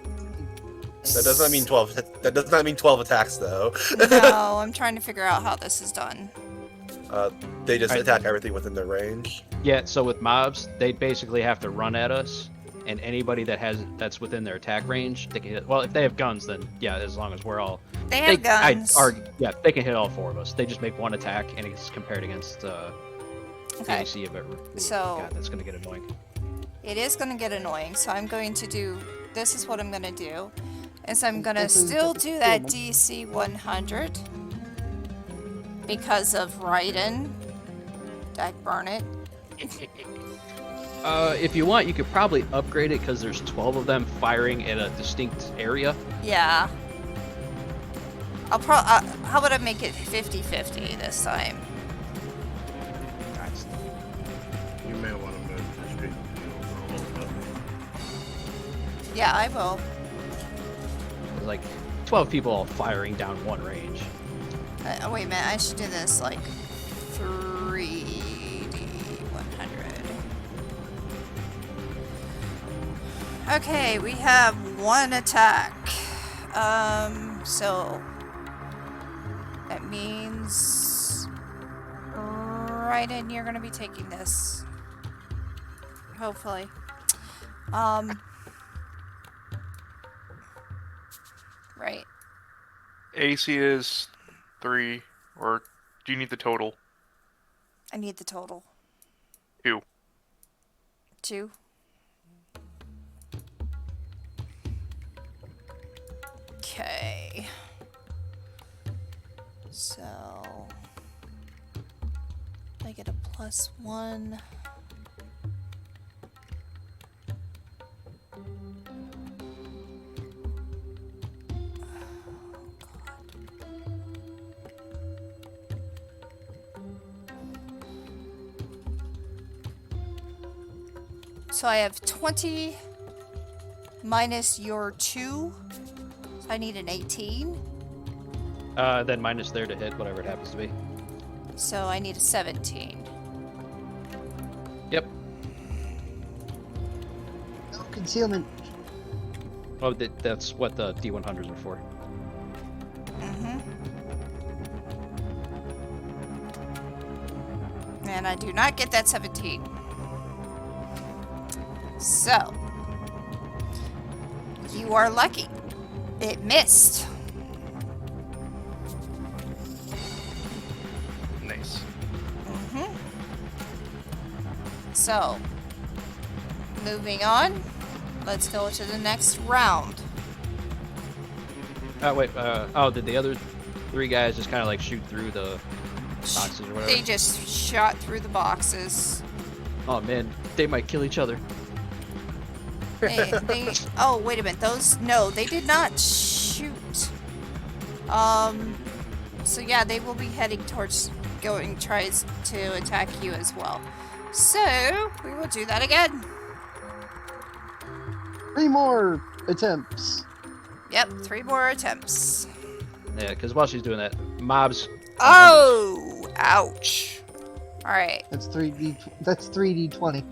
That does not mean 12. That does not mean 12 attacks, though. No, I'm trying to figure out how this is done. They just Alright. attack everything within their range. Yeah, so with mobs, they basically have to run at us, and anybody that's within their attack range, they can hit. Well, if they have guns, then yeah, as long as we're all They have guns. yeah, they can hit all 4 of us. They just make one attack, and it's compared against the Okay. AC of it. Ooh, So- God, that's gonna get annoying. It is going to get annoying, so I'm going to do... This is what I'm going to do. Is I'm going to still do that DC 100. Because of Raiden. I burn it. If you want, you could probably upgrade it because there's 12 of them firing in a distinct area. Yeah. I'll how about I make it 50-50 this time? You may want to move the street field for a little bit. Yeah, I will. There's like 12 people all firing down one range. Wait a minute, I should do this like 3D 100. Okay, we have one attack. So that means Raiden, you're gonna be taking this. Hopefully. Right. AC is 3, or do you need the total? I need the total. 2. 2. Okay. So I get a +1. So I have 20 minus your 2. So I need an 18. Then minus there to hit, whatever it happens to be. So I need a 17. Yep. No concealment. Oh, that's what the D100s are for. Mm-hmm. And I do not get that 17. So, you are lucky. It missed. Nice. Mm-hmm. So, moving on. Let's go to the next round. Wait, did the other 3 guys just kind of like shoot through the boxes or whatever? They just shot through the boxes. Oh man, they might kill each other. Oh, wait a minute. No, they did not shoot. So yeah, they will be heading towards tries to attack you as well. So, we will do that again. 3 more attempts. Yep, 3 more attempts. Yeah, because while she's doing that, mobs. Oh, ouch. Alright. That's 3d20. I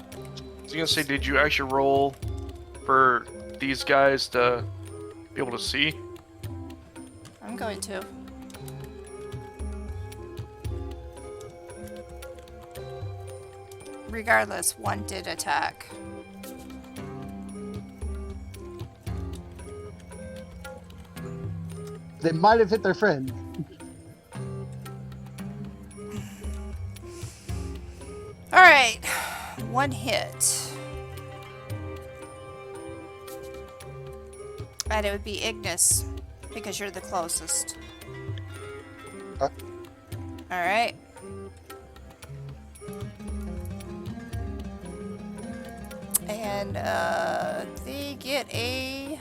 was gonna say, did you actually roll for these guys to be able to see? I'm going to. Regardless, 1 did attack. They might have hit their friend. Alright. 1 hit. And it would be Ignis, because you're the closest. Huh? Alright. And, they get a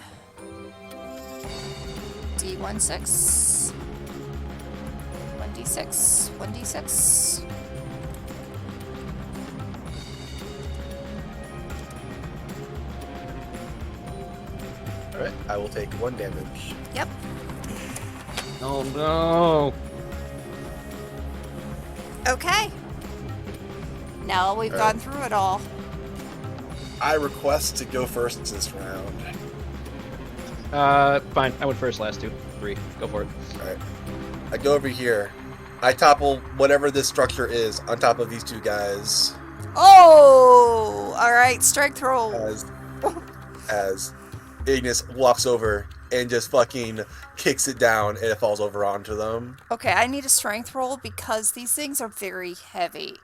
D16. 1d6. 1d6. Alright, I will take 1 damage. Yep. Oh no! Okay. Now we've All right. gone through it all. I request to go first this round. Fine. I went first last 2. 3. Go for it. Alright. I go over here. I topple whatever this structure is on top of these 2 guys Oh! Alright, strength roll. as Ignis walks over and just fucking kicks it down and it falls over onto them. Okay, I need a strength roll because these things are very heavy.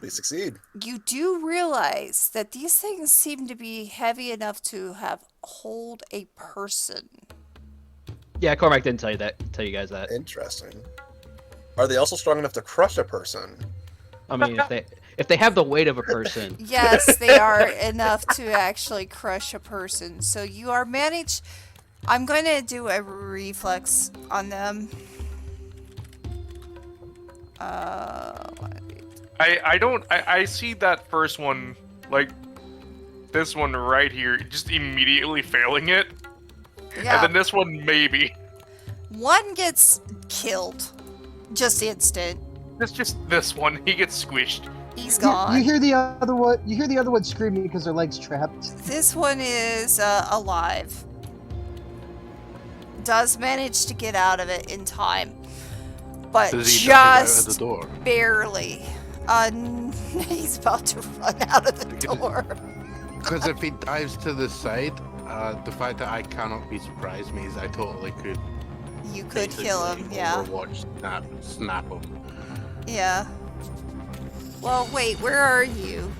We succeed. You do realize that these things seem to be heavy enough to hold a person. Yeah, Cormac didn't tell you guys that. Interesting. Are they also strong enough to crush a person? I mean, if they have the weight of a person. Yes, they are enough to actually crush a person. So you are managed. I'm going to do a reflex on them. I see that first one, like this one right here, just immediately failing it. Yeah. And then this one maybe. 1 gets killed. Just instant. It's just this one. He gets squished. He's gone. You hear the other one. You hear the other one screaming because their legs trapped. This one is alive. Does manage to get out of it in time, but Does he dive out of the just door? barely. He's about to run out of the door. Because if he dives to the side, the fact that I cannot be surprised means I totally could. You could kill him, basically yeah. Overwatch snap him. Yeah. Well, wait, where are you?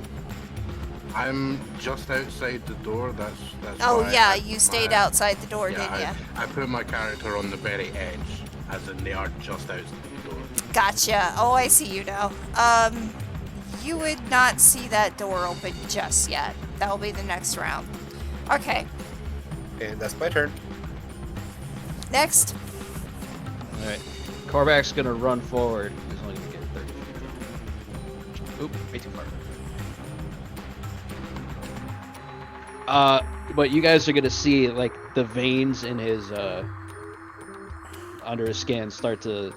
I'm just outside the door. That's Oh, why yeah, you stayed outside the door, Yeah, didn't you? I put my character on the very edge, as in they are just outside the door. Gotcha. Oh, I see you now. You would not see that door open just yet. That'll be the next round. Okay, And that's my turn. next. Alright. Korvax's gonna run forward. He's only gonna get 30 feet. Oop, way too far. But you guys are gonna see like the veins in his under his skin start to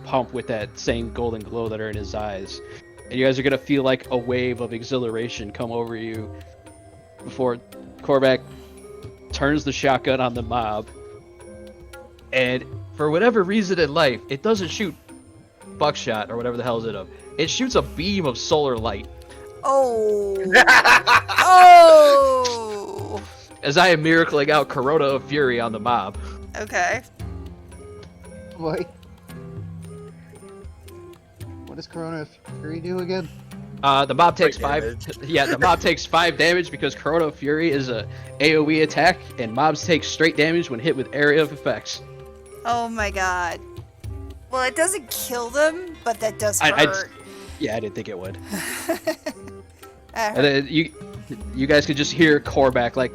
pump with that same golden glow that are in his eyes. And you guys are gonna feel like a wave of exhilaration come over you before Korvax turns the shotgun on the mob. And for whatever reason in life, it doesn't shoot buckshot or whatever the hell is it of. It shoots a beam of solar light. Oh. Oh. As I am miracling out Corona of Fury on the mob. Okay. Boy. What does Corona Fury do again? The mob takes Great 5. Yeah, the mob takes 5 damage because Corona of Fury is a AOE attack, and mobs take straight damage when hit with area of effects. Oh my god. Well, it doesn't kill them, but that does hurt. Yeah, I didn't think it would. That And then you guys could just hear Korvax like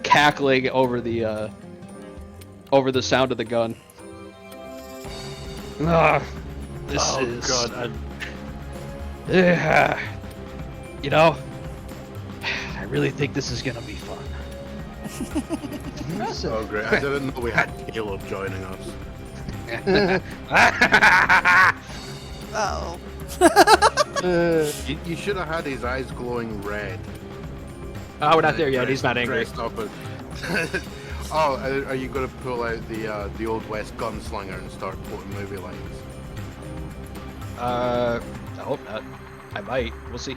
cackling over the sound of the gun. This is. Oh god, You know, I really think this is gonna be fun. oh great! I didn't know we had Caleb joining us. Oh. You should have had his eyes glowing red. Oh, we're not there yet. He's not angry. Dressed up as- oh, are you going to pull out the old West gunslinger and start quoting movie lines? I hope not. I might. We'll see.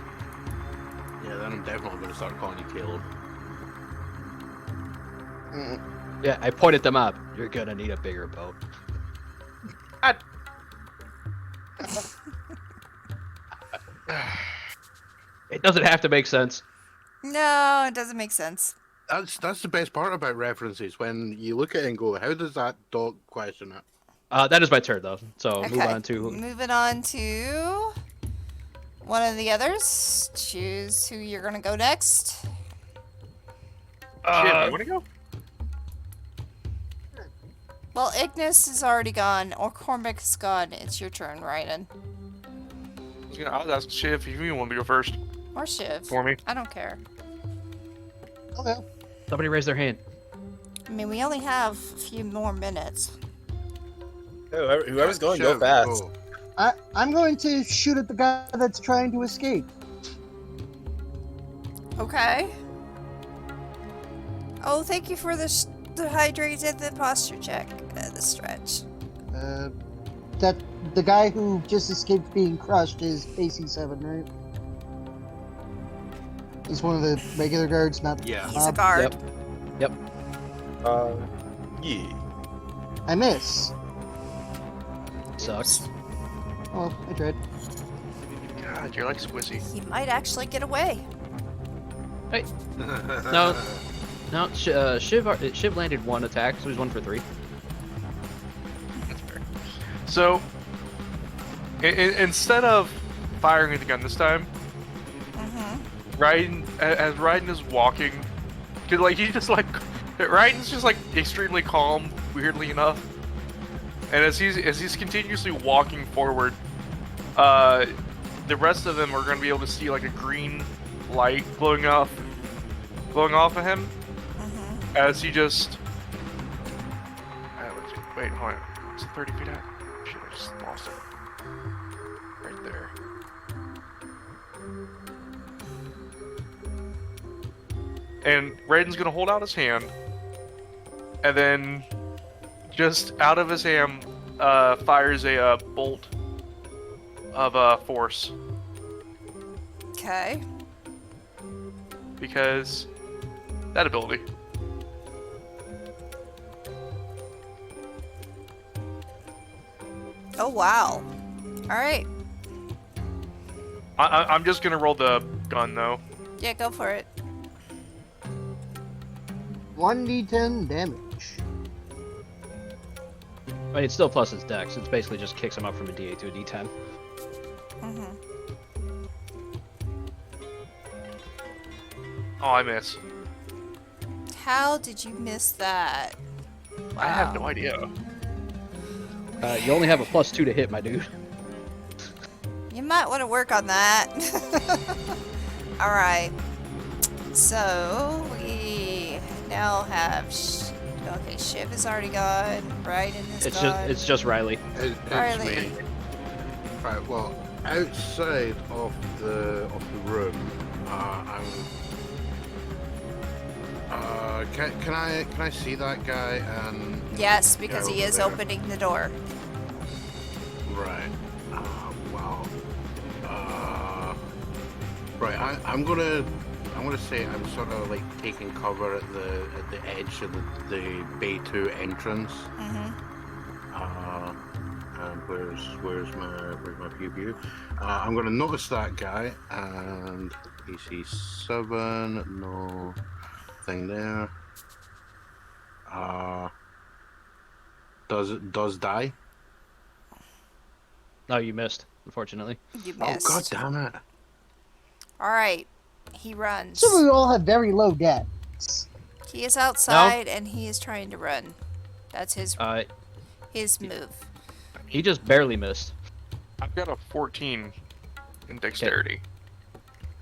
Yeah, then I'm definitely going to start calling you Caleb. Yeah, I pointed them up. You're gonna need a bigger boat. It doesn't have to make sense. No, it doesn't make sense. That's the best part about references, when you look at it and go, how does that dog question it? That is my turn though. So Okay. Moving on to one of the others. Choose who you're gonna go next. Shit, you wanna go? Well, Ignis is already gone, or Cormac's gone. It's your turn, Ryden. I was asking Shiv if you wanted to go first Or Shiv. for me. I don't care. Okay. Somebody raise their hand. I mean, we only have a few more minutes. Whoever's going, go Shiv, fast. go. I'm going to shoot at the guy that's trying to escape. Okay. Oh, thank you for the hydrated the posture check. The stretch. That the guy who just escaped being crushed is AC7, right? He's one of the regular guards, not. Yeah. He's a guard. Yep. Yeah. I miss. Sucks. Oh, I tried. God, you're like Squizzy. He might actually get away. No. No, Shiv landed 1 attack, so he's 1 for 3. That's fair. So, instead of firing at the gun this time, as Raiden is walking, cause like he just like Raiden's just like extremely calm, weirdly enough, and as he's continuously walking forward, the rest of them are going to be able to see like a green light glowing off of him. As he just... wait, hold on. Is it 30 feet out? Shit, I just lost it. Right there. And Raiden's gonna hold out his hand. And then, just out of his hand, fires a bolt of force. Okay. Because... that ability. Oh, wow. Alright. I'm just gonna roll the gun though. Yeah, go for it. 1d10 damage. mean, it's still plus his dex. It's basically just kicks him up from a D8 to a D10. Mm-hmm. Oh, I miss. How did you miss that? I have no Wow. idea. You only have a +2 to hit, my dude. You might want to work on that. Alright. So, we now have... Okay, Shiv is already gone. Raiden is gone. It's just Riley. It's Riley. me. Right. Well, outside of the room, can I see that guy? And Yes, because go he over is there? opening the door. Right. Well. Right. I'm gonna say I'm sort of like taking cover at the edge of the Bay 2 entrance. Mm-hmm. And where's my pew? I'm gonna notice that guy, and AC 7, no thing there. Does die? No, you missed, unfortunately. You missed. Oh god damn it! Alright. He runs. So we all have very low dex. He is outside and he is trying to run. That's his move. He just barely missed. I've got a 14 in dexterity.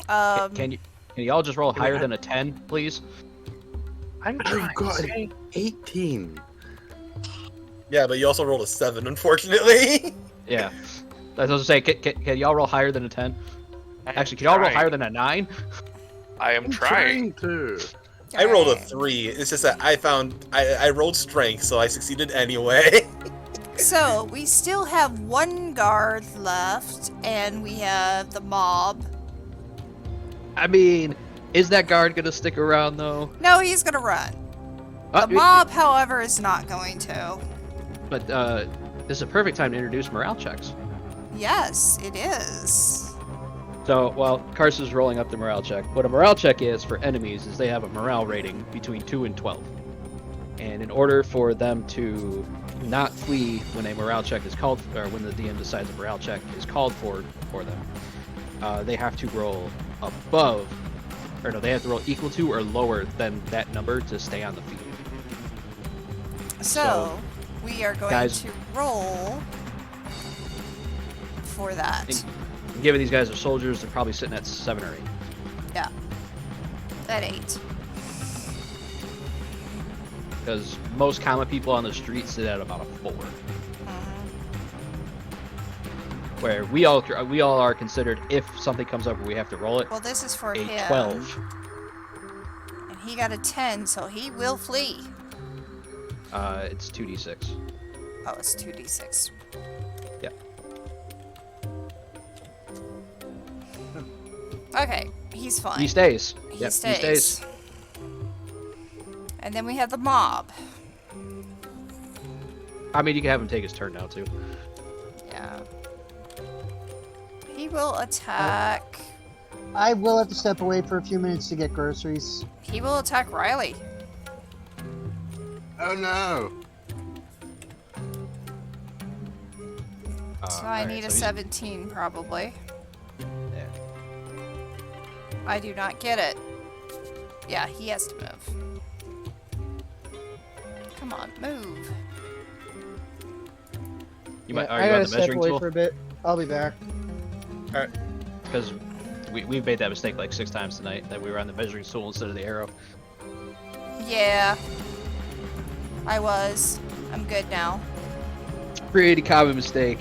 Can you all just roll higher than a 10, please? I'm I've got an 18. Yeah, but you also rolled a 7, unfortunately. Yeah. That's what I was saying. Can y'all roll higher than a 10? Actually, can y'all roll higher than a 9? I am trying. to. I rolled a Alright. 3. It's just that I rolled strength, so I succeeded anyway. So, we still have one guard left, and we have the mob. I mean, is that guard gonna stick around though? No, he's gonna run. The mob, however, is not going to. But this is a perfect time to introduce morale checks. Yes, it is. So, while Karsa's rolling up the morale check, what a morale check is for enemies is they have a morale rating between 2 and 12. And in order for them to not flee when a morale check is called, or when the DM decides a morale check is called for them, they have to roll above, or no, they have to roll equal to or lower than that number to stay on the field. So, we are going guys- to roll for that. Given these guys are soldiers, they're probably sitting at 7 or 8. Yeah. At 8. Because most common people on the street sit at about a 4. Where we all are considered, if something comes up where we have to roll it, Well, this is for a him. 12. And he got a 10, so he will flee. It's 2d6. Oh, it's 2d6. Yeah. Okay, he's fine. He stays. He Yep, stays. He stays. And then we have the mob. I mean, you can have him take his turn now too. Yeah. He will attack. I will have to step away for a few minutes to get groceries. He will attack Riley. Oh no! So I need a 17 probably. Yeah. I do not get it. Yeah, he has to move. Come on, move. You might. I Are you on gotta the step measuring away tool? for a bit. I'll be back. Because we've made that mistake like 6 times tonight, that we were on the measuring tool instead of the arrow. Yeah. I was. I'm good now. Pretty common mistake.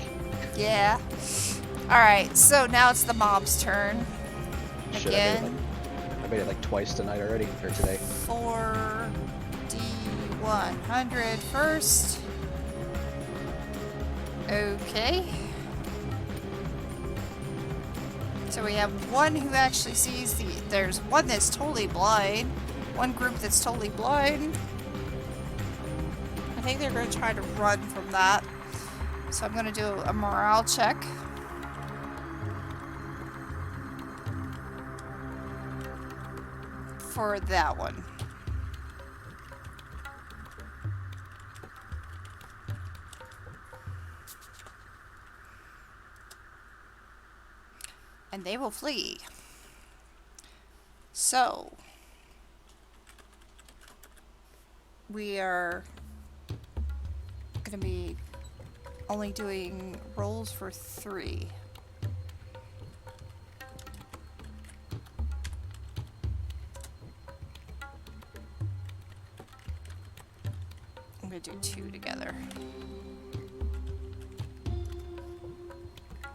Yeah. Alright, so now it's the mob's turn. Shit, Again. I made it like twice tonight already, or today. 4D100 first. Okay. So we have one who actually sees there's one that's totally blind. One group that's totally blind. I think they're going to try to run from that. So I'm going to do a morale check. For that one. they will flee. So, we are going to be only doing rolls for 3. I'm going to do 2 together.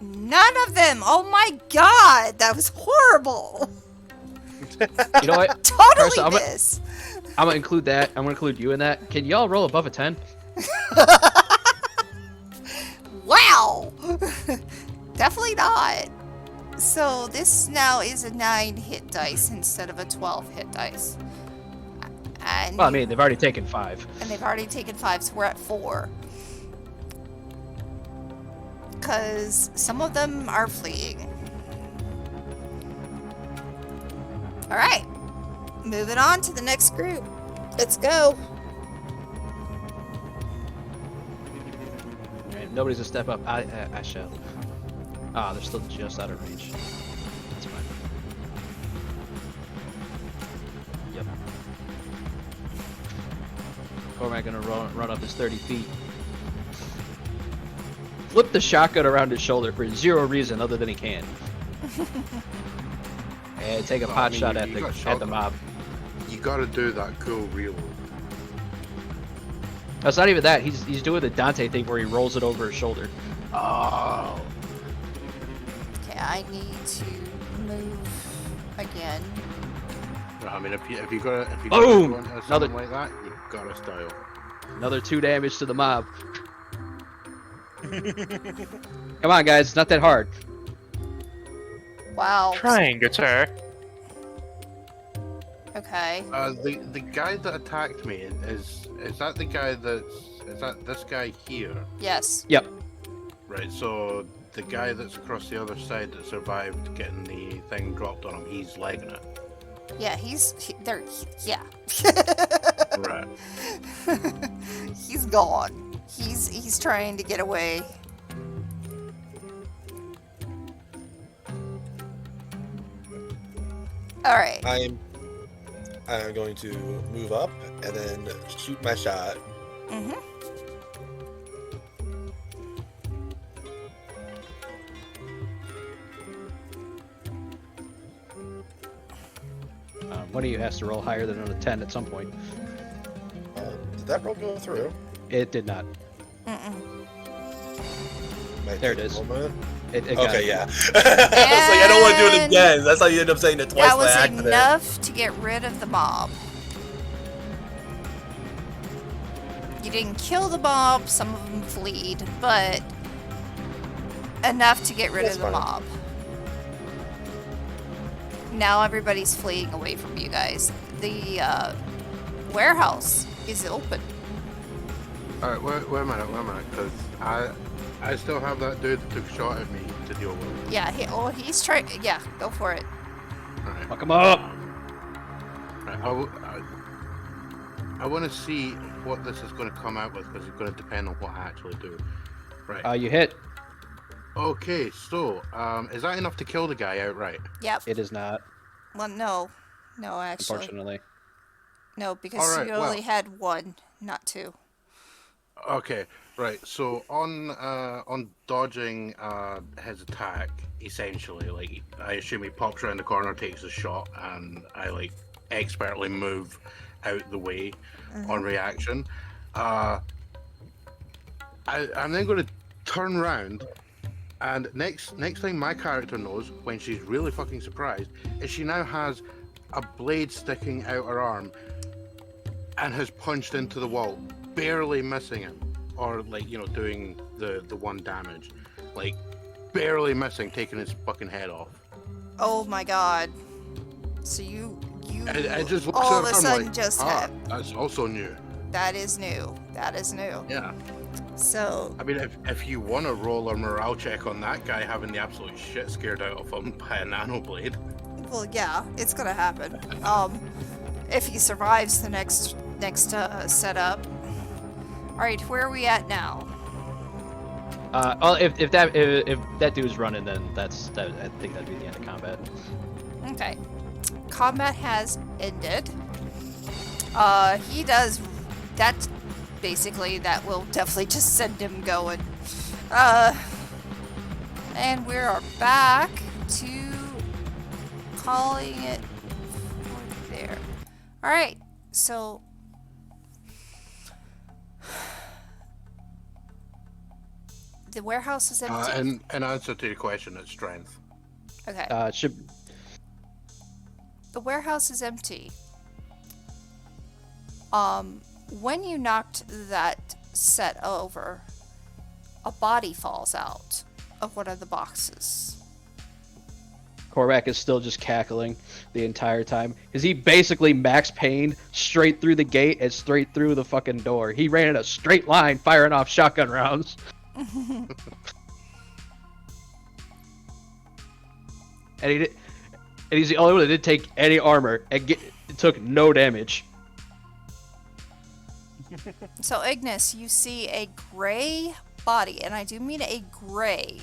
None of them! Oh my god! That was horrible! You know what? Totally Karsa, miss! I'm gonna include that. I'm gonna include you in that. Can y'all roll above a 10? Wow! Definitely not. So this now is a 9 hit dice instead of a 12 hit dice. And Well, I mean, they've already taken 5. and they've already taken 5, so we're at 4. Because some of them are fleeing. Alright. Moving on to the next group. Let's go. Right, nobody's gonna step up. I shall. Ah, they're still just out of range. That's fine. Yep. Cormac gonna run up his 30 feet. Flip the shotgun around his shoulder for 0 reason other than he can. And take a pot shot at the mob. You gotta do that cool reload. That's not even that. He's doing the Dante thing where he rolls it over his shoulder. Oh. Okay, I need to move again. I mean, if you gotta Boom! go into Another- something like that, you gotta style. Another 2 damage to the mob. Come on, guys. It's not that hard. Wow. Trying, good sir. Okay. The guy that attacked me is that the guy is that this guy here? Yes. Yep. Right. So the guy that's across the other side that survived getting the thing dropped on him, he's legging it. Yeah, there. Yeah. Right. He's gone. He's trying to get away. All right. I'm going to move up and then shoot my shot. Mhm. One of you has to roll higher than a 10 at some point. Did that roll go through? It did not. There it is. It got Okay, it. yeah. I was like, I don't want to do it again. That's how you end up saying it twice That by was accident. enough to get rid of the mob. You didn't kill the mob, some of them fled, but enough to get rid That's of the fine. mob. Now everybody's fleeing away from you guys. The warehouse is open. All right. Wait a minute, because I still have that dude that took a shot at me to deal with. Yeah, he's trying. Yeah, go for it. All right. Fuck him up! Right, I want to see what this is going to come out with because it's going to depend on what I actually do. Right. You hit. Okay, so is that enough to kill the guy outright? Yep. It is not, Well, no, actually, unfortunately. no, because All right, you only well. had 1, not 2. Okay, right. So on dodging his attack, essentially, like I assume he pops around the corner, takes a shot, and I like expertly move out the way on reaction. I'm then going to turn around, and next thing my character knows, when she's really fucking surprised, is she now has a blade sticking out her arm and has punched into the wall, barely missing him, or like doing the 1 damage, like barely missing, taking his fucking head off. Oh my god. So you I just looks all at of a her, I'm sudden like, just that's also new. that is new. Yeah. So I mean, if you want to roll a morale check on that guy having the absolute shit scared out of him by a nano blade. well, yeah, it's gonna happen. If he survives the next setup. All right, where are we at now? Well, if that dude's running, then I think that'd be the end of combat. Okay. Combat has ended. He does that. Basically, that will definitely just send him going. And we are back to calling it there. All right. So. The warehouse is empty. In answer to your question, it's strength. Okay. Should The warehouse is empty. When you knocked that set over, a body falls out of one of the boxes. Korvac is still just cackling the entire time. Is he basically Max Payne straight through the gate and straight through the fucking door? He ran in a straight line firing off shotgun rounds. And he's the only one that didn't take any armor and took no damage. So, Ignis, you see a gray body, and I do mean a gray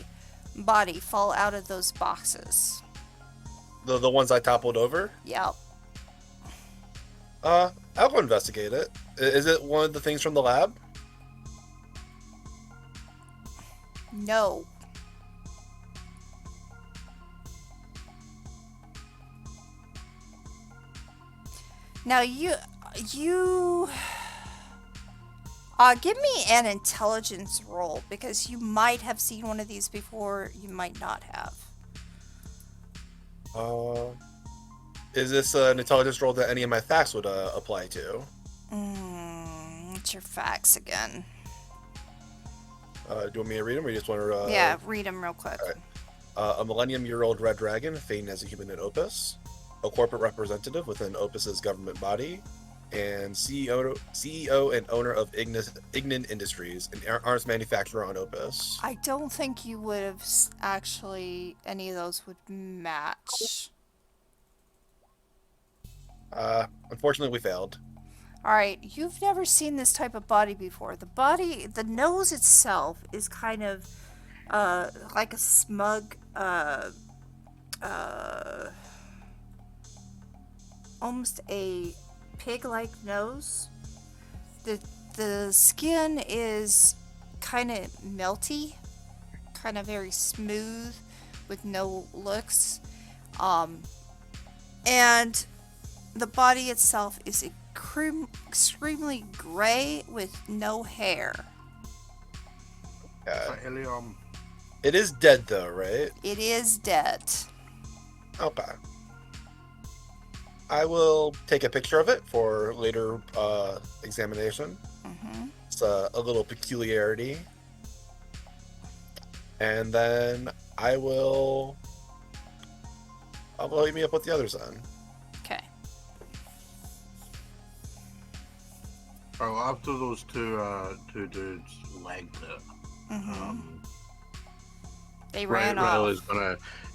body, fall out of those boxes. The ones I toppled over? Yep. I'll go investigate it. Is it one of the things from the lab? No. Now you give me an intelligence roll, because you might have seen one of these before, you might not have. Is this an intelligence roll that any of my facts would apply to? It's your facts again. Do you want me to read them, or you just want to... Yeah, read them real quick. All right. A millennium-year-old red dragon, feigned as a human in Opus. A corporate representative within Opus's government body. And CEO and owner of Ignan Industries, an arms manufacturer on Opus. I don't think you would have actually... any of those would match. Unfortunately, we failed. Alright, you've never seen this type of body before. The nose itself is kind of like a smug, almost a pig-like nose. The skin is kind of melty, kind of very smooth with no looks. And the body itself is extremely gray with no hair. It is dead, though, right? It is dead. Okay. I will take a picture of it for later examination. Mm-hmm. It's a little peculiarity. And then I'll meet me up with the others then. Okay. Oh, after those two dudes legged it, they ran off.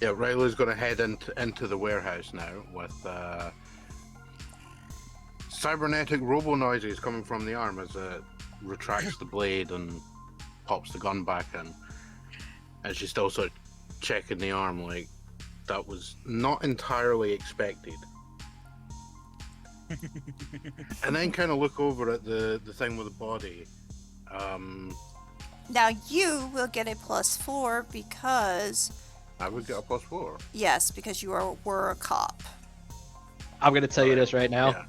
Riley's gonna head into the warehouse now with cybernetic robo noises coming from the arm as it retracts the blade and pops the gun back in. And she's still sort of checking the arm like that was not entirely expected. And then kind of look over at the thing with the body. Now you will get a +4 because... I would get a +4. Yes, because you were a cop. I'm going to tell you this right now. Yeah.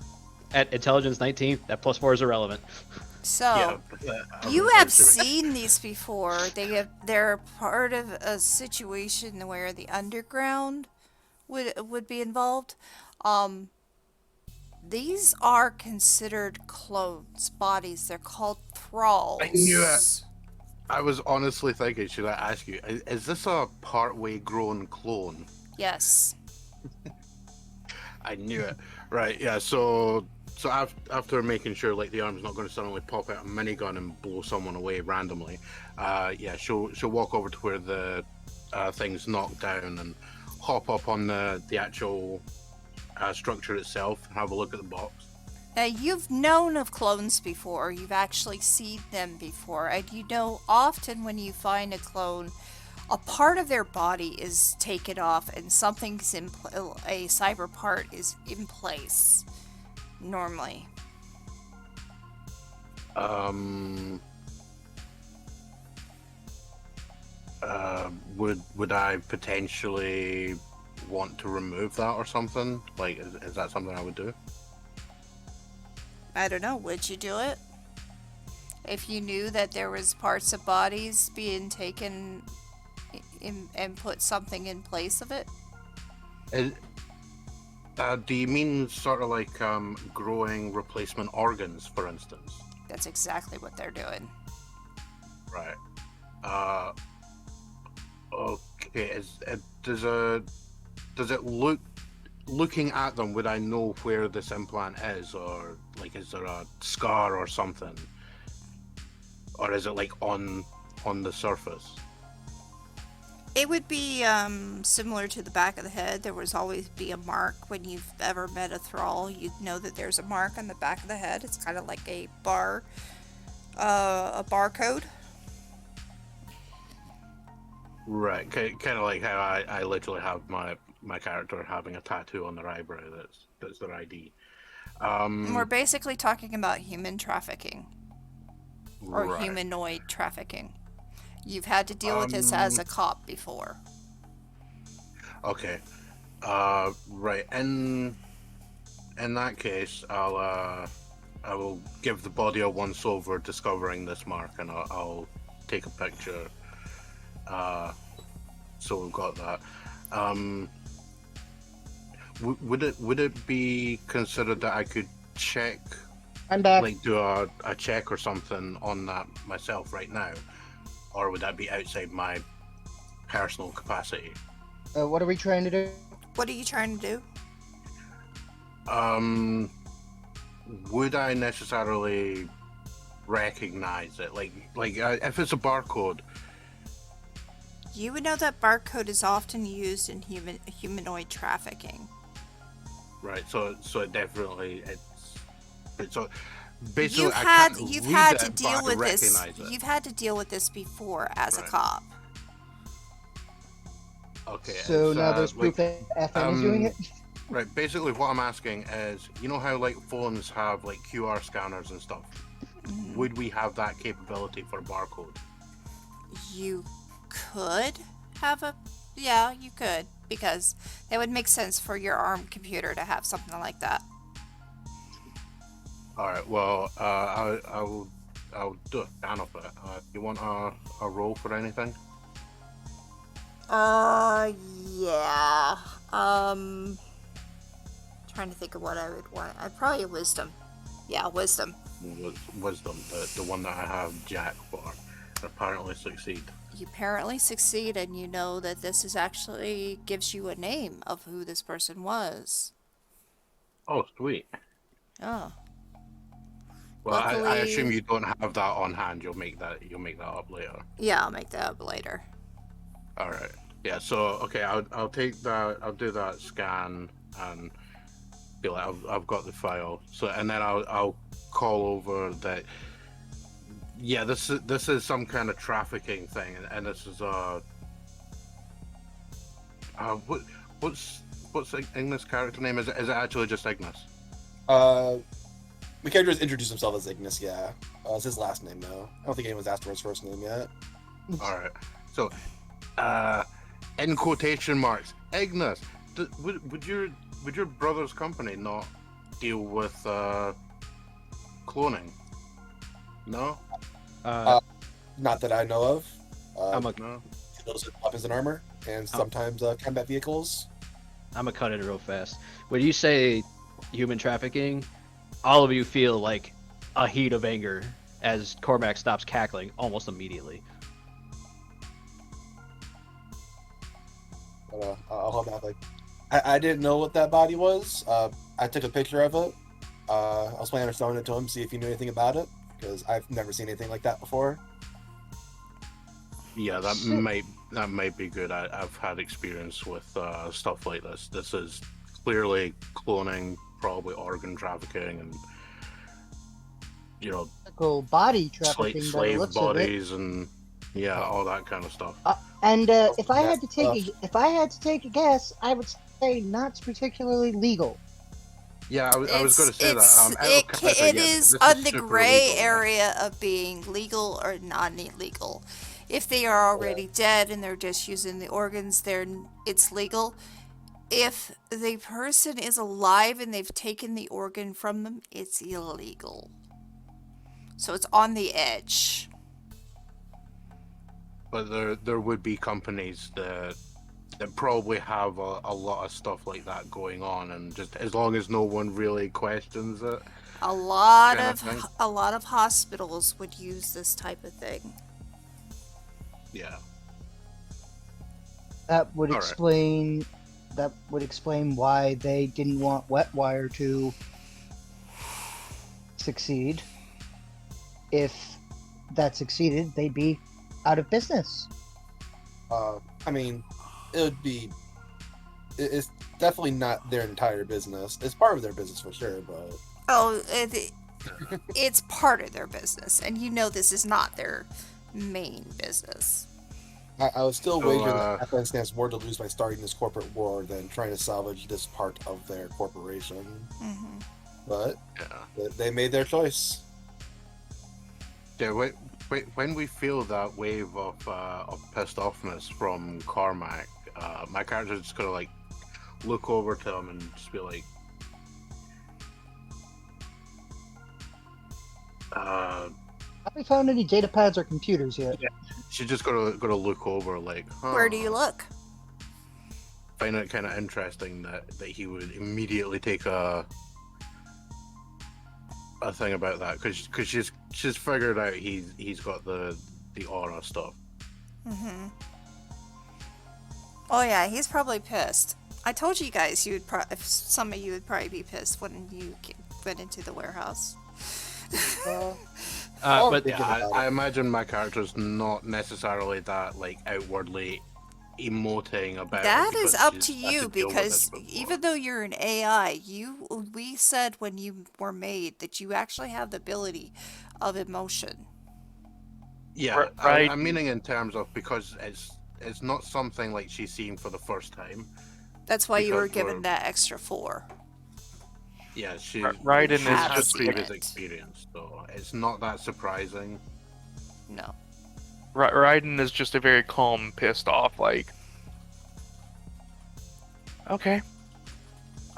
At Intelligence 19, that +4 is irrelevant. So, you have seen these before. They're part of a situation where the underground would be involved. These are considered clones, bodies. They're called thralls. I knew it. I was honestly thinking, should I ask you, is this a part-way grown clone? Yes. I knew it. Right, yeah, so after making sure like the arm's not going to suddenly pop out a minigun and blow someone away randomly, she'll walk over to where the thing's knocked down and hop up on the actual structure itself and have a look at the box. Now, you've known of clones before. You've actually seen them before. And you know, often when you find a clone, a part of their body is taken off and something's a cyber part is in place. Normally. Would I potentially want to remove that or something? Like, is that something I would do? I don't know. Would you do it? If you knew that there was parts of bodies being taken and put something in place of it? Do you mean sort of like growing replacement organs, for instance? That's exactly what they're doing. Right. Okay. Does it look, looking at them, would I know where this implant is, or like is there a scar or something, or is it like on the surface? It would be similar to the back of the head. There would always be a mark. When you've ever met a thrall, you'd know that there's a mark on the back of the head. It's kind of like a barcode. Right, kind of like how I literally have my character having a tattoo on their eyebrow that's their ID. And we're basically talking about human trafficking. Or right. humanoid trafficking. You've had to deal with this as a cop before. Okay. Right. In that case, I will give the body a once over discovering this mark, and I'll take a picture. So we've got that. Would it be considered that I could check, I'm back. like do a check or something on that myself right now, or would that be outside my personal capacity? What are we trying to do? What are you trying to do? Would I necessarily recognize it? Like if it's a barcode. You would know that barcode is often used in humanoid trafficking. Right. So it definitely so basically You've I had can't you've read had it, to but deal I with this. recognize it. You've had to deal with this before as a Right. cop. Okay. So it's, now there's proof that FN is doing it? Right. Basically, what I'm asking is, you know how like phones have like QR scanners and stuff. Mhm. Would we have that capability for barcode? You could have you could, because it would make sense for your ARM computer to have something like that. All right. Well, I'll do a scan of it. You want a roll for anything? Yeah. Trying to think of what I would want. I'd probably wisdom. Yeah, wisdom. Wisdom, the one that I have Jack for. Apparently succeed. You apparently succeed, and you know that this is actually gives you a name of who this person was. Oh, sweet. Oh. Well, I Luckily- assume you don't have that on hand. You'll make that up later. Yeah, I'll make that up later. All right. Yeah. So okay, I'll take that. I'll do that scan and be like, I've got the file. So and then I'll call over that. Yeah, this is some kind of trafficking thing, and this is what's Ignis' character name? Is it actually just Ignis? The character has introduced himself as Ignis, yeah. It's his last name, though. I don't think anyone's asked for his first name yet. All right. So, in quotation marks, Ignis, would your brother's company not deal with cloning? No. Not that I know of. I'm No. He deals with weapons and armor, and sometimes combat vehicles. gonna cut it real fast. When you say human trafficking, all of you feel like a heat of anger as Cormac stops cackling almost immediately. But, I'll hold back. Like, I didn't know what that body was. I took a picture of it. I was planning on showing it to him, see if he knew anything about it, because I've never seen anything like that before. Yeah, that might be good. I've had experience with stuff like this. This is clearly cloning, probably organ trafficking, and body trafficking by the slave looks of it. bodies and all that kind of stuff. And if I had to take a guess, I would say not particularly legal. Yeah, I was going to say that. It is on the gray area of being legal or non-legal. If they are already dead and they're just using the organs, it's legal. If the person is alive and they've taken the organ from them, it's illegal. So it's on the edge. But there would be companies that probably have a lot of stuff like that going on, and just as long as no one really questions it. A lot of hospitals would use this type of thing. Yeah. That would explain why they didn't want Wetwire to succeed. If that succeeded, they'd be out of business. I mean, it's definitely not their entire business. It's part of their business for sure, but... It's part of their business, and this is not their main business. I would still wager that Afghanistan has more to lose by starting this corporate war than trying to salvage this part of their corporation. Mm-hmm. But they made their choice. Yeah, when we feel that wave of pissed offness from Cormac, my character's just gonna like look over to him and just be like, have we found any data pads or computers yet? Yeah, she's just gonna look over like, Where do you look? Find it kind of interesting that he would immediately take a thing about that because she's figured out he's got the aura stuff. Mm-hmm. Oh yeah, he's probably pissed. I told you guys if some of you would probably be pissed when you went into the warehouse. But yeah, I imagine my character's not necessarily that like outwardly emoting about that it is up to you because even though you're an AI, we said when you were made that you actually have the ability of emotion. Yeah, right. I'm meaning in terms of because it's not something like she's seeing for the first time. That's why you were given that extra 4. Yeah, she Raiden is has just previous experience, so it's not that surprising. No. Raiden is just a very calm, pissed off, like, okay.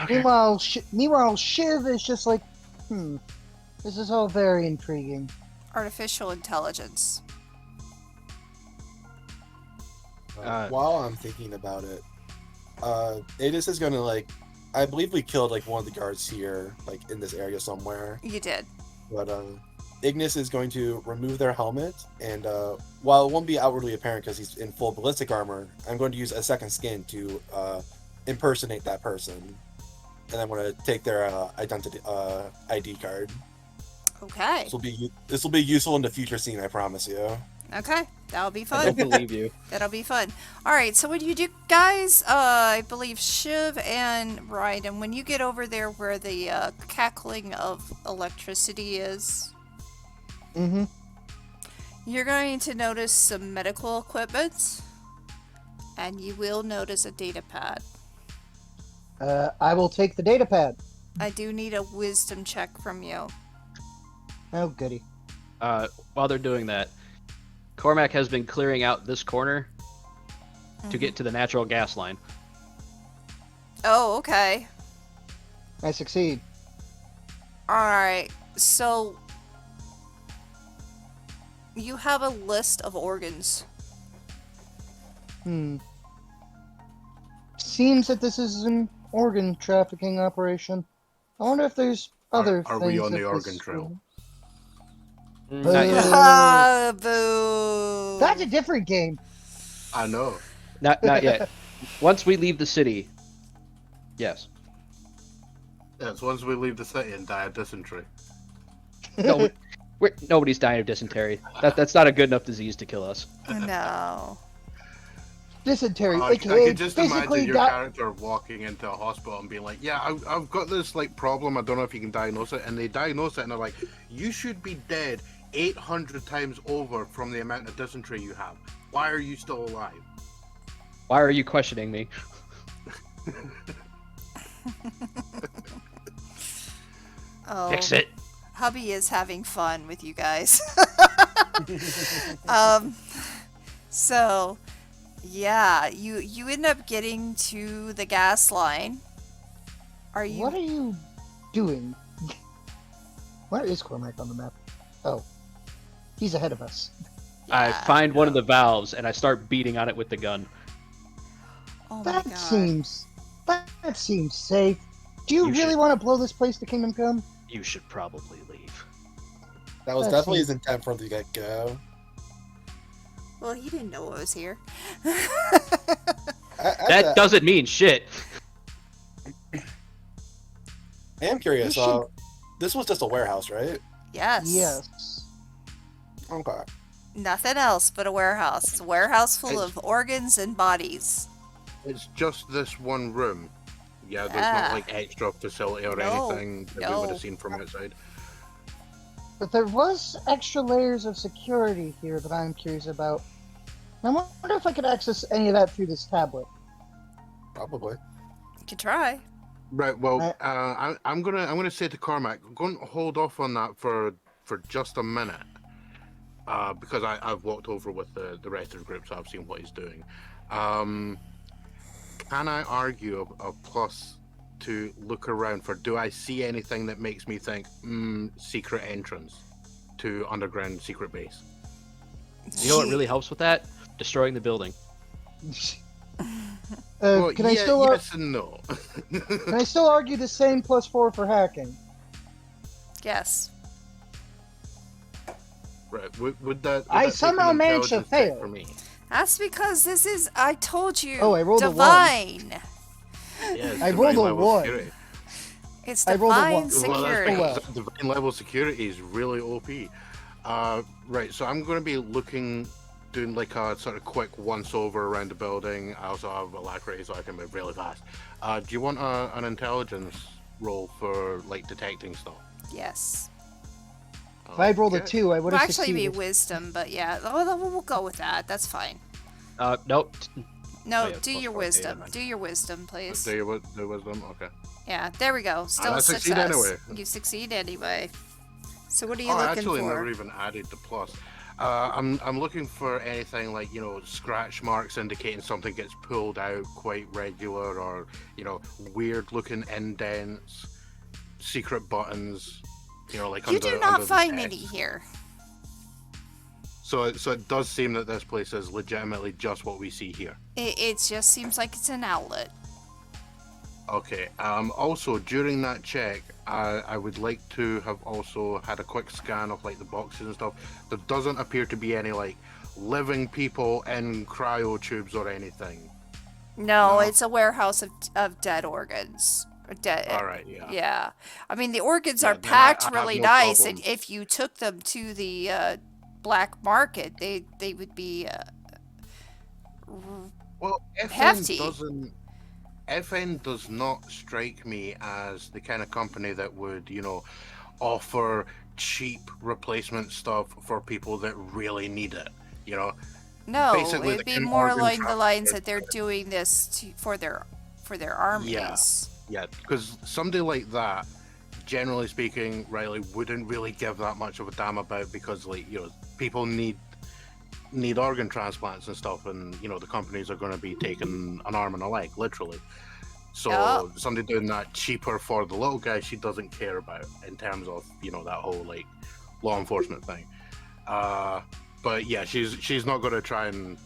Meanwhile, Shiv is just like, this is all very intriguing. Artificial intelligence. While I'm thinking about it, Adis is gonna I believe we killed one of the guards here, in this area somewhere. You did. But Ignis is going to remove their helmet, and while it won't be outwardly apparent because he's in full ballistic armor, I'm going to use a second skin to impersonate that person, and I'm going to take their identity ID card. Okay. This will be useful in the future scene, I promise you. Okay, that'll be I fun. don't believe you. That'll be fun. All right, so what do you do, guys? I believe Shiv and Raiden, when you get over there where the cackling of electricity is, you're going to notice some medical equipment, and you will notice a data pad. I will take the data pad. I do need a wisdom check from you. Oh, goody. While they're doing that, Cormac has been clearing out this corner to get to the natural gas line. Oh, okay. I succeed. Alright, so you have a list of organs. Seems that this is an organ trafficking operation. I wonder if there's other things. Are we on the organ trail? Not yet. Boo! That's a different game. I know. Not yet. Once we leave the city, yes. Yes, once we leave the city and die of dysentery. No, nobody's dying of dysentery. That's not a good enough disease to kill us. No. Dysentery, I aka could just physically imagine your die. character walking into a hospital and being like, "Yeah, I've got this like problem. I don't know if you can diagnose it." And they diagnose it, and they're like, "You should be dead 800 times over from the amount of dysentery you have. Why are you still alive?" Why are you questioning me? Oh, Fix it. hubby is having fun with you guys. So, yeah, you end up getting to the gas line. Are you? What are you doing? Where is Cormac on the map? Oh, he's ahead of us. I Yeah. find one of the valves and I start beating on it with the gun. Oh my That god. seems safe. Do you You really should- want to blow this place to Kingdom Come? You should probably leave. That was That definitely his seems- intent from the get-go. Well, he didn't know I was here. That doesn't mean shit. I am curious. You should- This was just a warehouse, right? Yes. Yes. Okay. Nothing else but a warehouse. It's a warehouse full of organs and bodies. It's just this one room. Yeah, there's Yeah. not like extra facility or No, anything that we no. would have seen from outside. But there was extra layers of security here that I'm curious about. I wonder if I could access any of that through this tablet. Probably. You can try. Right. Well, I'm gonna say to Cormac, go and hold off on that for just a minute, because I've walked over with the rest of the group, so I've seen what he's doing. Can I argue a plus to look around for? Do I see anything that makes me think secret entrance to underground secret base? You know what really helps with that? Destroying the building. Well, Can I still yes and no. can I still argue the same +4 for hacking? Yes. Right. Would that? I that take somehow an managed to intelligence check fail. for me? That's because this is, I told you, Oh, I rolled a one. divine. Yes, I rolled divine a level one. security. It's I rolled a divine one. Well, that's security. because divine level security is really OP. Right, so I'm going to be doing like a sort of quick once-over around the building. I also have alacrity, so I can move really fast. Do you want an intelligence roll for like detecting stuff? Yes. If I rolled a Okay. 2, I would Well, have actually, be succeeded. wisdom, but yeah, we'll go with that. That's fine. Nope. No, Oh, yeah, do plus your 4, wisdom. yeah. Do your wisdom, please. Do you do wisdom? Okay. Yeah, there we go. Still I a succeed success. anyway. You succeed anyway. So what are you I looking actually for? never even added the plus. I'm looking for anything like, you know, scratch marks indicating something gets pulled out quite regular, or, you know, weird looking indents, secret buttons, you know, like You under, do not under the find desk. any here. So it does seem that this place is legitimately just what we see here. It just seems like it's an outlet. Okay. Also, during that check, I would like to have also had a quick scan of like the boxes and stuff. There doesn't appear to be any like living people in cryo tubes or anything. No, No. it's a warehouse of dead organs. Or dead. All right. Yeah. Yeah. I mean, the organs Yeah, are then packed I have really no nice, and problem. if you took them to the black market, they would be. Well, Hefty. FN does not strike me as the kind of company that would, you know, offer cheap replacement stuff for people that really need it. You know, No, basically it'd the be kind of more organ along the lines transport that they're doing this for their armies. yeah, because somebody like that, generally speaking, Riley wouldn't really give that much of a damn about, because, like, you know, people need organ transplants and stuff, and, you know, the companies are going to be taking an arm and a leg, literally. So Yup. somebody doing that cheaper for the little guy, she doesn't care about in terms of, you know, that whole like law enforcement thing. But yeah, she's not going to try and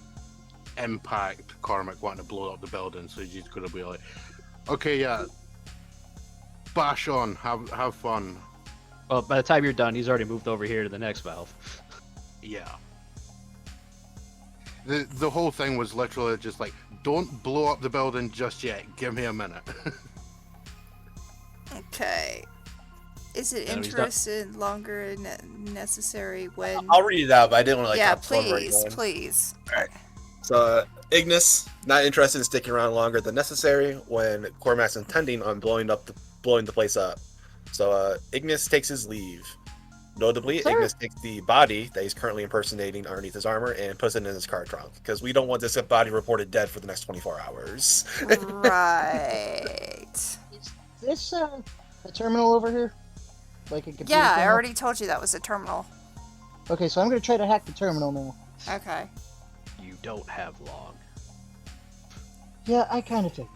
impact Cormac wanting to blow up the building. So she's going to be like, okay, yeah, bash on, have fun. Well, by the time you're done, he's already moved over here to the next valve. Yeah. The whole thing was literally just like, don't blow up the building just yet. Give me a minute. Okay. Is it No, he's not- interested longer necessary when? I'll read it out, but I didn't want to like. yeah, have fun right please, away. please. So, Ignis, not interested in sticking around longer than necessary when Cormac's intending on blowing the place up. So, Ignis takes his leave. Notably, Sir? Ignis takes the body that he's currently impersonating underneath his armor and puts it in his car trunk, because we don't want this body reported dead for the next 24 hours. Right. Is this a terminal over here? Like a computer Yeah, I terminal? already told you that was a terminal. Okay, so I'm gonna try to hack the terminal now. Okay. You don't have long. Yeah, I kind of think.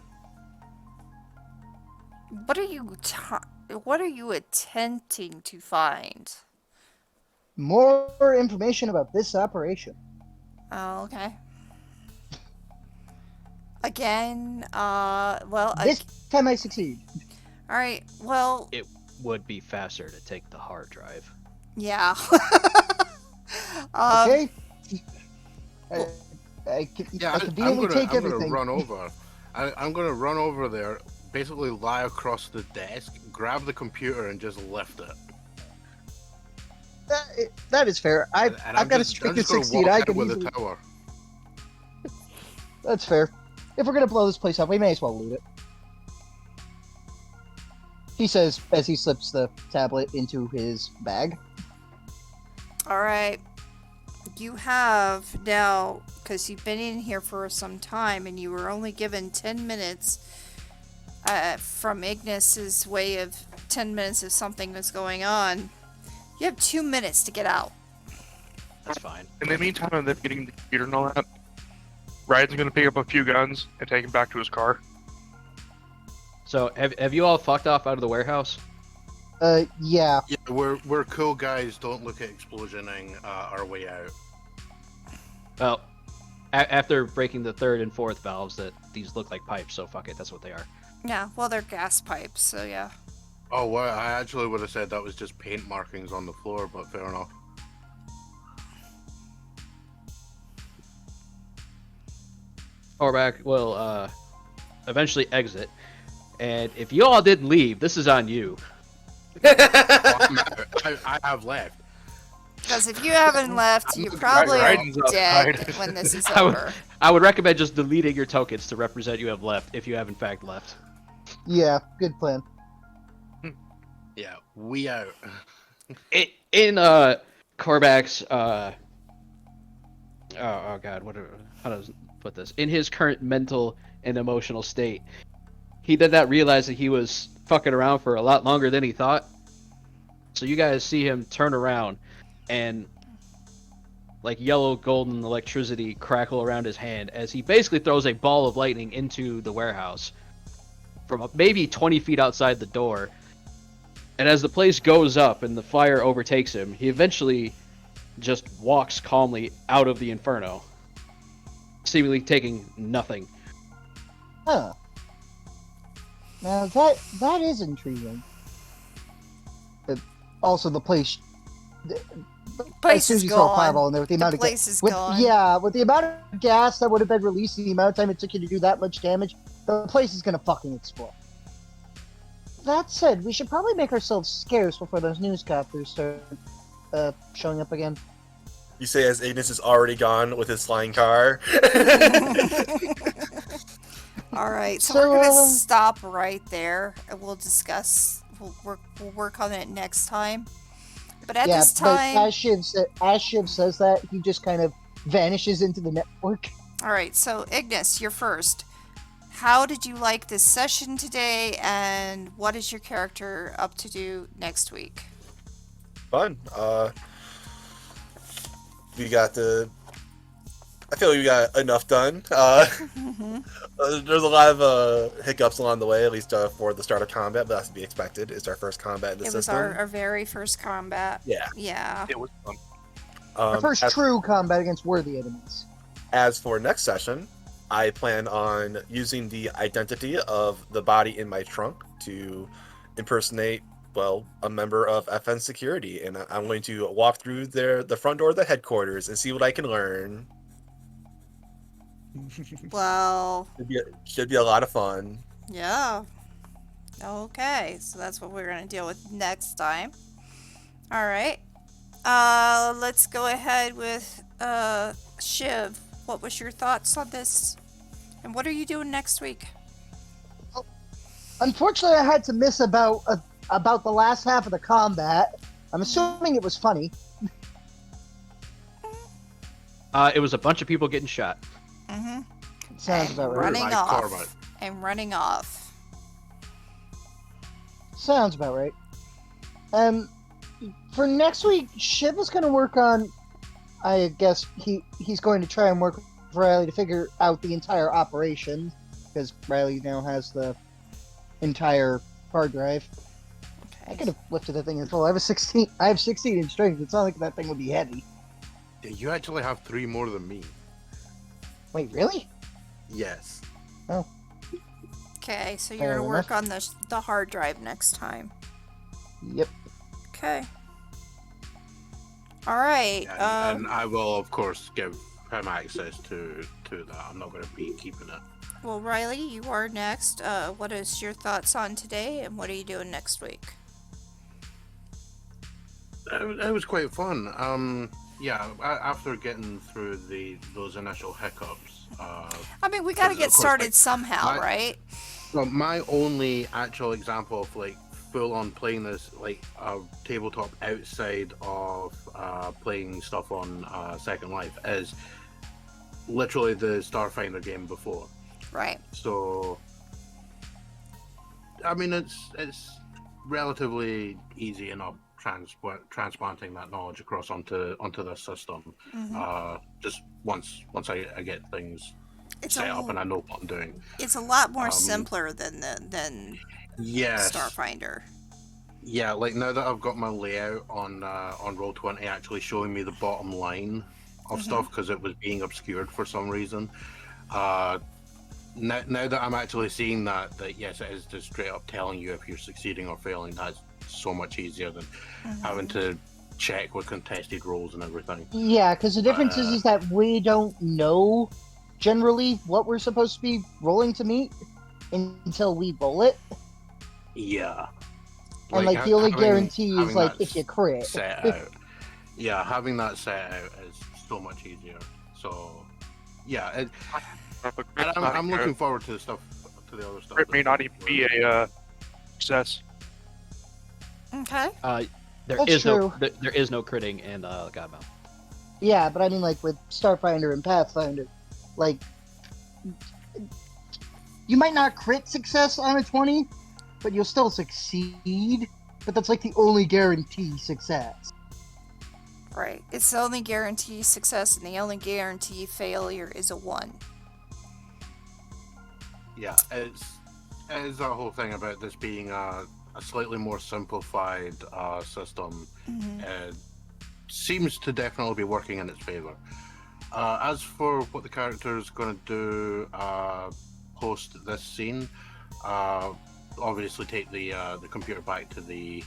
What are you attempting to find? More information about this operation. Oh, okay. Again, This time I succeed. all right. Well, It would be faster to take the hard drive. yeah. Okay. I Yeah, conveniently take I'm everything. gonna run over. I'm gonna run over there, basically lie across the desk, grab the computer, and just lift it. That is fair. And I've got a streak of 16. I can with easily... the tower. That's fair. If we're gonna blow this place up, we may as well loot it. He says as he slips the tablet into his bag. All right. You have now, because you've been in here for some time, and you were only given 10 minutes from Ignis's way of 10 minutes if something was going on. You have 2 minutes to get out. That's fine. In the meantime, of them getting the computer and all that, Ryan's gonna pick up a few guns and take him back to his car. So, have you all fucked off out of the warehouse? Yeah. Yeah, we're cool guys. Don't look at explosioning our way out. Well, after breaking the third and fourth valves, these look like pipes, so fuck it, that's what they are. Yeah, well, they're gas pipes, so yeah. Oh, well, I actually would have said that was just paint markings on the floor, but fair enough. Orback will eventually exit, and if you all didn't leave, this is on you. I have left. Because if you haven't left, you're probably Ryan's dead outside. when this is I would- over. I would recommend just deleting your tokens to represent you have left, if you have in fact left. Yeah. Good plan. Yeah, we out. In Korvax's oh god, how does put this? In his current mental and emotional state, he did not realize that he was fucking around for a lot longer than he thought. So you guys see him turn around and like yellow golden electricity crackle around his hand as he basically throws a ball of lightning into the warehouse from maybe 20 feet outside the door. And as the place goes up and the fire overtakes him, he eventually just walks calmly out of the inferno, seemingly taking nothing. Huh. Now that is intriguing. But also the place. Place as soon as is you saw a gone. fireball in there with the amount The of place is with, gone. Yeah, with the amount of gas that would have been released, the amount of time it took you to do that much damage, the place is gonna fucking explode. That said, we should probably make ourselves scarce before those newscasters start showing up again. You say as Ignis is already gone with his flying car. All right, so So, we're gonna stop right there, and we'll discuss. We'll work on it next time. But at this time, but as Shiv says that, he just kind of vanishes into the network. all right. So Ignis, you're first. How did you like this session today, and what is your character up to do next week? Fun. We got I feel like we got enough done. There's a lot of hiccups along the way, at least for the start of combat, but that's to be expected. It's our first combat in the It was system. our very first combat. Yeah. Yeah. It was fun. Our first true combat against worthy enemies. As for next session, I plan on using the identity of the body in my trunk to impersonate, well, a member of FN security, and I'm going to walk through the front door of the headquarters and see what I can learn. Well, Should be a lot of fun. yeah. Okay, so that's what we're gonna deal with next time. All right. Let's go ahead with Shiv. what was your thoughts on this? And what are you doing next week? Unfortunately, I had to miss about the last half of the combat. I'm assuming it was funny. It was a bunch of people getting shot. Mm-hmm. Sounds about right. Running Like off. Cormac. And running off. Sounds about right. For next week, Shiv is going to work on. I guess he's going to try and work with Riley to figure out the entire operation, because Riley now has the entire hard drive. I Okay. could have lifted that thing in full. I have 16 in strength. It's not like that thing would be heavy. Yeah, you actually have 3 more than me. Wait, really? Yes. Okay, so Fair you're gonna work enough. on the hard drive next time. Yep. Okay. All right. And I will, of course, give him access to that. I'm not going to be keeping it. Well, Riley, you are next. What is your thoughts on today, and what are you doing next week? It was quite fun. Yeah, after getting through those initial hiccups. I mean, we got to Because, get of course, started like, somehow, I- right? Well, my only actual example of like full-on playing this like tabletop outside of playing stuff on Second Life is literally the Starfinder game before. Right. So, I mean, it's relatively easy enough transplanting that knowledge across onto this system. Mhm. Just once I get things It's set up and a, I know what I'm doing. it's a lot more um, simpler than Yes. Starfinder. Yeah, like now that I've got my layout on Roll20 actually showing me the bottom line of stuff because it was being obscured for some reason. Now that I'm actually seeing that yes, it is just straight up telling you if you're succeeding or failing. That's so much easier than having to check with contested rolls and everything. Yeah, because the difference is that we don't know generally what we're supposed to be rolling to meet until we roll it. Yeah. And like the only guarantee is having like that if you crit. set out. Yeah, having that set out is so much easier. So, yeah, and I'm looking forward to the other stuff. It may not even be a success. Okay. There That's is true. there is no critting in Godbound. Yeah, but I mean like with Starfinder and Pathfinder, like you might not crit success on a 20, but you'll still succeed. But that's like the only guarantee success. Right. It's the only guarantee success, and the only guarantee failure is a 1. Yeah, it's that whole thing about this being a slightly more simplified system. Seems to definitely be working in its favor. As for what the character is going to do post this scene, obviously take the computer back to the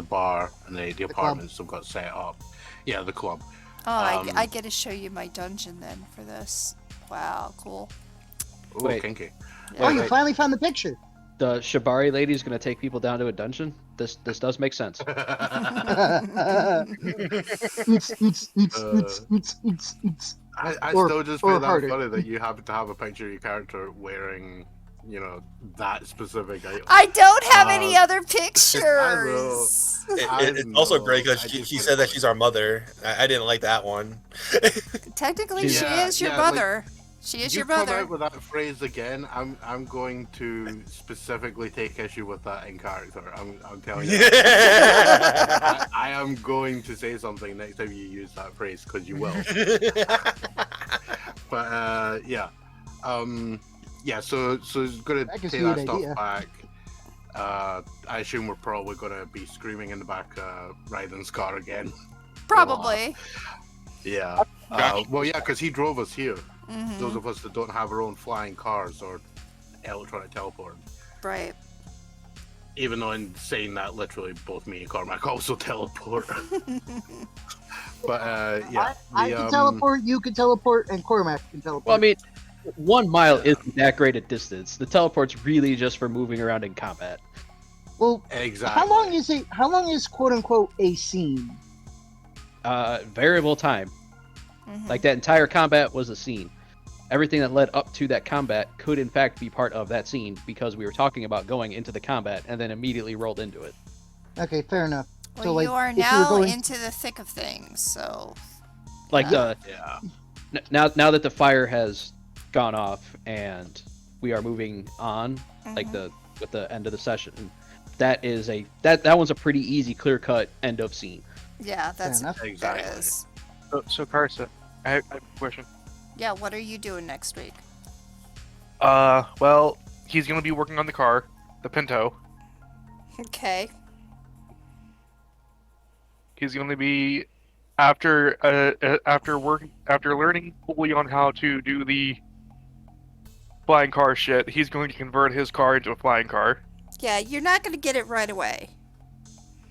bar and the apartments I've got set up. Yeah, the club. Oh, I get to show you my dungeon then for this. Wow, cool. Ooh, Wait. kinky. Oh, you wait. finally found the picture. The Shibari lady's gonna take people down to a dungeon. This does make sense. I Or- still just or find that harder. funny that you happen to have a picture of your character wearing, that specific item. I don't have any other know. pictures. It's also great because she said that she's our mother. I didn't like that one. Technically, she Yeah, is your yeah, like, mother. She is you your come mother. out with that phrase again, I'm going to specifically take issue with that in character. I'm telling you. I am going to say something next time you use that phrase because you will. But yeah, so gonna I can take see that an stuff idea. back. I assume we're probably gonna be screaming in the back, Ryden's car again. Probably. Yeah. Well, yeah, because he drove us here. Mhm. Those of us that don't have our own flying cars or electronic teleport. Right. Even though in saying that, literally both me and Cormac also teleport. But yeah, I can teleport, you can teleport, and Cormac can teleport. Well, I mean, 1 mile isn't that great a distance. The teleport's really just for moving around in combat. well, exactly. how long is it? How long is quote unquote a scene? Variable time. Like that entire combat was a scene. Everything that led up to that combat could in fact be part of that scene because we were talking about going into the combat and then immediately rolled into it. Okay, fair enough. Well, So, like, you are if you were now going... into the thick of things, so... Like Yeah. now that the fire has gone off and we are moving on, like with the end of the session, that is that one's a pretty easy, clear cut end of scene. Yeah, that's enough. that Exactly. is. So Karsa, I have a question. Yeah, what are you doing next week? Well, he's gonna be working on the car, the Pinto. Okay. He's gonna be after learning fully on how to do the flying car shit. He's going to convert his car into a flying car, Yeah, you're not going to get it right away.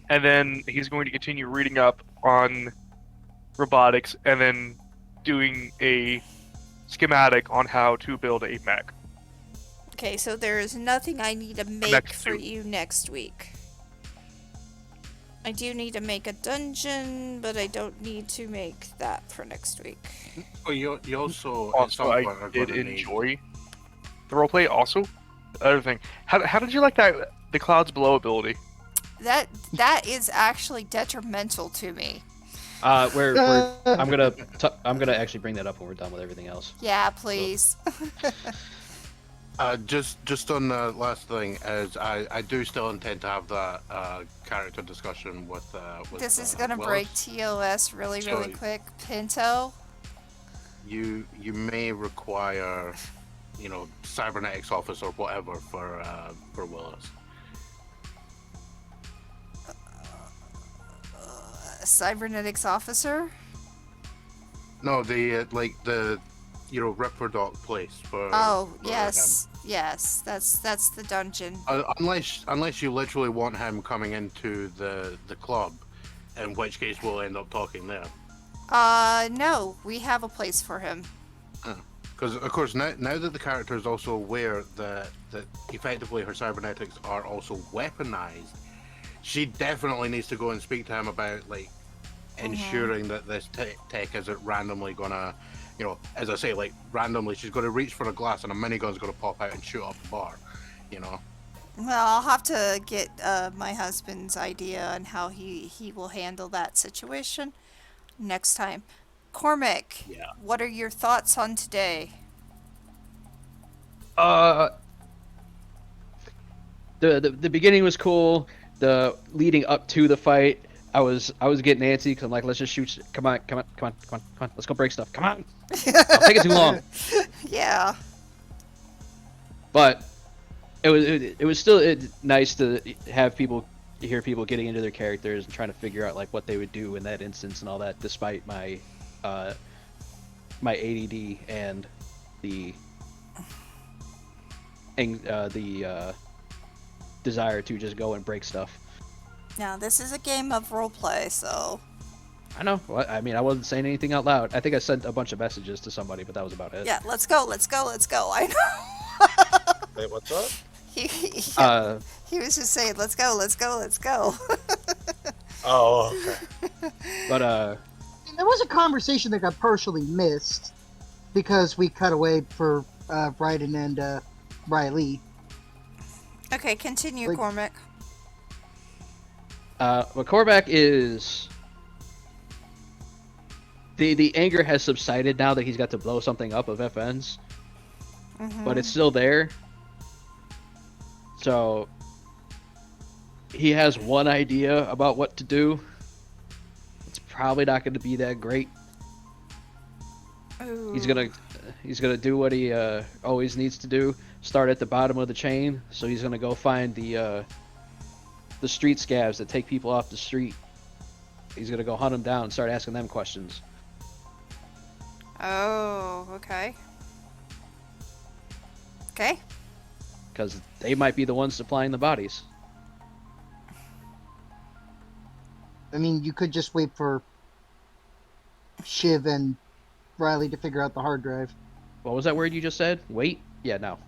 and then he's going to continue reading up on robotics, and then doing a schematic on how to build a mech. Okay, so there is nothing I need to make Next for week. you next week. I do need to make a dungeon, but I don't need to make that for next week. Well, you also at Also, some I point are did gonna need- enjoy the roleplay. Also, other thing, how did you like that the clouds below ability? That is actually detrimental to me. I'm gonna actually bring that up when we're done with everything else. Yeah, please. Just on the last thing is I do still intend to have that character discussion with This is gonna Willis. break TOS really So- quick. Pinto. You may require, cybernetics office or whatever for Willis. Cybernetics officer. No, the Ripperdoc place for. Oh, for yes. Yes, that's the dungeon. him. Unless you literally want him coming into the club, in which case we'll end up talking there. No, we have a place for him. Because of course now that the character is also aware that effectively her cybernetics are also weaponized, she definitely needs to go and speak to him about ensuring that this tech isn't randomly gonna, as I say, randomly she's gonna reach for a glass and a minigun's gonna pop out and shoot up the bar, Well, I'll have to get my husband's idea on how he will handle that situation next time. Cormac, what are your thoughts on today? The beginning was cool. The leading up to the fight, I was getting antsy because I'm like, let's just shoot. Come on, let's go break stuff. Come on, I'll take it too long. Yeah. But it was still nice to hear people getting into their characters and trying to figure out what they would do in that instance and all that, despite my ADD and the desire to just go and break stuff. Now, this is a game of roleplay, so... I know. I mean, I wasn't saying anything out loud. I think I sent a bunch of messages to somebody, but that was about it. Yeah, let's go. I know. Wait, what's up? He was just saying, let's go. Oh, okay. But There was a conversation that got partially missed because we cut away for Bryden and Riley. Okay, continue, Cormac. But Korvac is... The anger has subsided now that he's got to blow something up of FN's. But it's still there. So he has one idea about what to do. It's probably not going to be that great. Ooh. He's gonna do what he always needs to do. Start at the bottom of the chain. So he's gonna go find the street scabs that take people off the street. He's gonna go hunt them down and start asking them questions. Oh, okay. Okay. Because they might be the ones supplying the bodies. I mean, you could just wait for Shiv and Riley to figure out the hard drive. What was that word you just said? Wait? Yeah, no.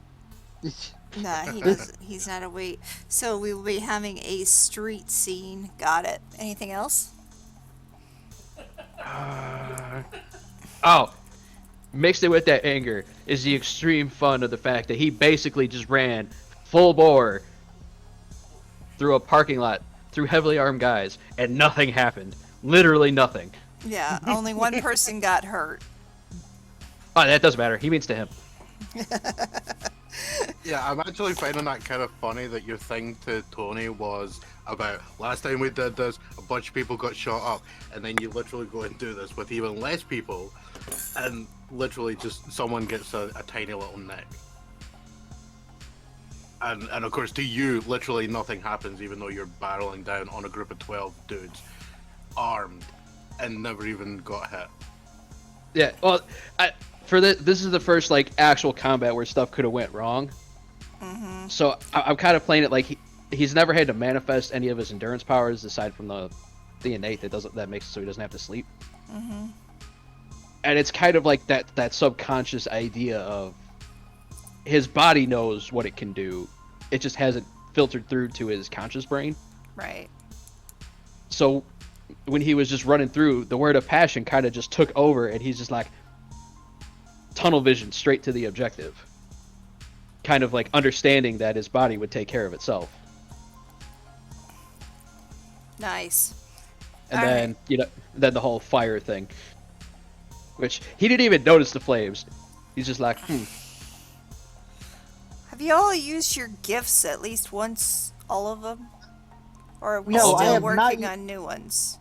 Nah, he's not a wait. So we will be having a street scene. Got it. Anything else? Oh, mixed in with that anger is the extreme fun of the fact that he basically just ran full bore through a parking lot, through heavily armed guys, and nothing happened. Literally nothing. Yeah, only one person got hurt. Oh, that doesn't matter. He means to him. Yeah, I'm actually finding that kind of funny that your thing to Tony was about last time we did this, a bunch of people got shot up, and then you literally go and do this with even less people, and literally just someone gets a tiny little nick. And of course, to you, literally nothing happens, even though you're barreling down on a group of 12 dudes, armed, and never even got hit. Yeah, well, this is the first like actual combat where stuff could have went wrong. Mm-hmm. So I'm kind of playing it like he's never had to manifest any of his endurance powers aside from the innate that makes it so he doesn't have to sleep. Mm-hmm. And it's kind of like that subconscious idea of his body knows what it can do, it just hasn't filtered through to his conscious brain. Right. So when he was just running through, the word of passion kind of just took over, and he's just like tunnel vision straight to the objective, kind of like understanding that his body would take care of itself. Nice. And All then right. then the whole fire thing, which he didn't even notice the flames. He's just like, Have you all used your gifts at least once, all of them? Or are we No, I still have working not on new ones?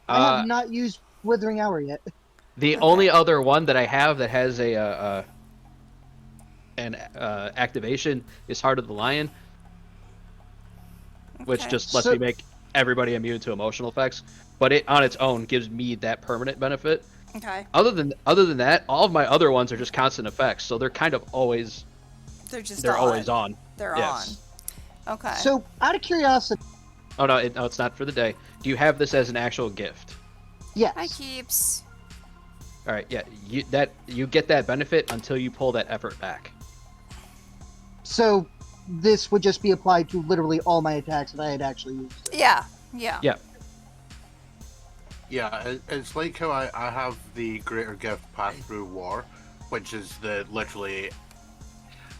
I have not used Withering Hour yet. The Okay. only other one that I have that has an activation is Heart of the Lion, which Okay. just lets So- me make everybody immune to emotional effects. But it on its own gives me that permanent benefit. Okay. Other than that, all of my other ones are just constant effects, so they're kind of always They're always on. They're Yes. on. Okay. So, out of curiosity, Oh no, it's not for the day. Do you have this as an actual gift? yes. Hi, Keeps. All right, yeah, you get that benefit until you pull that effort back. So, this would just be applied to literally all my attacks that I had actually used. Yeah. Yeah. Yeah. Yeah, it's like how I have the Greater Gift Path Through War, which is literally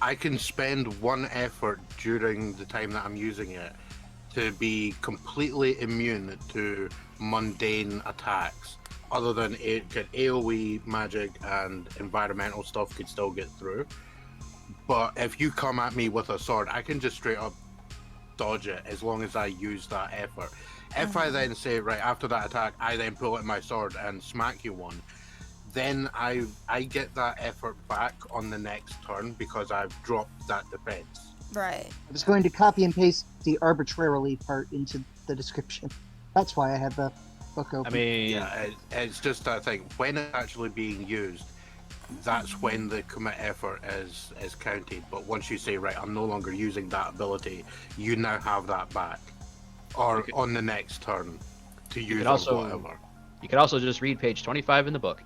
I can spend one effort during the time that I'm using it to be completely immune to mundane attacks. Other than it could AoE magic and environmental stuff could still get through. But if you come at me with a sword, I can just straight up dodge it as long as I use that effort. If I then say, right, after that attack, I then pull out my sword and smack you one, then I get that effort back on the next turn because I've dropped that defense. Right. I was going to copy and paste the arbitrarily part into the description. That's why I have the book open. I mean, Yeah, it's just that thing. When it's actually being used, that's when the commit effort is counted. But once you say, right, I'm no longer using that ability, you now have that back. Or on the next turn to use could or also- whatever. you could also just read page 25 in the book.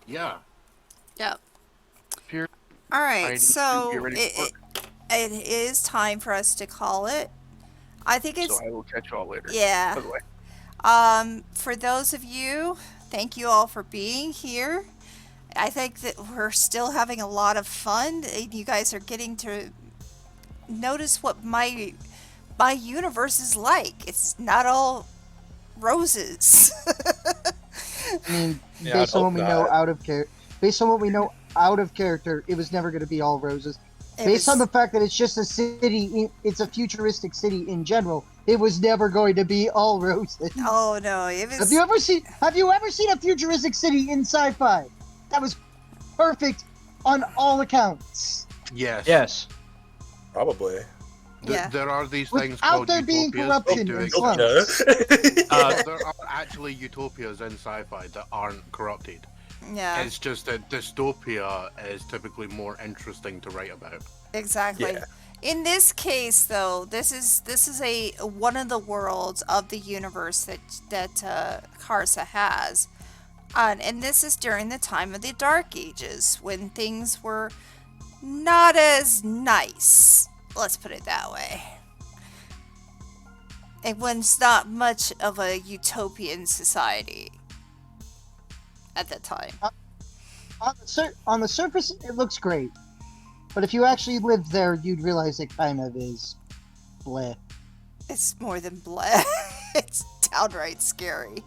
Yeah. Yep. Here, All I right. need So to get ready for it is time for us to call it. I think it's So I will catch you all later. yeah. By the way. For those of you, thank you all for being here. I think that we're still having a lot of fun. And you guys are getting to notice what my universe is like. It's not all roses. I mean, Yeah, based on I'd what we hope know not. out of character, it was never going to be all roses. It Based was- on the fact that it's just a city, it's a futuristic city in general. It was never going to be all roses. oh no, it was. Have you ever seen a futuristic city in sci-fi? That was perfect on all accounts. Yes. Yes. Probably. Yeah. There are these things Without called there being utopias corruption that do and exist. slums. There are actually utopias in sci-fi that aren't corrupted. Yeah, It's just that dystopia is typically more interesting to write about. exactly. Yeah. In this case, though, this is a one of the worlds of the universe that Karsa has, and this is during the time of the Dark Ages when things were not as nice. Let's put it that way. It was not much of a utopian society. at that time. On the surface, it looks great, but if you actually lived there, you'd realize it kind of is bleh. It's more than bleh. It's downright scary.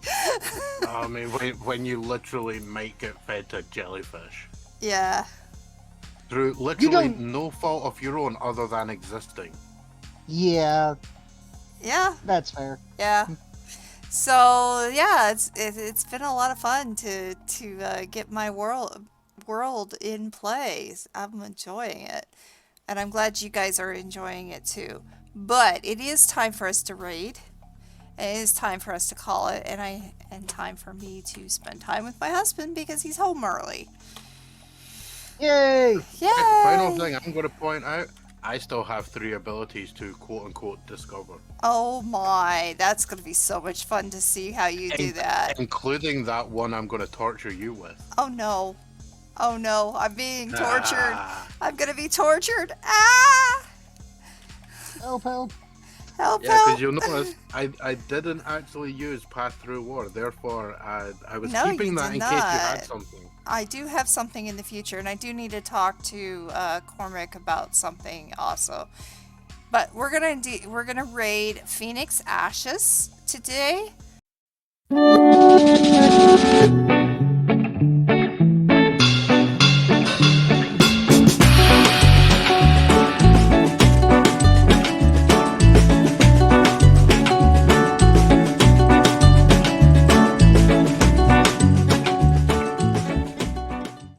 I mean, when you literally might get fed to jellyfish. Yeah. Through literally no fault of your own other than existing. Yeah. Yeah. That's fair. Yeah. So yeah, it's been a lot of fun to get my world in play. I'm enjoying it, and I'm glad you guys are enjoying it too. But it is time for us to raid. It is time for us to call it, and time for me to spend time with my husband because he's home early. Yay! Yay! Final thing I'm going to point out, I still have 3 abilities to quote-unquote discover. Oh my, that's going to be so much fun to see how you do that. Including that one I'm going to torture you with. Oh no. Oh no, I'm being tortured. I'm going to be tortured. Ah! Help, help. Help, Yeah, because help. you'll notice I didn't actually use Path Through War, therefore I was No, keeping you that did in case you not. had something. I do have something in the future, and I do need to talk to Cormac about something also. But we're gonna raid Phoenix Ashes today.